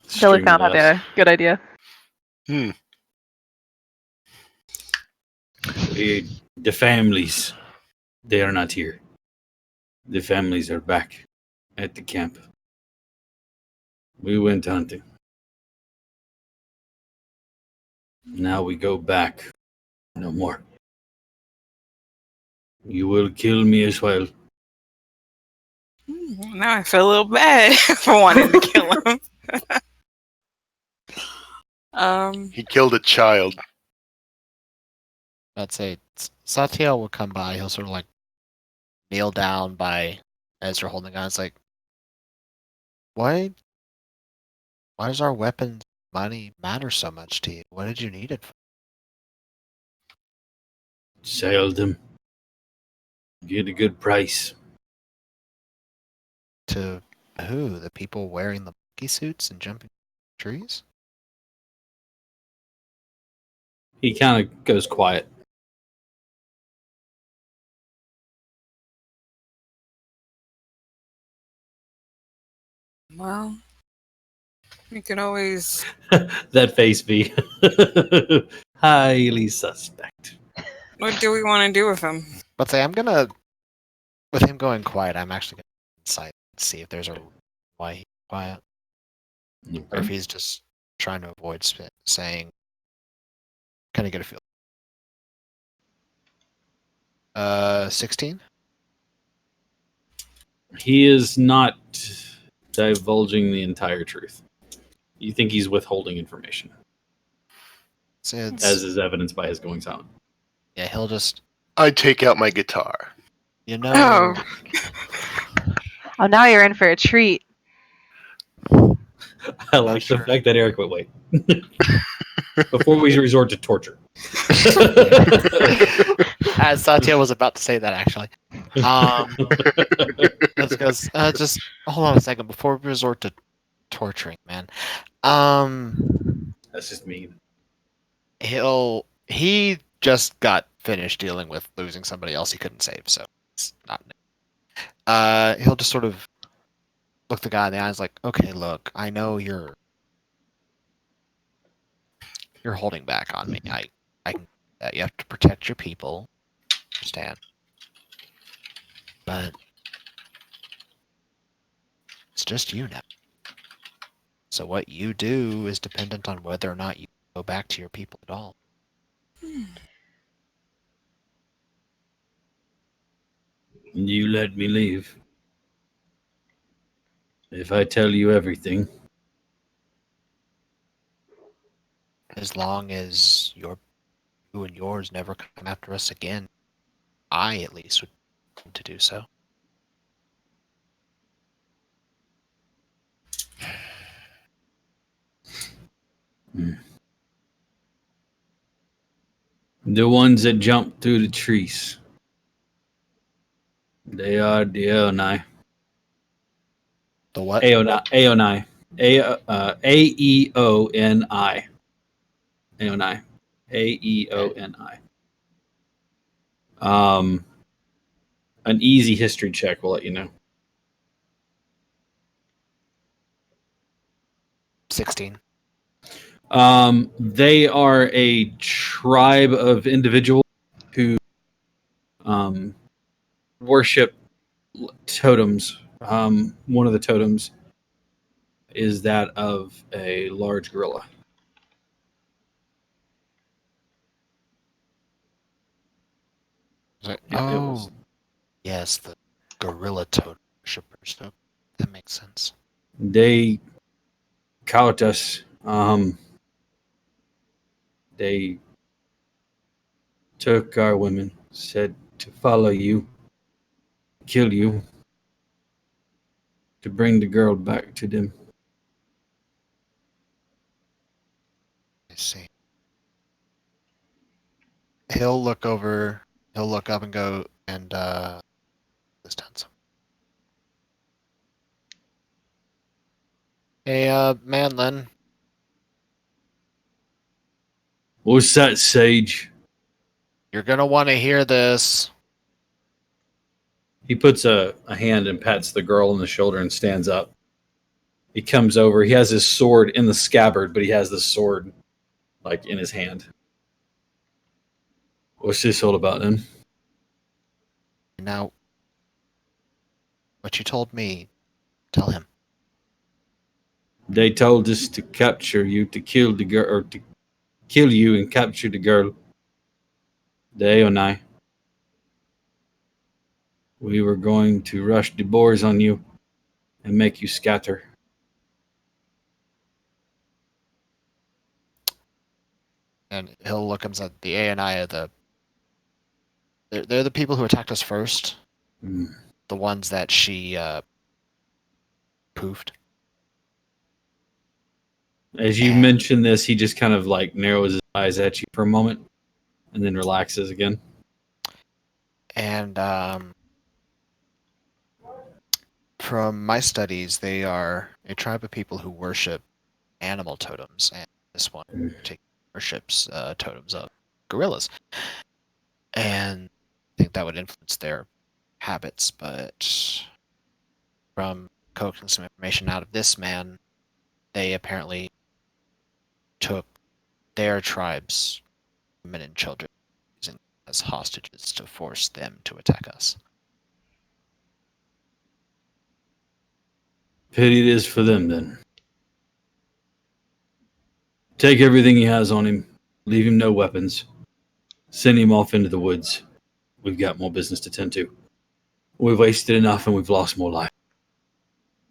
Jelly String found of had a good idea. The families, they are not here. The families are back at the camp. We went hunting. Now we go back. No more. You will kill me as well. Now I feel a little bad for wanting to kill him. He killed a child. I'd say Satiel will come by. He'll sort of like kneel down by Ezra holding the gun. It's like, why does our weapons money matter so much to you? What did you need it for? Sailed them. Get a good price. To who? The people wearing the monkey suits and jumping trees? He kind of goes quiet. Well, we could always. That face be highly suspect. What do we want to do with him? But say I'm gonna, with him going quiet, I'm actually gonna insight and see if there's a why he's quiet, or if he's just trying to avoid saying. Kind of get a feel. 16. He is not divulging the entire truth. You think he's withholding information, as is evidenced by his going silent. Yeah, he'll just. I take out my guitar. You know. Oh. Oh, now you're in for a treat. I like the fact that Eric went, wait. Before we resort to torture. As Satya was about to say that, actually. Just hold on a second before we resort to torturing, man. That's just mean. He just got finished dealing with losing somebody else he couldn't save, so it's not new. He'll just sort of look the guy in the eyes like, okay, look, I know you're holding back on me. I can you have to protect your people. Understand. But it's just you now. So what you do is dependent on whether or not you go back to your people at all. You let me leave. If I tell you everything. As long as your you and yours never come after us again, I at least would want to do so. The ones that jump through the trees. They are the Aeoni. The what? Aeoni. Aeoni. Aeoni. Aeoni. An easy history check will let you know. 16. They are a tribe of individuals who worship totems. One of the totems is that of a large gorilla. It Oh, was... yes, the gorilla toad worshippers. So that makes sense. They caught us. They took our women, said to follow you, kill you, to bring the girl back to them. I see. He'll look up and go, and this tense. Hey, Manlin, What's that, Sage? you're gonna want to hear this. He puts a hand and pats the girl on the shoulder and stands up. He comes over. He has his sword in the scabbard, but he has the sword like in his hand. What's this all about then? Now, what you told me, tell him. They told us to capture you, to kill the girl, or to kill you and capture the girl. The Aeoni. We were going to rush the boars on you and make you scatter. And he'll look and say, the ANI are they're the people who attacked us first. Mm. The ones that she poofed. As you And- mention this, he just kind of like narrows his eyes at you for a moment and then relaxes again. And from my studies, they are a tribe of people who worship animal totems, and this one in particular worships totems of gorillas. And I think that would influence their habits, but from coaxing some information out of this man, they apparently took their tribe's women and children using as hostages to force them to attack us. Pity it is for them then. Take everything he has on him, leave him no weapons, send him off into the woods. We've got more business to tend to. We've wasted enough and we've lost more life.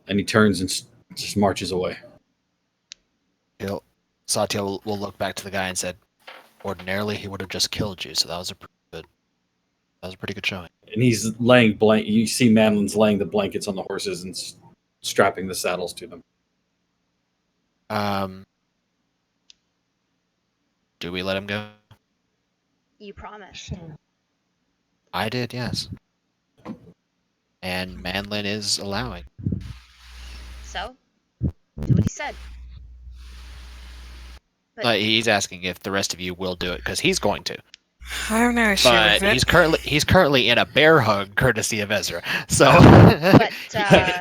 And he turns and just marches away. Satya will look back to the guy and said, ordinarily he would have just killed you, so that was a pretty good showing. And he's laying you see Madeline's laying the blankets on the horses and strapping the saddles to them. Do we let him go? You promised. I did, yes. And Manlin is allowing. So, do what he said. But He's asking if the rest of you will do it because he's going to. I don't know. She But was he's currently in a bear hug, courtesy of Ezra. So but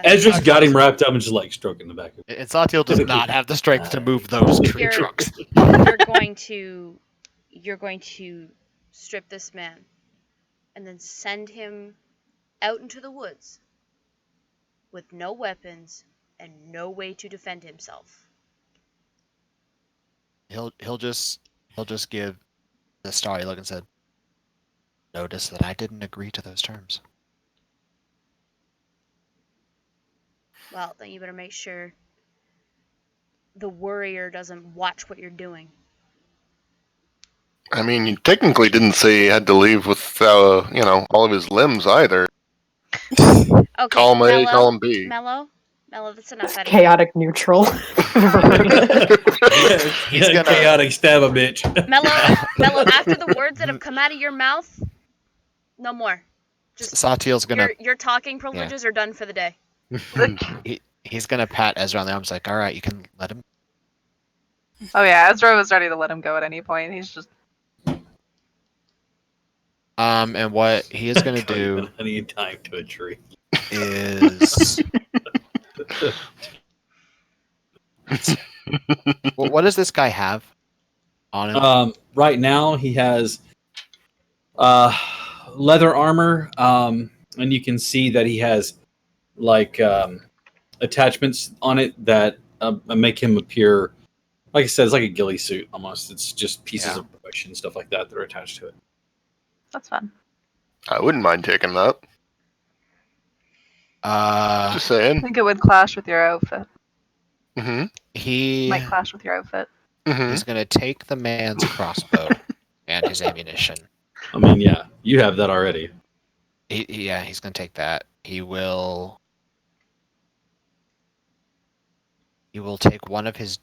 Ezra's got him wrapped up and just like stroking the back of it. and Satiel does not have the strength to move those tree You're- trunks. you're going to strip this man and then send him out into the woods with no weapons and no way to defend himself. He'll just give the starry look and said, "Notice that I didn't agree to those terms." Well, then you better make sure the warrior doesn't watch what you're doing. I mean, you technically didn't say he had to leave with, all of his limbs either. Okay, Column A, Mellow, column B. Mellow, that's enough out of you. Chaotic neutral. He's gonna- chaotic stab a bitch. Mellow, after the words that have come out of your mouth, no more. Just Satiel's gonna your talking privileges are done for the day. he's gonna pat Ezra on the arm. He's like, "All right, you can let him." Oh yeah, Ezra was ready to let him go at any point. He's just And what he is gonna do Honey tying to a tree. is what does this guy have on him? Right now he has leather armor, and you can see that he has like attachments on it that make him appear, like I said, it's like a ghillie suit almost. It's just pieces of bush and stuff like that are attached to it. that's fun. I wouldn't mind taking that. Just I saying. think it would clash with your outfit. Mm-hmm. Might clash with your outfit. Mm-hmm. He's gonna take the man's crossbow and his ammunition. I mean, yeah, you have that already. He's gonna take that. He will take one of his.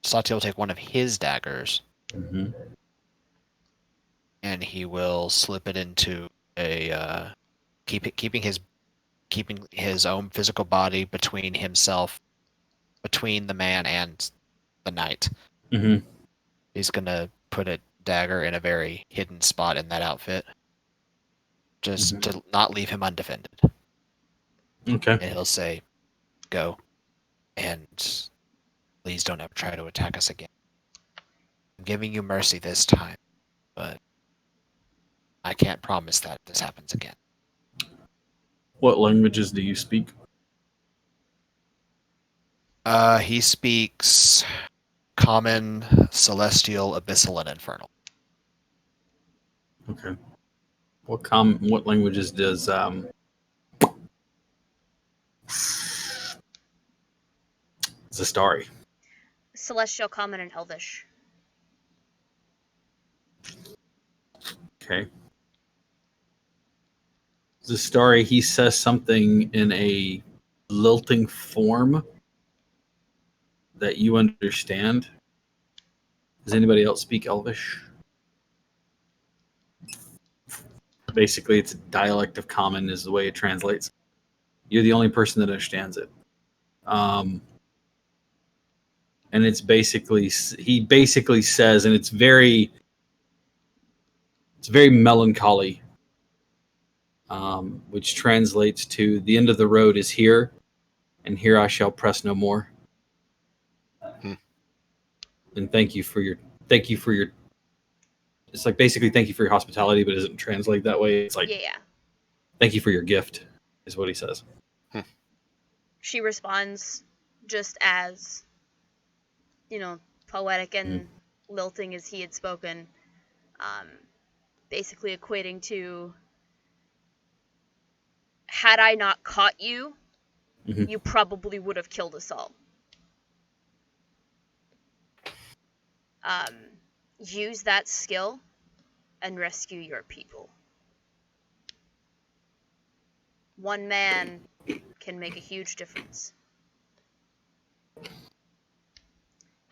Satiel will take one of his daggers, Mm-hmm. and he will slip it into a keeping his own physical body between the man and the knight. Mm-hmm. He's gonna put a dagger in a very hidden spot in that outfit, just to not leave him undefended. Okay. And he'll say, "Go, and please don't ever try to attack us again. I'm giving you mercy this time, but I can't promise that this happens again." What languages do you speak? He speaks Common, Celestial, Abyssal, and Infernal. Okay. What languages does Zastari? Celestial, Common, and Elvish. Okay. Zastari, he says something in a lilting form that you understand. Does anybody else speak Elvish? Basically, it's a dialect of Common is the way it translates. You're the only person that understands it. And it's basically, he basically says, and it's very melancholy, which translates to the end of the road is here, and here I shall press no more. And thank you for your. It's like basically thank you for your hospitality, but it doesn't translate that way. It's like thank you for your gift, is what he says. She responds just as, poetic and lilting as he had spoken, basically equating to, had I not caught you, you probably would have killed us all. Use that skill and rescue your people. One man can make a huge difference.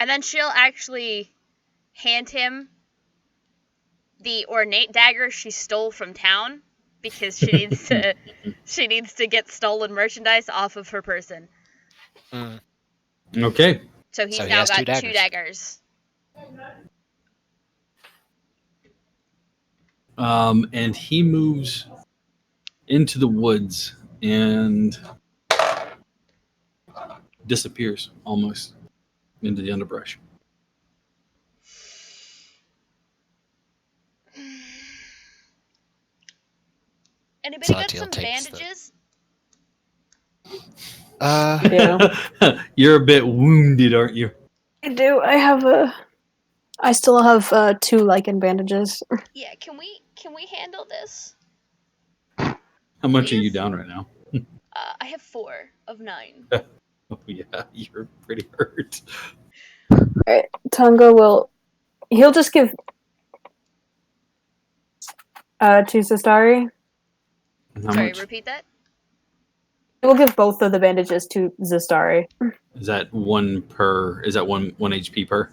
And then she'll actually hand him the ornate dagger she stole from town, because she needs to get stolen merchandise off of her person. Okay. So he's now got two daggers. And he moves into the woods and disappears almost into the underbrush. Anybody got some bandages? You're a bit wounded, aren't you? I do. I still have 2 lichen bandages. Yeah, can we handle this? How much are you down right now? I have 4 of 9. Oh yeah, you're pretty hurt. Alright, Tonga he'll just give To Zastari. How Sorry, much? repeat that. We'll give both of the bandages to Zastari. Is that one per? Is that one HP per?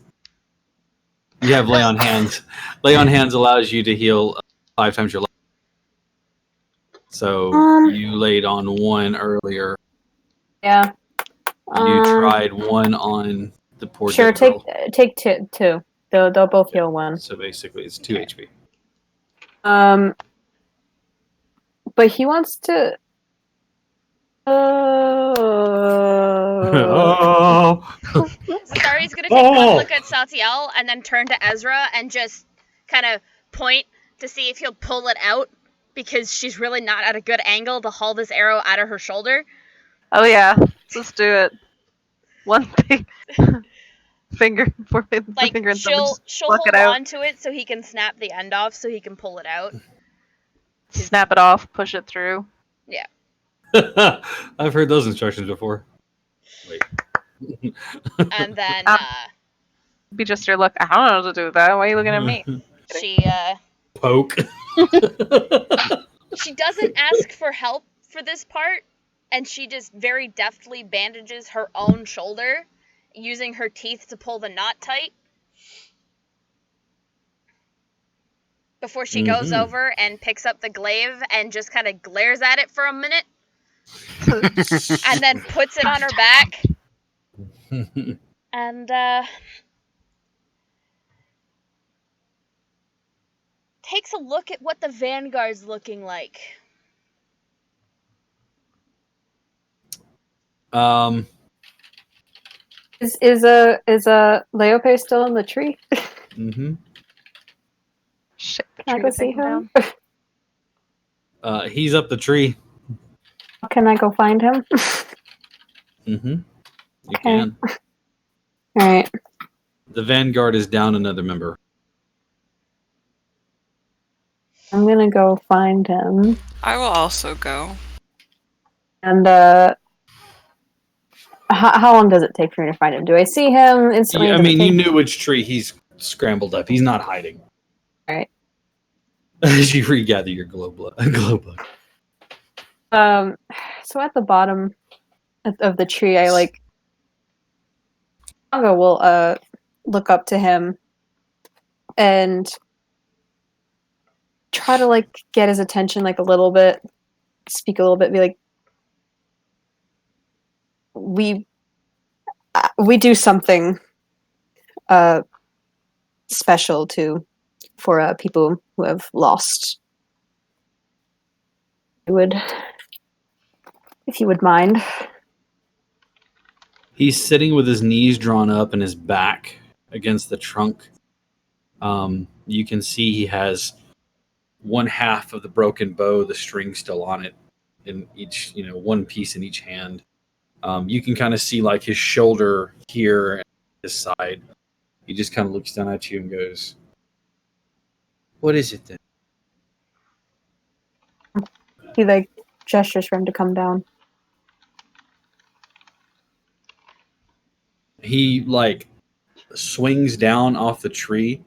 You have lay on hands. Lay on hands allows you to heal 5 times your life. So you laid on one earlier. Yeah. You tried one on the poor Sure, dead girl. take two. They'll both heal one. So basically, it's 2 HP. But he wants to. Zastari's gonna take one look at Satiel and then turn to Ezra and just kind of point to see if he'll pull it out because she's really not at a good angle to haul this arrow out of her shoulder. Oh yeah, let's do it. One thing. Finger for the Like finger and thumb. she'll Just she'll pluck hold it out. on to it so he can snap the end off so he can pull it out. Snap it off. Push it through. Yeah. I've heard those instructions before. Wait. And then Be just your look. I don't know what to do with that. Why are you looking at me? she Poke. she doesn't ask for help for this part, and she just very deftly bandages her own shoulder, using her teeth to pull the knot tight. Before she goes over and picks up the glaive and just kind of glares at it for a minute, and then puts it on her back, and takes a look at what the Vanguard's looking like. Is a Leope still in the tree? Shit, the Can I tree go would see take him him? down. He's up the tree. Can I go find him? You Okay. can. All right. The Vanguard is down another member. I'm gonna go find him. I will also go. And how long does it take for me to find him? Do I see him instantly? I Does it mean, you take- knew which tree he's scrambled up. He's not hiding. All right. As you regather your glow book. So at the bottom of the tree, I'll will look up to him and try to get his attention a little bit, speak a little bit, be like, we do something special for people who have lost. If you would mind. He's sitting with his knees drawn up and his back against the trunk. You can see he has one half of the broken bow, the string still on it, in each, one piece in each hand. You can kind of see his shoulder here and his side. He just kind of looks down at you and goes, "What is it then?" He gestures for him to come down. He swings down off the tree,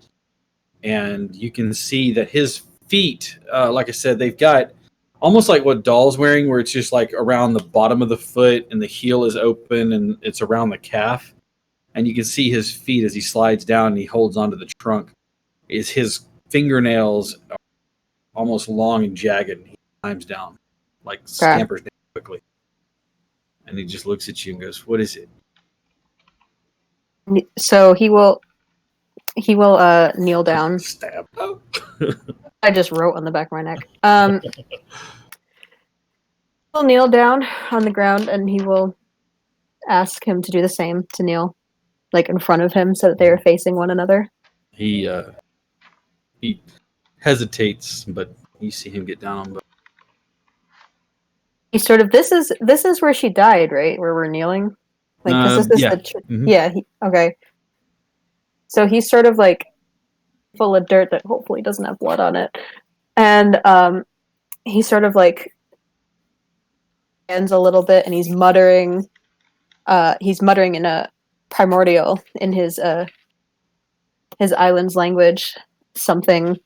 and you can see that his feet, like I said, they've got almost like what Doll's wearing, where it's just around the bottom of the foot and the heel is open and it's around the calf. And you can see his feet as he slides down and he holds onto the trunk. His fingernails are almost long and jagged. And he climbs down, scampers down quickly. And he just looks at you and goes, "What is it?" So he will kneel down. Stab. I just wrote on the back of my neck. He'll kneel down on the ground and he will ask him to do the same, to kneel in front of him so that they are facing one another. He hesitates, but you see him get down on both. He sort of this is where she died, right? Where we're kneeling? 'Cause this is yeah. Yeah, okay. So he's sort of full of dirt that hopefully doesn't have blood on it. And he sort of hands a little bit and he's muttering in a primordial in his island's language, something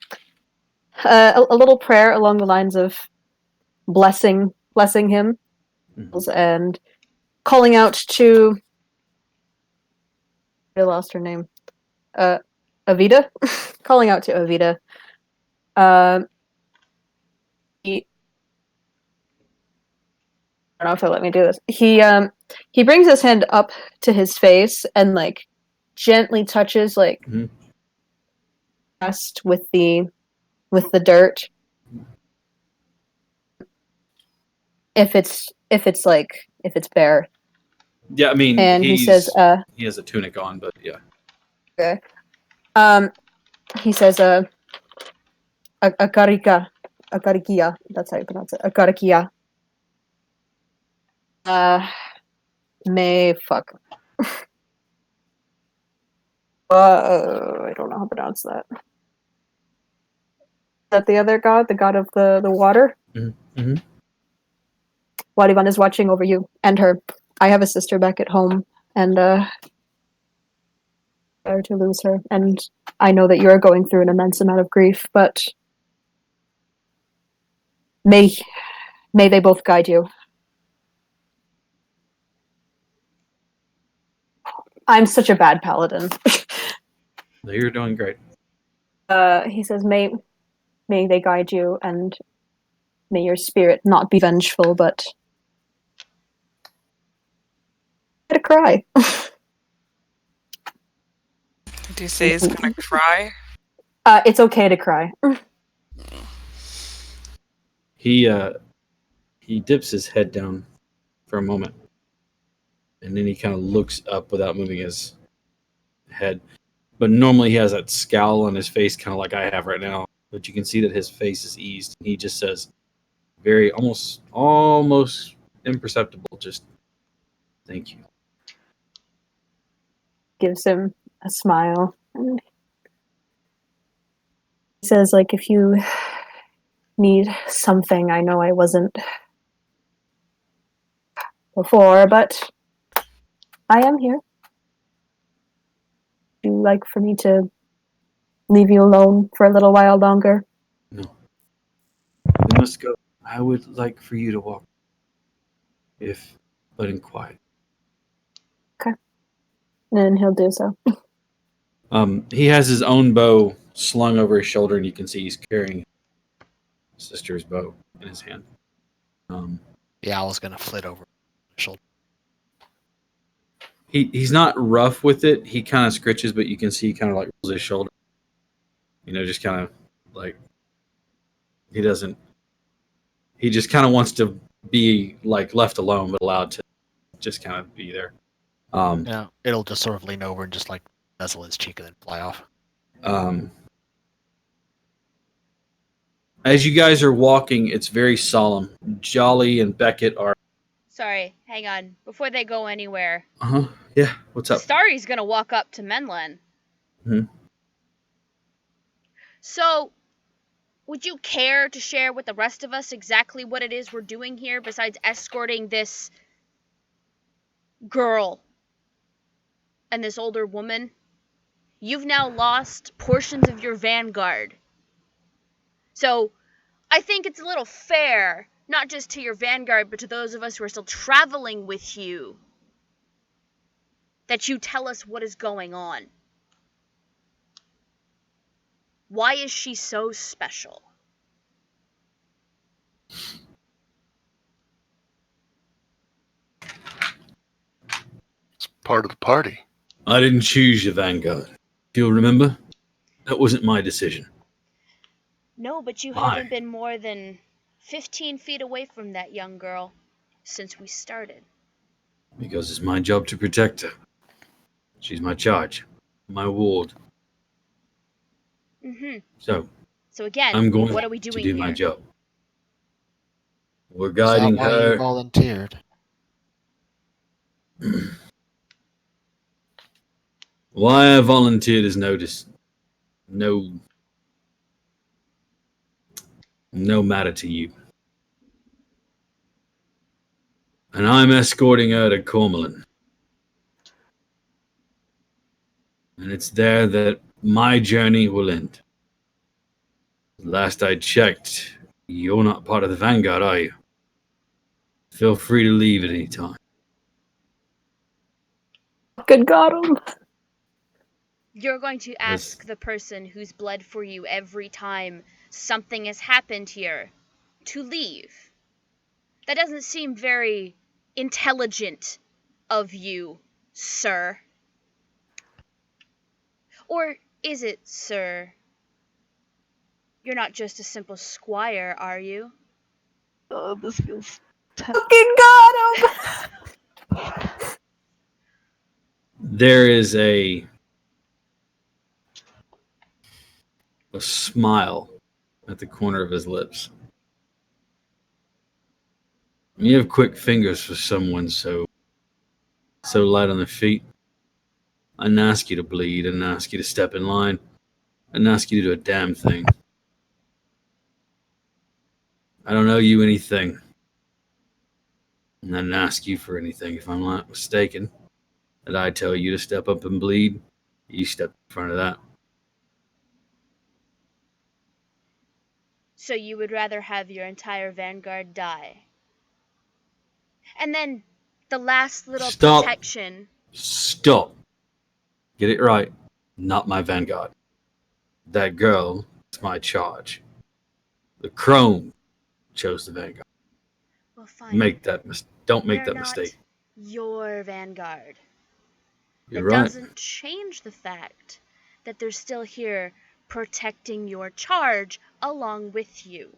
a little prayer along the lines of blessing him, and calling out to. I lost her name. Avita, calling out to Avita. He, I don't know if they'll let me do this. He brings his hand up to his face and like gently touches like chest with the dirt. If it's bare. Yeah, I mean, And he says, he has a tunic on, but yeah. Okay. He says, Agarikia. That's how you pronounce it. Agarikia. Fuck. I don't know how to pronounce that. Is that the other god? The god of the water? Mm-hmm. Wadivan is watching over you and her. I have a sister back at home, and sorry to lose her. And I know that you're going through an immense amount of grief, but may they both guide you. I'm such a bad paladin. No, you're doing great. He says, may they guide you, and may your spirit not be vengeful, but to cry. Did you say he's gonna cry? It's okay to cry. He dips his head down for a moment, and then he kind of looks up without moving his head. But normally he has that scowl on his face, kind of like I have right now. But you can see that his face is eased. He just says, very almost imperceptible, just thank you. Gives him a smile. And he says, like, if you need something, I know I wasn't before, but I am here. Would you like for me to leave you alone for a little while longer? No. We must go. I would like for you to walk. But in quiet. Okay. And he'll do so. He has his own bow slung over his shoulder, and you can see he's carrying his sister's bow in his hand. The owl's gonna flit over his shoulder. He's not rough with it. He kind of scritches, but you can see he kind of like rolls his shoulder. Just kind of like he doesn't. He just kind of wants to be like left alone, but allowed to just kind of be there. It'll just sort of lean over and just like nuzzle his cheek and then fly off. As you guys are walking, it's very solemn. Jolly and Beckett are. Sorry, hang on. Before they go anywhere. Yeah, what's up? Starry's gonna walk up to Menlan. So, would you care to share with the rest of us exactly what it is we're doing here besides escorting this girl and this older woman? You've now lost portions of your vanguard. So, I think it's a little fair, not just to your vanguard, but to those of us who are still traveling with you, that you tell us what is going on. Why is she so special? It's part of the party. I didn't choose your vanguard. If you'll remember, that wasn't my decision. No, but you haven't been more than 15 feet away from that young girl since we started. Because it's my job to protect her. She's my charge, my ward. So again, I'm going what are we doing to do here? my job. We're guiding Is that why her. you volunteered? Why I volunteered is no matter to you. And I'm escorting her to Cormelin. And it's there that my journey will end. Last I checked, you're not part of the Vanguard, are you? Feel free to leave at any time. Good got him. You're going to ask the person who's bled for you every time something has happened here to leave. That doesn't seem very intelligent of you, sir. Or is it, sir? You're not just a simple squire, are you? Oh, this feels tense. Fucking got him. There is a smile at the corner of his lips. You have quick fingers for someone so light on their feet. I didn't ask you to bleed. I didn't ask you to step in line. I didn't ask you to do a damn thing. I don't owe you anything. And I didn't ask you for anything. If I'm not mistaken, did I tell you to step up and bleed? You stepped in front of that. So you would rather have your entire vanguard die? And then the last little Stop. protection. Stop. Get it right. Not my vanguard. That girl is my charge. The crone chose the vanguard. Well, fine. Don't make They're that mistake. Not your vanguard. You're That right. doesn't change the fact that they're still here protecting your charge along with you.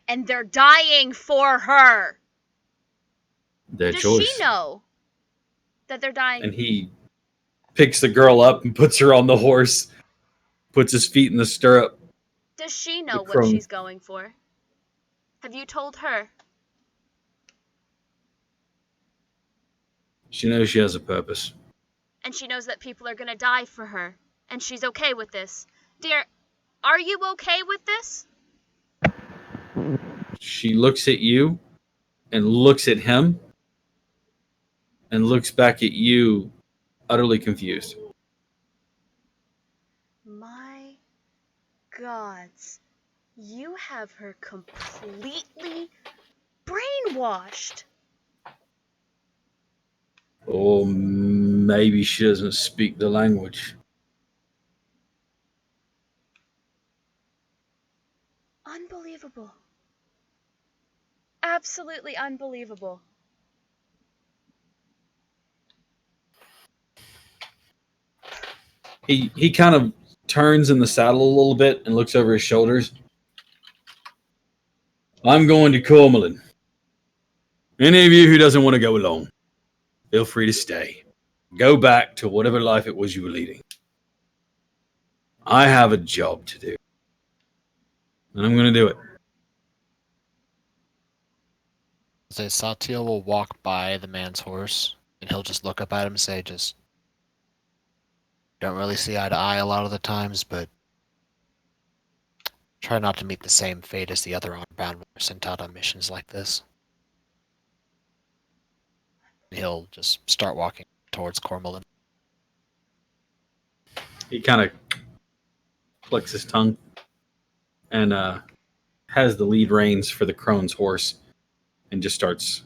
And they're dying for her. Their Does choice. she know that they're dying? And he picks the girl up and puts her on the horse, puts his feet in the stirrup. Does she know what crone. she's going for? Have you told her? She knows she has a purpose. And she knows that people are going to die for her. And she's okay with this. Dear, are you okay with this? She looks at you and looks at him and looks back at you, utterly confused. My gods. You have her completely brainwashed. Or maybe she doesn't speak the language. Unbelievable. Absolutely unbelievable. He kind of turns in the saddle a little bit and looks over his shoulders. I'm going to Cormelin. Any of you who doesn't want to go along, feel free to stay. Go back to whatever life it was you were leading. I have a job to do. And I'm going to do it. Satiel will walk by the man's horse, and he'll just look up at him and say, don't really see eye to eye a lot of the times, but try not to meet the same fate as the other honor-bound sent out on missions like this. He'll just start walking towards Cormelin. He kind of clicks his tongue and has the lead reins for the crone's horse and just starts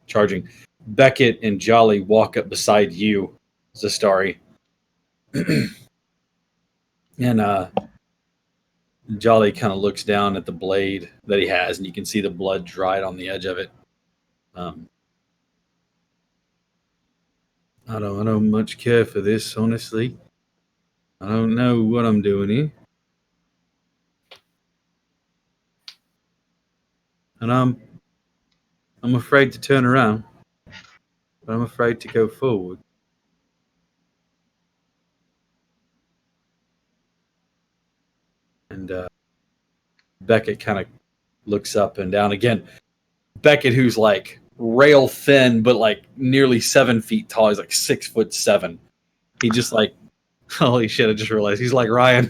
charging. Beckett and Jolly walk up beside you, Zastari. And Jolly kind of looks down at the blade that he has, and you can see the blood dried on the edge of it. I don't much care for this, honestly. I don't know what I'm doing here. And I'm afraid to turn around. But I'm afraid to go forward. And Beckett kind of looks up and down again. Beckett, who's like rail thin, but like nearly 7 feet tall. He's like 6'7". He just like, holy shit! I just realized he's like Ryan.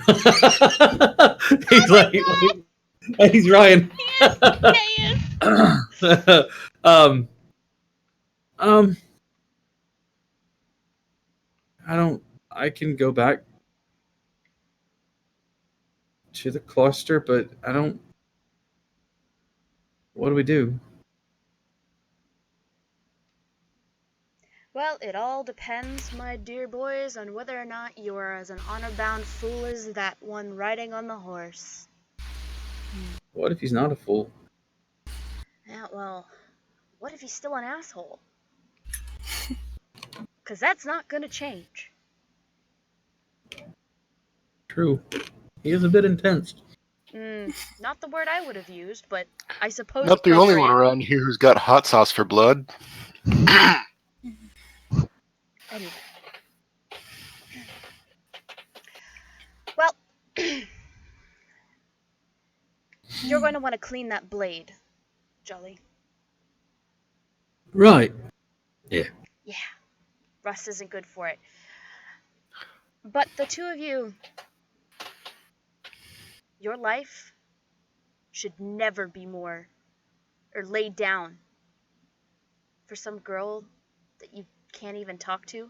He's he's Ryan. He is. I can go back. to the cluster, but I don't. What do we do? Well, it all depends, my dear boys, on whether or not you are as an honor-bound fool as that one riding on the horse. What if he's not a fool? Yeah, well, what if he's still an asshole? Because that's not going to change. True. He is a bit intense. Not the word I would have used, but I suppose Not the only one appropriate. around here who's got hot sauce for blood. Anyway. Well, you're going to want to clean that blade, Jolly. Right. Yeah. Yeah, rust isn't good for it. But the two of you, your life should never be more or laid down for some girl that you can't even talk to.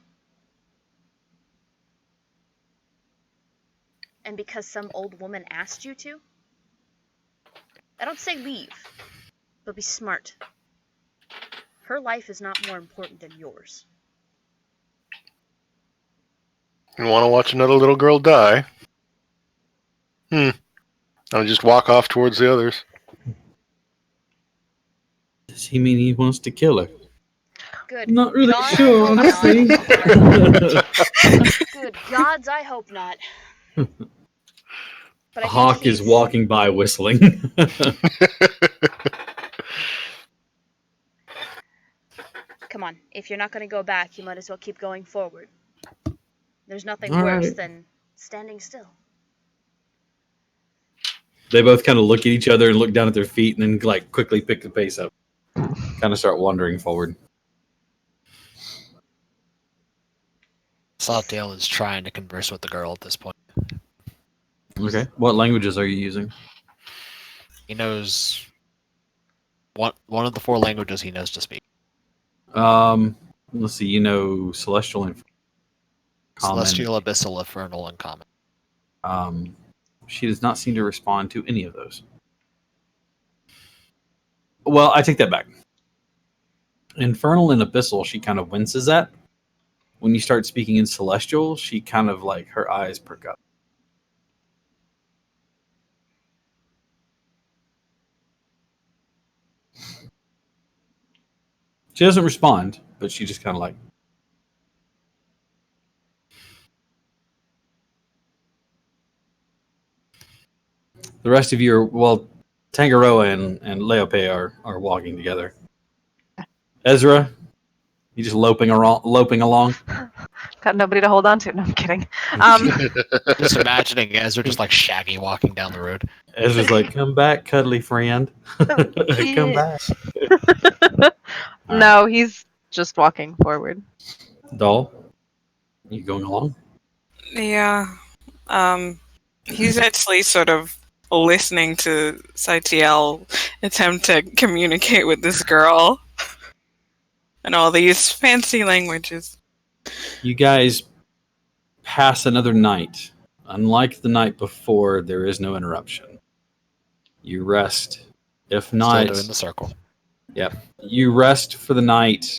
And because some old woman asked you to. I don't say leave, but be smart. Her life is not more important than yours. You want to watch another little girl die? I'll just walk off towards the others. Does he mean he wants to kill her? Good. I'm not really God, sure, I hope honestly. not. Good gods, I hope not. But A hawk is walking by whistling. Come on, if you're not going to go back, you might as well keep going forward. There's nothing All worse right. than standing still. They both kind of look at each other and look down at their feet and then like quickly pick the pace up. Kind of start wandering forward. Saltdale is trying to converse with the girl at this point. Okay. What languages are you using? He knows one of the 4 languages he knows to speak. Let's see. You know Celestial and Common. Celestial, Abyssal, Infernal, and Common. She does not seem to respond to any of those. Well, I take that back. Infernal and Abyssal, she kind of winces at. When you start speaking in Celestial, she kind of like her eyes perk up. She doesn't respond, but she just kind of like. The rest of you are, well, Tangaroa and Leope are walking together. Ezra, you just loping along. Got nobody to hold on to. No, I'm kidding. Just imagining Ezra just like Shaggy walking down the road. Ezra's like, come back, cuddly friend. Come back. No, he's just walking forward. Doll, you going along? Yeah. He's actually sort of listening to Saitiel attempt to communicate with this girl and all these fancy languages. You guys pass another night. Unlike the night before, there is no interruption. You rest. If not, Still doing the circle. Yep. You rest for the night,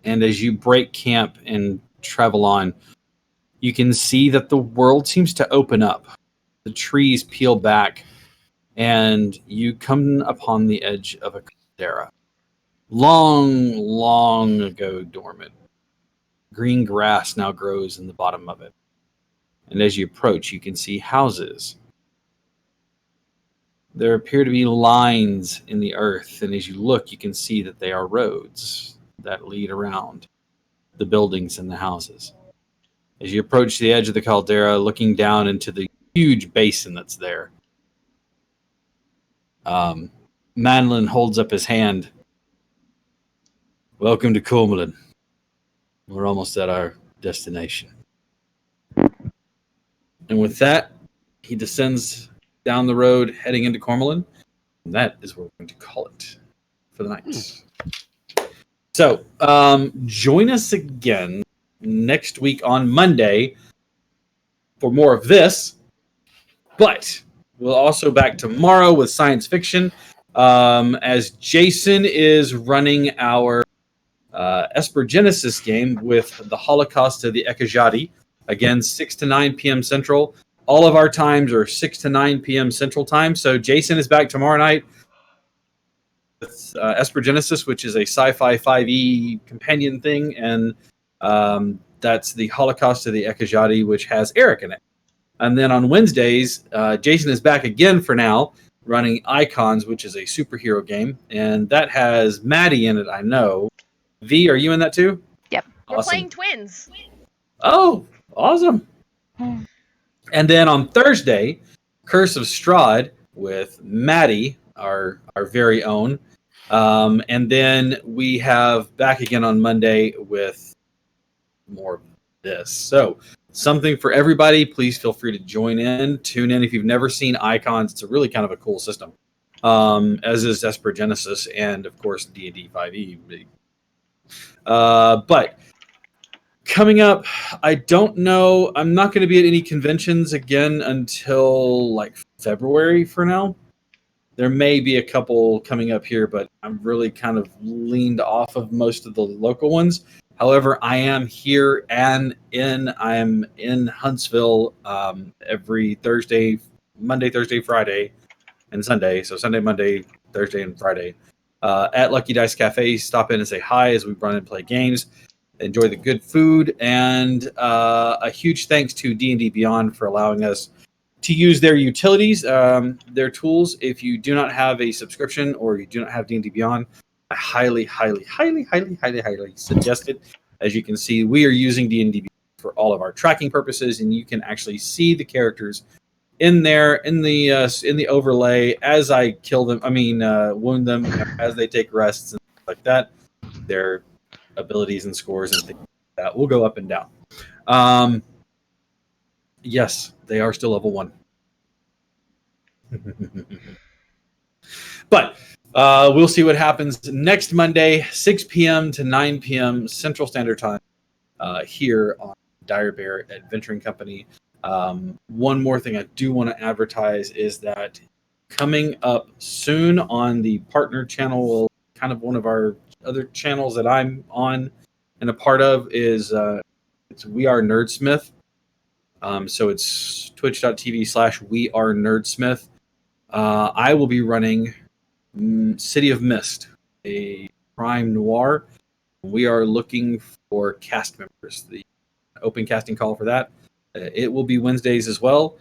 and as you break camp and travel on, you can see that the world seems to open up. The trees peel back, and you come upon the edge of a caldera. Long, long ago dormant. Green grass now grows in the bottom of it. And as you approach, you can see houses. There appear to be lines in the earth, and as you look, you can see that they are roads that lead around the buildings and the houses. As you approach the edge of the caldera, looking down into the huge basin that's there, Manlin holds up his hand. Welcome to Cormelin. We're almost at our destination. And with that, he descends down the road, heading into Cormelin. And that is where we're going to call it for the night. So, join us again next week on Monday for more of this. But we'll also back tomorrow with science fiction, as Jason is running our Espergenesis game with the Holocaust of the Ekajati. Again, 6 to 9 p.m. Central. All of our times are 6 to 9 p.m. Central Time. So Jason is back tomorrow night with Espergenesis, which is a sci-fi 5e companion thing, and that's the Holocaust of the Ekajati, which has Eric in it. And then on Wednesdays, Jason is back again for now, running Icons, which is a superhero game, and that has Maddie in it, I know. V, are you in that too? Yep. We're Awesome. playing twins. Oh, awesome. And then on Thursday, Curse of Strahd with Maddie, our very own. And then we have back again on Monday with more of this. So something for everybody. Please feel free to join in, tune in. If you've never seen Icons, it's a really kind of a cool system, as is Espergenesis and, of course, D&D 5e. But coming up, I don't know. I'm not going to be at any conventions again until like February for now. There may be a couple coming up here, but I'm really kind of leaned off of most of the local ones. However, I am here I am in Huntsville every Thursday, Monday, Thursday, Friday, and Sunday. So Sunday, Monday, Thursday, and Friday at Lucky Dice Cafe. Stop in and say hi as we run and play games. Enjoy the good food, and a huge thanks to D&D Beyond for allowing us to use their utilities, their tools. If you do not have a subscription or you do not have D&D Beyond, I highly, highly, highly, highly, highly, highly suggest it. As you can see, we are using D&D Beyond for all of our tracking purposes, and you can actually see the characters in there in the overlay as I kill them. Wound them as they take rests and stuff like that. Their abilities and scores and things like that will go up and down. Yes, they are still level 1. But we'll see what happens next Monday, 6 p.m. to 9 p.m. Central Standard Time here on Dire Bear Adventuring Company. One more thing I do want to advertise is that coming up soon on the partner channel, kind of one of our other channels that I'm on and a part of is We Are Nerdsmith. So it's twitch.tv/We Are Nerdsmith. I will be running City of Mist, a crime noir. We are looking for cast members. The open casting call for that. It will be Wednesdays as well.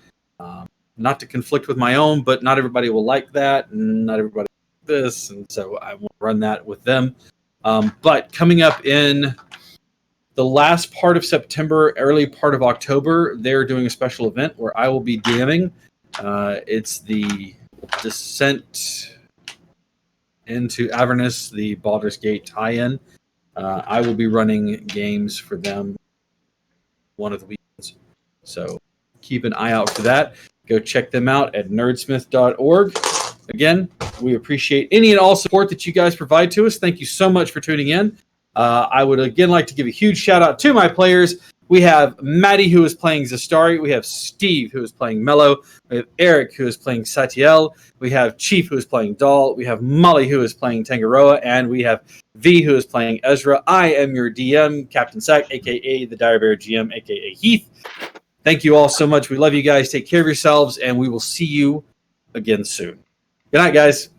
Not to conflict with my own, but not everybody will like that, and not everybody will like this, and so I will run that with them. But coming up in the last part of September, early part of October, they're doing a special event where I will be DMing. It's the Descent into Avernus, the Baldur's Gate tie-in. I will be running games for them one of the weekends. So keep an eye out for that. Go check them out at nerdsmith.org. Again, we appreciate any and all support that you guys provide to us. Thank you so much for tuning in. I would again like to give a huge shout out to my players. We have Maddie, who is playing Zastari. We have Steve, who is playing Mello. We have Eric, who is playing Satiel. We have Chief, who is playing Dahl. We have Molly, who is playing Tangaroa. And we have V, who is playing Ezra. I am your DM, Captain Sack, a.k.a. the Dire Bear GM, a.k.a. Heath. Thank you all so much. We love you guys. Take care of yourselves, and we will see you again soon. Good night, guys.